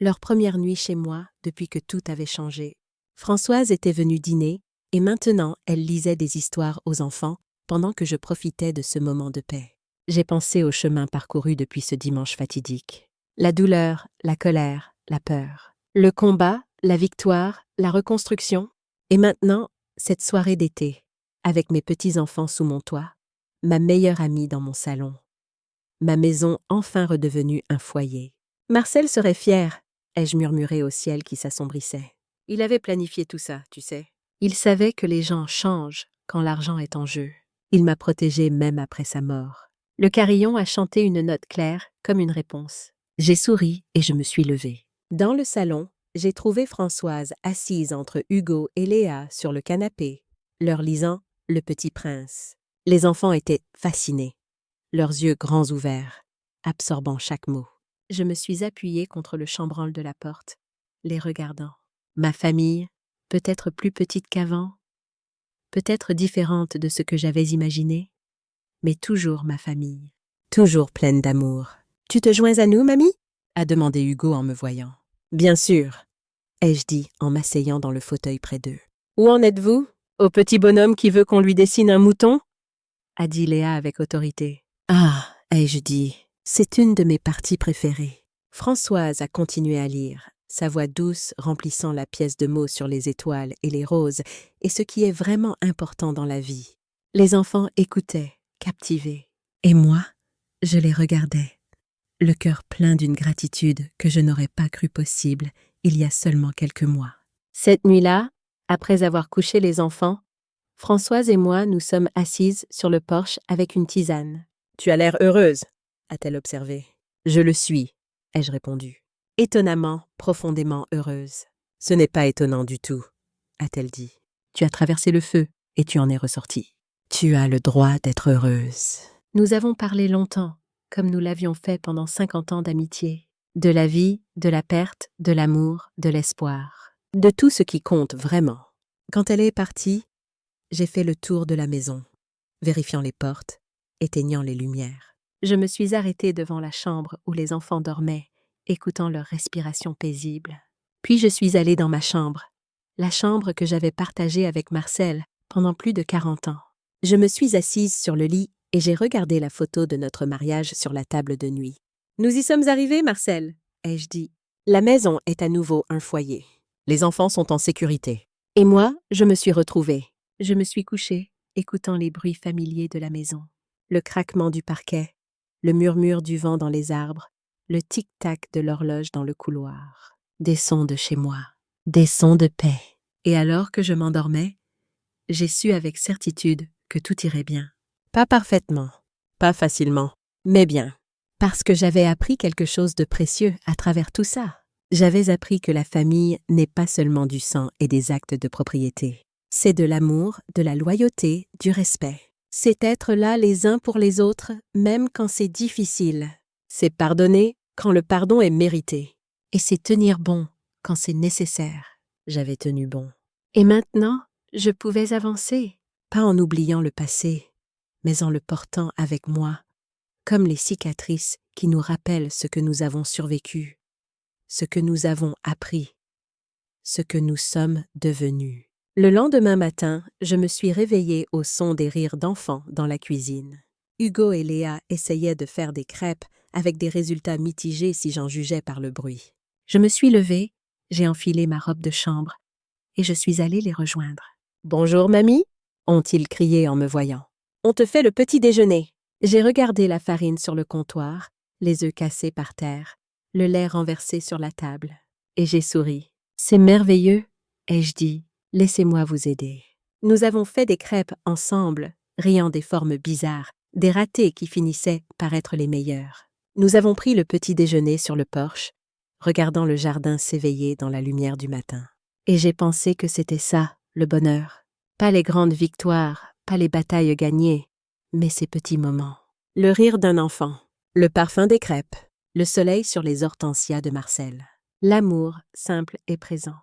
leur première nuit chez moi depuis que tout avait changé. Françoise était venue dîner et maintenant elle lisait des histoires aux enfants pendant que je profitais de ce moment de paix. J'ai pensé au chemin parcouru depuis ce dimanche fatidique. La douleur, la colère, la peur. Le combat, la victoire, la reconstruction. Et maintenant, cette soirée d'été, avec mes petits-enfants sous mon toit, ma meilleure amie dans mon salon. Ma maison enfin redevenue un foyer. Marcel serait fier, ai-je murmuré au ciel qui s'assombrissait. Il avait planifié tout ça, tu sais. Il savait que les gens changent quand l'argent est en jeu. Il m'a protégée même après sa mort. Le carillon a chanté une note claire, comme une réponse. J'ai souri et je me suis levée. Dans le salon, J'ai trouvé Françoise assise entre Hugo et Léa sur le canapé, leur lisant Le Petit Prince. Les enfants étaient fascinés, leurs yeux grands ouverts, absorbant chaque mot. Je me suis appuyée contre le chambranle de la porte, les regardant. Ma famille, peut-être plus petite qu'avant, peut-être différente de ce que j'avais imaginé, mais toujours ma famille, toujours pleine d'amour. « Tu te joins à nous, mamie ?» a demandé Hugo en me voyant. « Bien sûr », ai-je dit en m'asseyant dans le fauteuil près d'eux. « Où en êtes-vous? Au petit bonhomme qui veut qu'on lui dessine un mouton ?» a dit Léa avec autorité. « Ah », ai-je dit, c'est une de mes parties préférées. Françoise a continué à lire, sa voix douce remplissant la pièce de mots sur les étoiles et les roses et ce qui est vraiment important dans la vie. Les enfants écoutaient, captivés. Et moi, je les regardais, le cœur plein d'une gratitude que je n'aurais pas cru possible il y a seulement quelques mois. Cette nuit-là, après avoir couché les enfants, Françoise et moi nous sommes assises sur le porche avec une tisane. « Tu as l'air heureuse », a-t-elle observé. « Je le suis », ai-je répondu. « Étonnamment, profondément heureuse. »« Ce n'est pas étonnant du tout », a-t-elle dit. « Tu as traversé le feu et tu en es ressortie. Tu as le droit d'être heureuse. » Nous avons parlé longtemps, comme nous l'avions fait pendant 50 ans d'amitié. De la vie, de la perte, de l'amour, de l'espoir. De tout ce qui compte vraiment. Quand elle est partie, j'ai fait le tour de la maison, vérifiant les portes, éteignant les lumières. Je me suis arrêtée devant la chambre où les enfants dormaient, écoutant leur respiration paisible. Puis je suis allée dans ma chambre, la chambre que j'avais partagée avec Marcel pendant plus de 40 ans. Je me suis assise sur le lit et j'ai regardé la photo de notre mariage sur la table de nuit. « Nous y sommes arrivés, Marcel », ai-je dit. « La maison est à nouveau un foyer. Les enfants sont en sécurité. » Et moi, je me suis retrouvée. Je me suis couchée, écoutant les bruits familiers de la maison. Le craquement du parquet, le murmure du vent dans les arbres, le tic-tac de l'horloge dans le couloir. Des sons de chez moi, des sons de paix. Et alors que je m'endormais, j'ai su avec certitude que tout irait bien. Pas parfaitement, pas facilement, mais bien. Parce que j'avais appris quelque chose de précieux à travers tout ça. J'avais appris que la famille n'est pas seulement du sang et des actes de propriété. C'est de l'amour, de la loyauté, du respect. C'est être là les uns pour les autres, même quand c'est difficile. C'est pardonner quand le pardon est mérité. Et c'est tenir bon quand c'est nécessaire. J'avais tenu bon. Et maintenant, je pouvais avancer, pas en oubliant le passé, mais en le portant avec moi, comme les cicatrices qui nous rappellent ce que nous avons survécu, ce que nous avons appris, ce que nous sommes devenus. Le lendemain matin, je me suis réveillée au son des rires d'enfants dans la cuisine. Hugo et Léa essayaient de faire des crêpes avec des résultats mitigés si j'en jugeais par le bruit. Je me suis levée, j'ai enfilé ma robe de chambre et je suis allée les rejoindre. « Bonjour, mamie » ont-ils crié en me voyant. « On te fait le petit déjeuner. » J'ai regardé la farine sur le comptoir, les œufs cassés par terre, le lait renversé sur la table. Et j'ai souri. « C'est merveilleux, » ai-je dit. « Laissez-moi vous aider. » Nous avons fait des crêpes ensemble, riant des formes bizarres, des ratés qui finissaient par être les meilleurs. Nous avons pris le petit déjeuner sur le porche, regardant le jardin s'éveiller dans la lumière du matin. Et j'ai pensé que c'était ça, le bonheur. Pas les grandes victoires, pas les batailles gagnées, mais ces petits moments. Le rire d'un enfant, le parfum des crêpes, le soleil sur les hortensias de Marcel. L'amour simple et présent.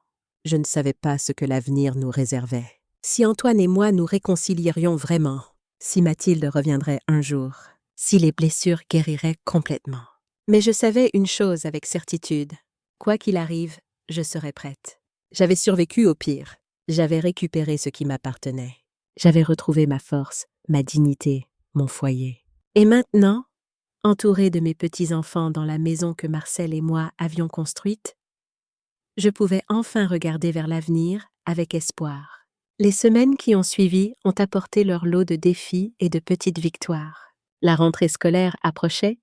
Je ne savais pas ce que l'avenir nous réservait. Si Antoine et moi nous réconcilierions vraiment, si Mathilde reviendrait un jour, si les blessures guériraient complètement. Mais je savais une chose avec certitude. Quoi qu'il arrive, je serais prête. J'avais survécu au pire. J'avais récupéré ce qui m'appartenait. J'avais retrouvé ma force, ma dignité, mon foyer. Et maintenant, entourée de mes petits-enfants dans la maison que Marcel et moi avions construite, je pouvais enfin regarder vers l'avenir avec espoir. Les semaines qui ont suivi ont apporté leur lot de défis et de petites victoires. La rentrée scolaire approchait,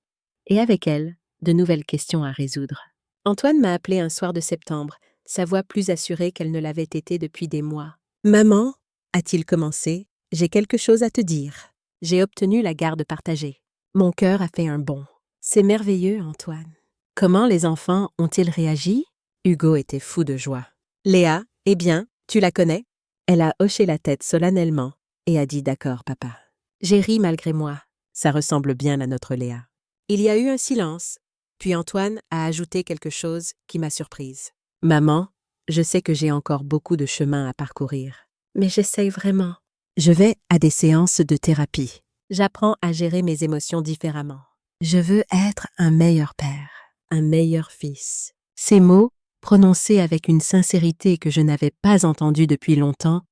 et avec elle, de nouvelles questions à résoudre. Antoine m'a appelé un soir de septembre, sa voix plus assurée qu'elle ne l'avait été depuis des mois. « Maman, » a-t-il commencé, « j'ai quelque chose à te dire. J'ai obtenu la garde partagée. Mon cœur a fait un bond. C'est merveilleux, Antoine. Comment les enfants ont-ils réagi ? Hugo était fou de joie. Léa, eh bien, tu la connais? Elle a hoché la tête solennellement et a dit d'accord, papa. J'ai ri malgré moi. Ça ressemble bien à notre Léa. Il y a eu un silence, puis Antoine a ajouté quelque chose qui m'a surprise. Maman, je sais que j'ai encore beaucoup de chemin à parcourir, mais j'essaye vraiment. Je vais à des séances de thérapie. J'apprends à gérer mes émotions différemment. Je veux être un meilleur père, un meilleur fils. Ces mots, prononcés avec une sincérité que je n'avais pas entendue depuis longtemps,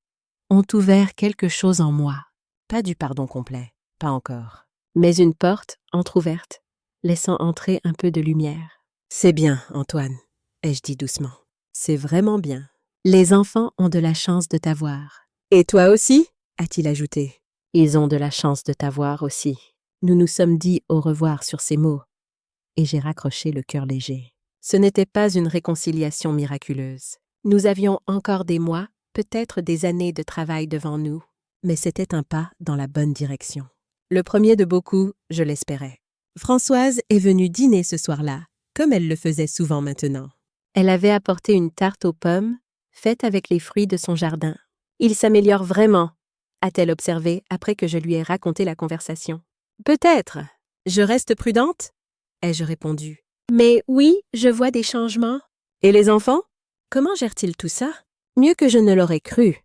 ont ouvert quelque chose en moi. Pas du pardon complet, pas encore. Mais une porte entr'ouverte, laissant entrer un peu de lumière. C'est bien, Antoine, ai-je dit doucement. C'est vraiment bien. Les enfants ont de la chance de t'avoir. Et toi aussi, a-t-il ajouté. Ils ont de la chance de t'avoir aussi. Nous nous sommes dit au revoir sur ces mots, et j'ai raccroché le cœur léger. Ce n'était pas une réconciliation miraculeuse. Nous avions encore des mois, peut-être des années de travail devant nous, mais c'était un pas dans la bonne direction. Le premier de beaucoup, je l'espérais. Françoise est venue dîner ce soir-là, comme elle le faisait souvent maintenant. Elle avait apporté une tarte aux pommes, faite avec les fruits de son jardin. « Il s'améliore vraiment », a-t-elle observé après que je lui ai raconté la conversation. « Peut-être. Je reste prudente ?» ai-je répondu. « Mais oui, je vois des changements. » « Et les enfants? Comment gèrent-ils tout ça? » « Mieux que je ne l'aurais cru,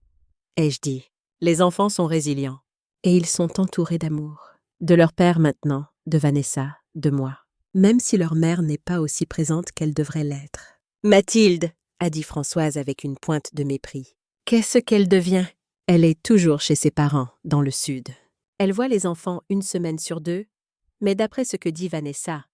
ai-je dit. Les enfants sont résilients. Et ils sont entourés d'amour. De leur père maintenant, de Vanessa, de moi. Même si leur mère n'est pas aussi présente qu'elle devrait l'être. « Mathilde !» a dit Françoise avec une pointe de mépris. « Qu'est-ce qu'elle devient? » Elle est toujours chez ses parents, dans le sud. Elle voit les enfants 1 semaine sur 2, mais d'après ce que dit Vanessa,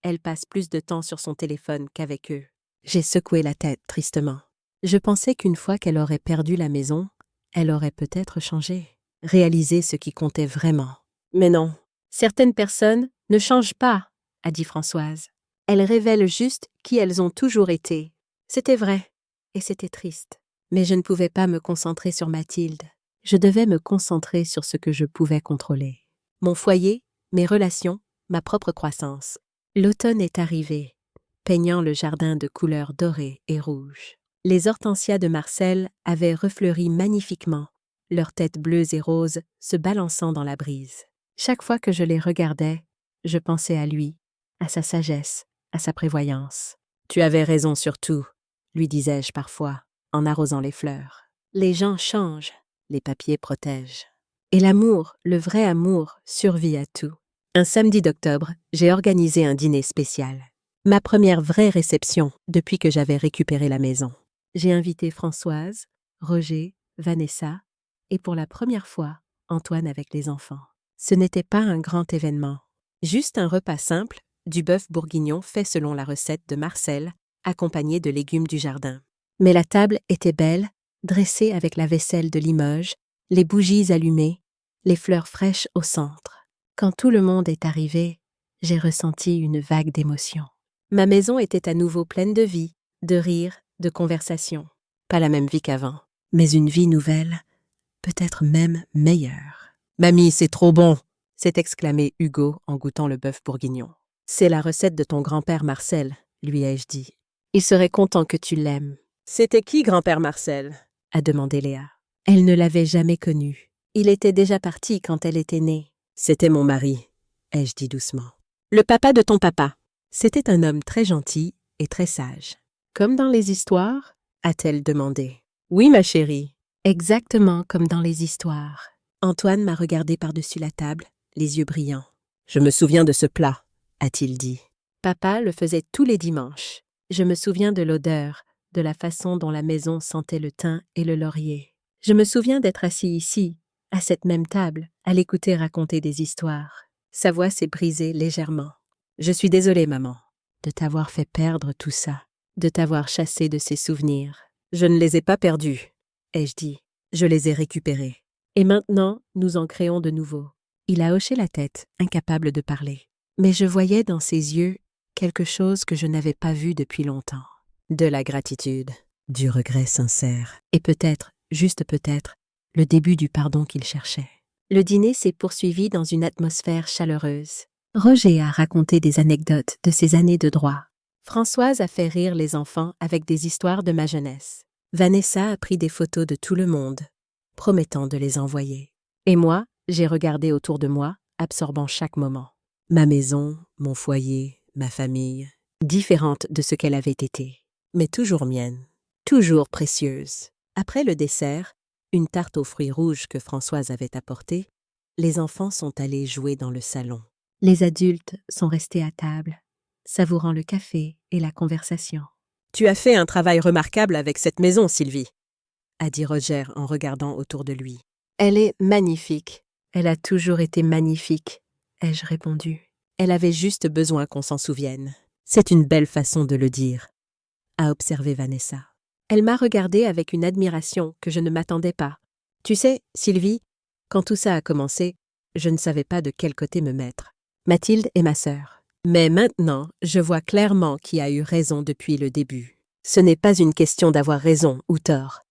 elle passe plus de temps sur son téléphone qu'avec eux. J'ai secoué la tête tristement. Je pensais qu'une fois qu'elle aurait perdu la maison, elle aurait peut-être changé, réalisé ce qui comptait vraiment. Mais non, certaines personnes ne changent pas, a dit Françoise. Elles révèlent juste qui elles ont toujours été. C'était vrai, et c'était triste. Mais je ne pouvais pas me concentrer sur Mathilde. Je devais me concentrer sur ce que je pouvais contrôler. Mon foyer, mes relations, ma propre croissance. L'automne est arrivé, peignant le jardin de couleurs dorées et rouges. Les hortensias de Marcel avaient refleuri magnifiquement, leurs têtes bleues et roses se balançant dans la brise. Chaque fois que je les regardais, je pensais à lui, à sa sagesse, à sa prévoyance. « Tu avais raison sur tout », lui disais-je parfois, en arrosant les fleurs. Les gens changent, les papiers protègent. Et l'amour, le vrai amour, survit à tout. Un samedi d'octobre, j'ai organisé un dîner spécial. Ma première vraie réception depuis que j'avais récupéré la maison. J'ai invité Françoise, Roger, Vanessa et pour la première fois, Antoine avec les enfants. Ce n'était pas un grand événement, juste un repas simple, du bœuf bourguignon fait selon la recette de Marcel, accompagné de légumes du jardin. Mais la table était belle, dressée avec la vaisselle de Limoges, les bougies allumées, les fleurs fraîches au centre. Quand tout le monde est arrivé, j'ai ressenti une vague d'émotion. Ma maison était à nouveau pleine de vie, de rire, de conversation. Pas la même vie qu'avant, mais une vie nouvelle, peut-être même meilleure. « Mamie, c'est trop bon !» s'est exclamé Hugo en goûtant le bœuf bourguignon. « C'est la recette de ton grand-père Marcel, lui ai-je dit. Il serait content que tu l'aimes. »« C'était qui, grand-père Marcel ?» a demandé Léa. Elle ne l'avait jamais connu. Il était déjà parti quand elle était née. « C'était mon mari, ai-je dit doucement. »« Le papa de ton papa. » C'était un homme très gentil et très sage. « Comme dans les histoires ?» a-t-elle demandé. « Oui, ma chérie. » Exactement comme dans les histoires. Antoine m'a regardé par-dessus la table, les yeux brillants. « Je me souviens de ce plat, » a-t-il dit. Papa le faisait tous les dimanches. Je me souviens de l'odeur, de la façon dont la maison sentait le thym et le laurier. Je me souviens d'être assis ici, à cette même table, à l'écouter raconter des histoires. Sa voix s'est brisée légèrement. « Je suis désolée, maman, de t'avoir fait perdre tout ça, de t'avoir chassé de ces souvenirs. Je ne les ai pas perdus, ai-je dit. Je les ai récupérés. Et maintenant, nous en créons de nouveaux. » Il a hoché la tête, incapable de parler. Mais je voyais dans ses yeux quelque chose que je n'avais pas vu depuis longtemps. De la gratitude, du regret sincère, et peut-être, juste peut-être, le début du pardon qu'il cherchait. Le dîner s'est poursuivi dans une atmosphère chaleureuse. Roger a raconté des anecdotes de ses années de droit. Françoise a fait rire les enfants avec des histoires de ma jeunesse. Vanessa a pris des photos de tout le monde, promettant de les envoyer. Et moi, j'ai regardé autour de moi, absorbant chaque moment. Ma maison, mon foyer, ma famille, différente de ce qu'elle avait été, mais toujours mienne, toujours précieuse. Après le dessert, une tarte aux fruits rouges que Françoise avait apportée, les enfants sont allés jouer dans le salon. Les adultes sont restés à table, savourant le café et la conversation. « Tu as fait un travail remarquable avec cette maison, Sylvie », a dit Roger en regardant autour de lui. « Elle est magnifique. Elle a toujours été magnifique, » ai-je répondu. Elle avait juste besoin qu'on s'en souvienne. C'est une belle façon de le dire, a observé Vanessa. Elle m'a regardée avec une admiration que je ne m'attendais pas. Tu sais, Sylvie, quand tout ça a commencé, je ne savais pas de quel côté me mettre. Mathilde est ma sœur. Mais maintenant, je vois clairement qui a eu raison depuis le début. Ce n'est pas une question d'avoir raison ou tort,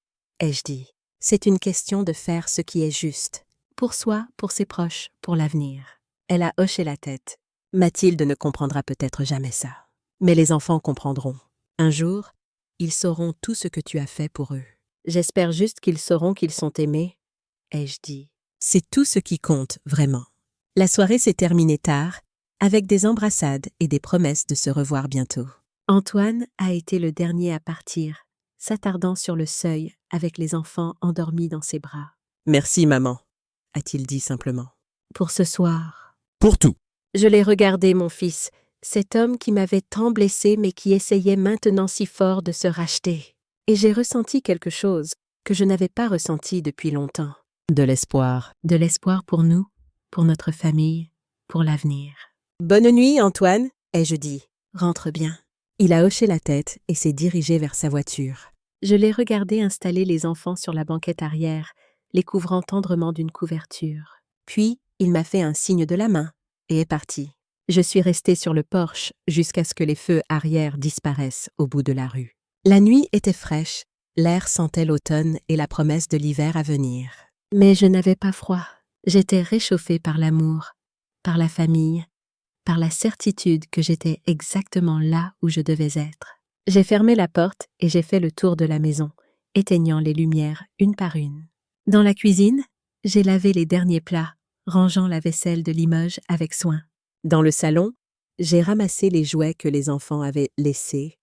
ai-je dit. C'est une question de faire ce qui est juste, pour soi, pour ses proches, pour l'avenir. Elle a hoché la tête. Mathilde ne comprendra peut-être jamais ça. Mais les enfants comprendront. Un jour, ils sauront tout ce que tu as fait pour eux. J'espère juste qu'ils sauront qu'ils sont aimés, ai-je dit. C'est tout ce qui compte, vraiment. La soirée s'est terminée tard, avec des embrassades et des promesses de se revoir bientôt. Antoine a été le dernier à partir, s'attardant sur le seuil avec les enfants endormis dans ses bras. « Merci, maman », a-t-il dit simplement. « Pour ce soir. »« Pour tout. » Je l'ai regardé, mon fils, cet homme qui m'avait tant blessé mais qui essayait maintenant si fort de se racheter. Et j'ai ressenti quelque chose que je n'avais pas ressenti depuis longtemps. De l'espoir. De l'espoir pour nous, pour notre famille, pour l'avenir. « Bonne nuit, Antoine, ai-je dit. Rentre bien. » Il a hoché la tête et s'est dirigé vers sa voiture. Je l'ai regardé installer les enfants sur la banquette arrière, les couvrant tendrement d'une couverture. Puis, il m'a fait un signe de la main et est parti. Je suis restée sur le porche jusqu'à ce que les feux arrière disparaissent au bout de la rue. La nuit était fraîche, l'air sentait l'automne et la promesse de l'hiver à venir. Mais je n'avais pas froid. J'étais réchauffée par l'amour, par la famille, par la certitude que j'étais exactement là où je devais être. J'ai fermé la porte et j'ai fait le tour de la maison, éteignant les lumières une par une. Dans la cuisine, j'ai lavé les derniers plats, rangeant la vaisselle de Limoges avec soin. Dans le salon, j'ai ramassé les jouets que les enfants avaient laissés,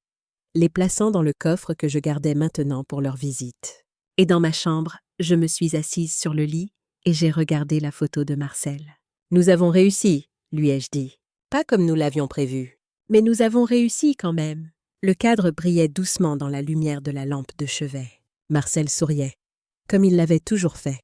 les plaçant dans le coffre que je gardais maintenant pour leur visite. Et dans ma chambre, je me suis assise sur le lit et j'ai regardé la photo de Marcel. « Nous avons réussi », lui ai-je dit. Pas comme nous l'avions prévu, mais nous avons réussi quand même. Le cadre brillait doucement dans la lumière de la lampe de chevet. Marcel souriait, comme il l'avait toujours fait,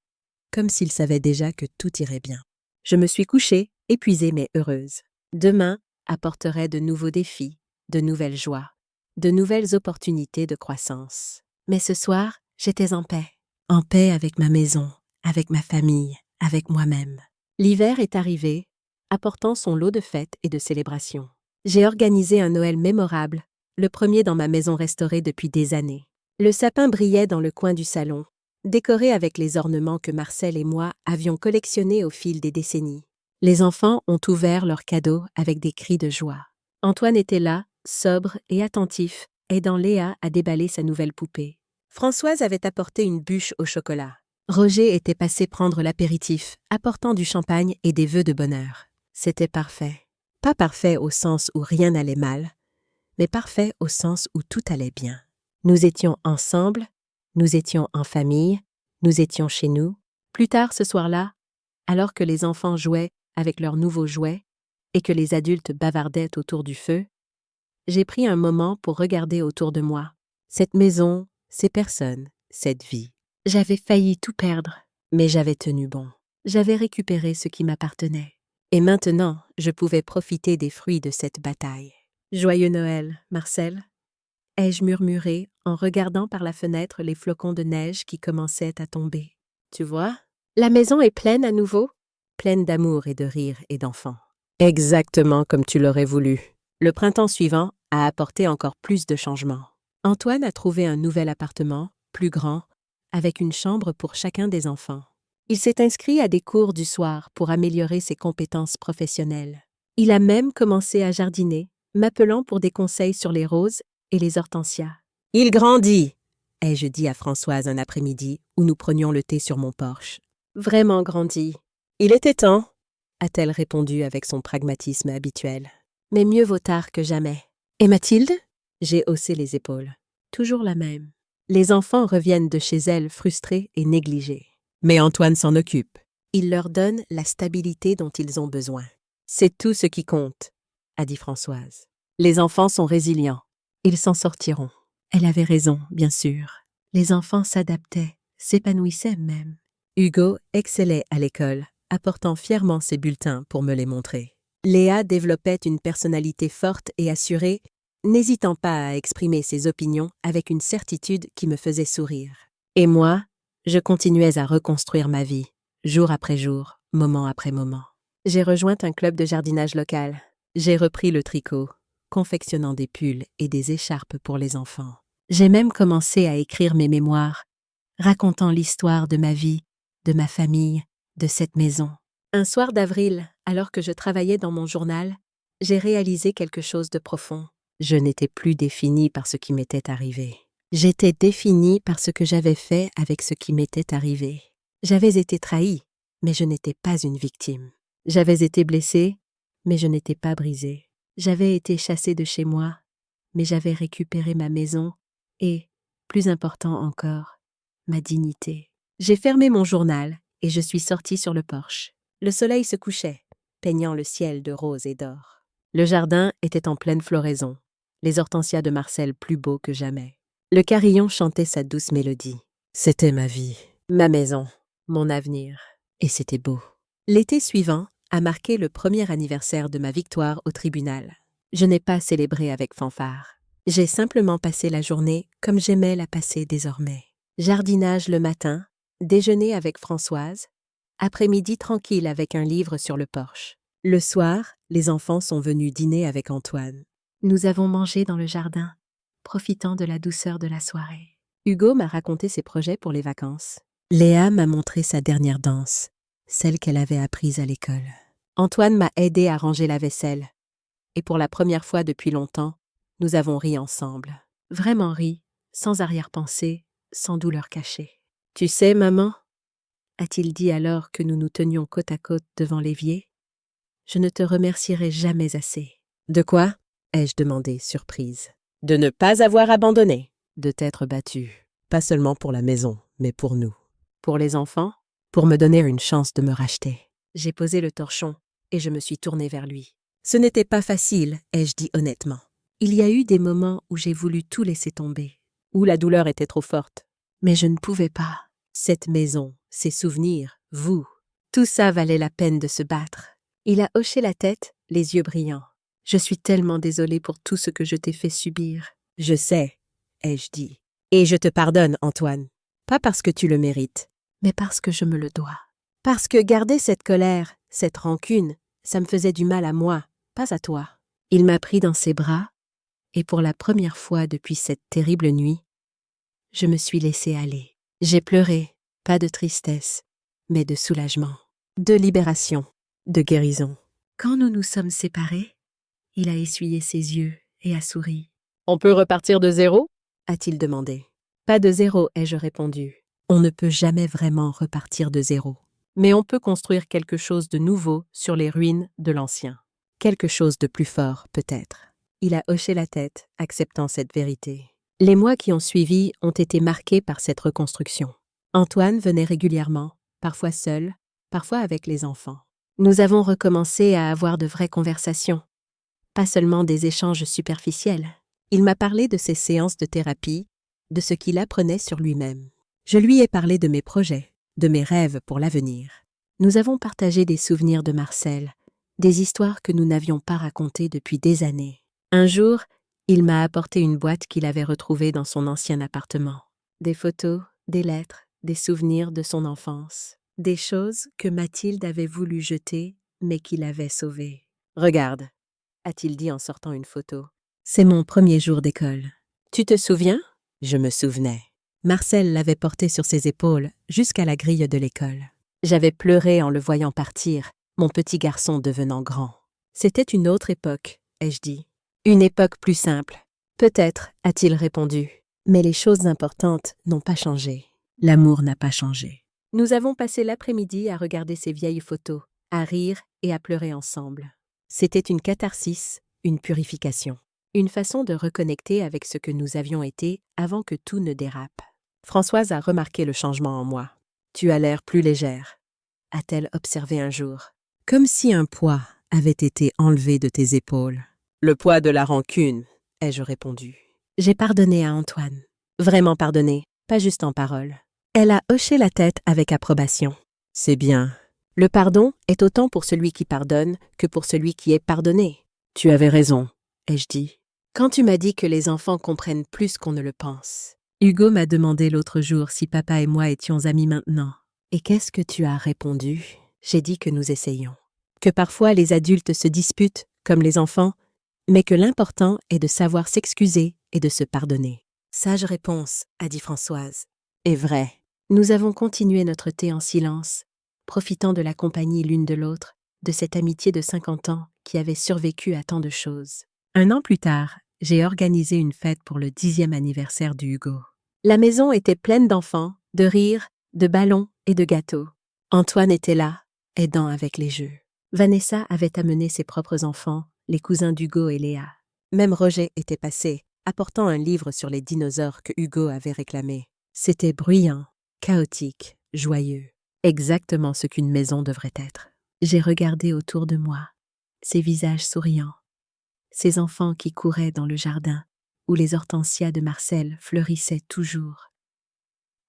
comme s'il savait déjà que tout irait bien. Je me suis couchée, épuisée mais heureuse. Demain apporterait de nouveaux défis, de nouvelles joies, de nouvelles opportunités de croissance. Mais ce soir, j'étais en paix avec ma maison, avec ma famille, avec moi-même. L'hiver est arrivé, apportant son lot de fêtes et de célébrations. J'ai organisé un Noël mémorable, le premier dans ma maison restaurée depuis des années. Le sapin brillait dans le coin du salon, décoré avec les ornements que Marcel et moi avions collectionnés au fil des décennies. Les enfants ont ouvert leurs cadeaux avec des cris de joie. Antoine était là, sobre et attentif, aidant Léa à déballer sa nouvelle poupée. Françoise avait apporté une bûche au chocolat. Roger était passé prendre l'apéritif, apportant du champagne et des vœux de bonheur. C'était parfait. Pas parfait au sens où rien n'allait mal, mais parfait au sens où tout allait bien. Nous étions ensemble, nous étions en famille, nous étions chez nous. Plus tard ce soir-là, alors que les enfants jouaient avec leurs nouveaux jouets et que les adultes bavardaient autour du feu, j'ai pris un moment pour regarder autour de moi. Cette maison, ces personnes, cette vie. J'avais failli tout perdre, mais j'avais tenu bon. J'avais récupéré ce qui m'appartenait. Et maintenant, je pouvais profiter des fruits de cette bataille. « Joyeux Noël, Marcel » ai-je murmuré en regardant par la fenêtre les flocons de neige qui commençaient à tomber. Tu vois, la maison est pleine à nouveau, pleine d'amour et de rire et d'enfants. Exactement comme tu l'aurais voulu. Le printemps suivant a apporté encore plus de changements. Antoine a trouvé un nouvel appartement, plus grand, avec une chambre pour chacun des enfants. Il s'est inscrit à des cours du soir pour améliorer ses compétences professionnelles. Il a même commencé à jardiner, m'appelant pour des conseils sur les roses et les hortensias. « Il grandit !» ai-je dit à Françoise un après-midi où nous prenions le thé sur mon porche. « Vraiment grandi. »« Il était temps !» a-t-elle répondu avec son pragmatisme habituel. « Mais mieux vaut tard que jamais. »« Et Mathilde ?» J'ai haussé les épaules. Toujours la même. Les enfants reviennent de chez elle frustrés et négligés. Mais Antoine s'en occupe. Il leur donne la stabilité dont ils ont besoin. C'est tout ce qui compte, a dit Françoise. Les enfants sont résilients. Ils s'en sortiront. Elle avait raison, bien sûr. Les enfants s'adaptaient, s'épanouissaient même. Hugo excellait à l'école, apportant fièrement ses bulletins pour me les montrer. Léa développait une personnalité forte et assurée, n'hésitant pas à exprimer ses opinions avec une certitude qui me faisait sourire. Et moi, je continuais à reconstruire ma vie, jour après jour, moment après moment. J'ai rejoint un club de jardinage local. J'ai repris le tricot, confectionnant des pulls et des écharpes pour les enfants. J'ai même commencé à écrire mes mémoires, racontant l'histoire de ma vie, de ma famille, de cette maison. Un soir d'avril, alors que je travaillais dans mon journal, j'ai réalisé quelque chose de profond. Je n'étais plus définie par ce qui m'était arrivé. J'étais définie par ce que j'avais fait avec ce qui m'était arrivé. J'avais été trahie, mais je n'étais pas une victime. J'avais été blessée, mais je n'étais pas brisée. J'avais été chassée de chez moi, mais j'avais récupéré ma maison et, plus important encore, ma dignité. J'ai fermé mon journal et je suis sortie sur le porche. Le soleil se couchait, peignant le ciel de rose et d'or. Le jardin était en pleine floraison, les hortensias de Marcel plus beaux que jamais. Le carillon chantait sa douce mélodie. C'était ma vie, ma maison, mon avenir. Et c'était beau. L'été suivant a marqué le premier anniversaire de ma victoire au tribunal. Je n'ai pas célébré avec fanfare. J'ai simplement passé la journée comme j'aimais la passer désormais. Jardinage le matin, déjeuner avec Françoise, après-midi tranquille avec un livre sur le porche. Le soir, les enfants sont venus dîner avec Antoine. Nous avons mangé dans le jardin, profitant de la douceur de la soirée. Hugo m'a raconté ses projets pour les vacances. Léa m'a montré sa dernière danse, celle qu'elle avait apprise à l'école. Antoine m'a aidé à ranger la vaisselle. Et pour la première fois depuis longtemps, nous avons ri ensemble. Vraiment ri, sans arrière-pensée, sans douleur cachée. « Tu sais, maman » a-t-il dit alors que nous nous tenions côte à côte devant l'évier, « je ne te remercierai jamais assez. »« De quoi ?» ai-je demandé, surprise. « De ne pas avoir abandonné, de t'être battue, pas seulement pour la maison, mais pour nous. » « Pour les enfants ?» ?»« Pour me donner une chance de me racheter. » J'ai posé le torchon et je me suis tournée vers lui. « Ce n'était pas facile, ai-je dit honnêtement. Il y a eu des moments où j'ai voulu tout laisser tomber, où la douleur était trop forte. Mais je ne pouvais pas. Cette maison, ces souvenirs, vous, tout ça valait la peine de se battre. » Il a hoché la tête, les yeux brillants. « Je suis tellement désolée pour tout ce que je t'ai fait subir. »« Je sais, ai-je dit. Et je te pardonne, Antoine. Pas parce que tu le mérites, mais parce que je me le dois. Parce que garder cette colère, cette rancune, ça me faisait du mal à moi, pas à toi. » Il m'a pris dans ses bras, et pour la première fois depuis cette terrible nuit, je me suis laissée aller. J'ai pleuré, pas de tristesse, mais de soulagement, de libération, de guérison. Quand nous nous sommes séparés, il a essuyé ses yeux et a souri. « On peut repartir de zéro ?» a-t-il demandé. « Pas de zéro, ai-je répondu. On ne peut jamais vraiment repartir de zéro. Mais on peut construire quelque chose de nouveau sur les ruines de l'ancien. Quelque chose de plus fort, peut-être. » Il a hoché la tête, acceptant cette vérité. Les mois qui ont suivi ont été marqués par cette reconstruction. Antoine venait régulièrement, parfois seul, parfois avec les enfants. Nous avons recommencé à avoir de vraies conversations, pas seulement des échanges superficiels. Il m'a parlé de ses séances de thérapie, de ce qu'il apprenait sur lui-même. Je lui ai parlé de mes projets, de mes rêves pour l'avenir. Nous avons partagé des souvenirs de Marcel, des histoires que nous n'avions pas racontées depuis des années. Un jour, il m'a apporté une boîte qu'il avait retrouvée dans son ancien appartement. Des photos, des lettres, des souvenirs de son enfance. Des choses que Mathilde avait voulu jeter, mais qu'il avait sauvées. « Regarde » a-t-il dit en sortant une photo. « C'est mon premier jour d'école. Tu te souviens ?» Je me souvenais. Marcel l'avait porté sur ses épaules jusqu'à la grille de l'école. J'avais pleuré en le voyant partir, mon petit garçon devenant grand. C'était une autre époque, ai-je dit. Une époque plus simple. Peut-être, a-t-il répondu. Mais les choses importantes n'ont pas changé. L'amour n'a pas changé. Nous avons passé l'après-midi à regarder ces vieilles photos, à rire et à pleurer ensemble. C'était une catharsis, une purification. Une façon de reconnecter avec ce que nous avions été avant que tout ne dérape. Françoise a remarqué le changement en moi. Tu as l'air plus légère, a-t-elle observé un jour. Comme si un poids avait été enlevé de tes épaules. Le poids de la rancune, ai-je répondu. J'ai pardonné à Antoine. Vraiment pardonné, pas juste en parole. Elle a hoché la tête avec approbation. C'est bien. Le pardon est autant pour celui qui pardonne que pour celui qui est pardonné. Tu avais raison, ai-je dit. Quand tu m'as dit que les enfants comprennent plus qu'on ne le pense. Hugo m'a demandé l'autre jour si papa et moi étions amis maintenant. Et qu'est-ce que tu as répondu? J'ai dit que nous essayons. Que parfois les adultes se disputent, comme les enfants, mais que l'important est de savoir s'excuser et de se pardonner. Sage réponse, a dit Françoise. Et vrai. Nous avons continué notre thé en silence, profitant de la compagnie l'une de l'autre, de cette amitié de 50 ans qui avait survécu à tant de choses. 1 an plus tard, j'ai organisé une fête pour le 10e anniversaire du Hugo. La maison était pleine d'enfants, de rires, de ballons et de gâteaux. Antoine était là, aidant avec les jeux. Vanessa avait amené ses propres enfants, les cousins d'Hugo et Léa. Même Roger était passé, apportant un livre sur les dinosaures que Hugo avait réclamé. C'était bruyant, chaotique, joyeux. Exactement ce qu'une maison devrait être. J'ai regardé autour de moi, ces visages souriants, ces enfants qui couraient dans le jardin, où les hortensias de Marcel fleurissaient toujours.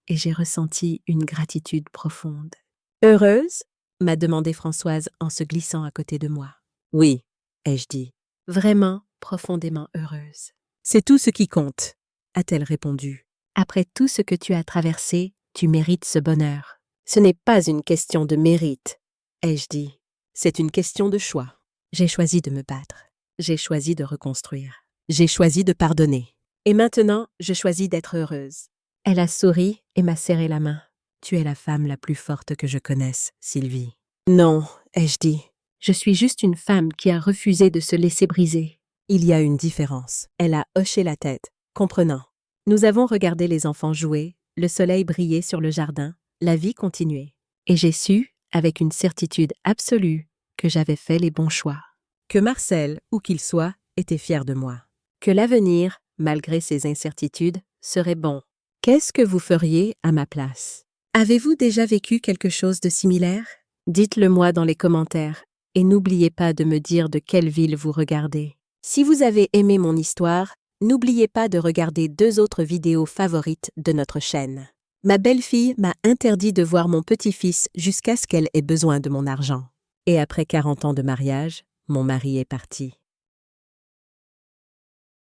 Et j'ai ressenti une gratitude profonde. « Heureuse ?» m'a demandé Françoise en se glissant à côté de moi. « Oui », ai-je dit. « Vraiment, profondément heureuse. »« C'est tout ce qui compte », a-t-elle répondu. « Après tout ce que tu as traversé, tu mérites ce bonheur. »« Ce n'est pas une question de mérite, » ai-je dit. « C'est une question de choix. » J'ai choisi de me battre. J'ai choisi de reconstruire. J'ai choisi de pardonner. Et maintenant, je choisis d'être heureuse. Elle a souri et m'a serré la main. Tu es la femme la plus forte que je connaisse, Sylvie. Non, ai-je dit. Je suis juste une femme qui a refusé de se laisser briser. Il y a une différence. Elle a hoché la tête, comprenant. Nous avons regardé les enfants jouer, le soleil briller sur le jardin, la vie continuer. Et j'ai su, avec une certitude absolue, que j'avais fait les bons choix. Que Marcel, où qu'il soit, était fier de moi. Que l'avenir, malgré ses incertitudes, serait bon. Qu'est-ce que vous feriez à ma place? Avez-vous déjà vécu quelque chose de similaire? Dites-le moi dans les commentaires et n'oubliez pas de me dire de quelle ville vous regardez. Si vous avez aimé mon histoire, n'oubliez pas de regarder 2 autres vidéos favorites de notre chaîne. Ma belle-fille m'a interdit de voir mon petit-fils jusqu'à ce qu'elle ait besoin de mon argent. Et après 40 ans de mariage, mon mari est parti.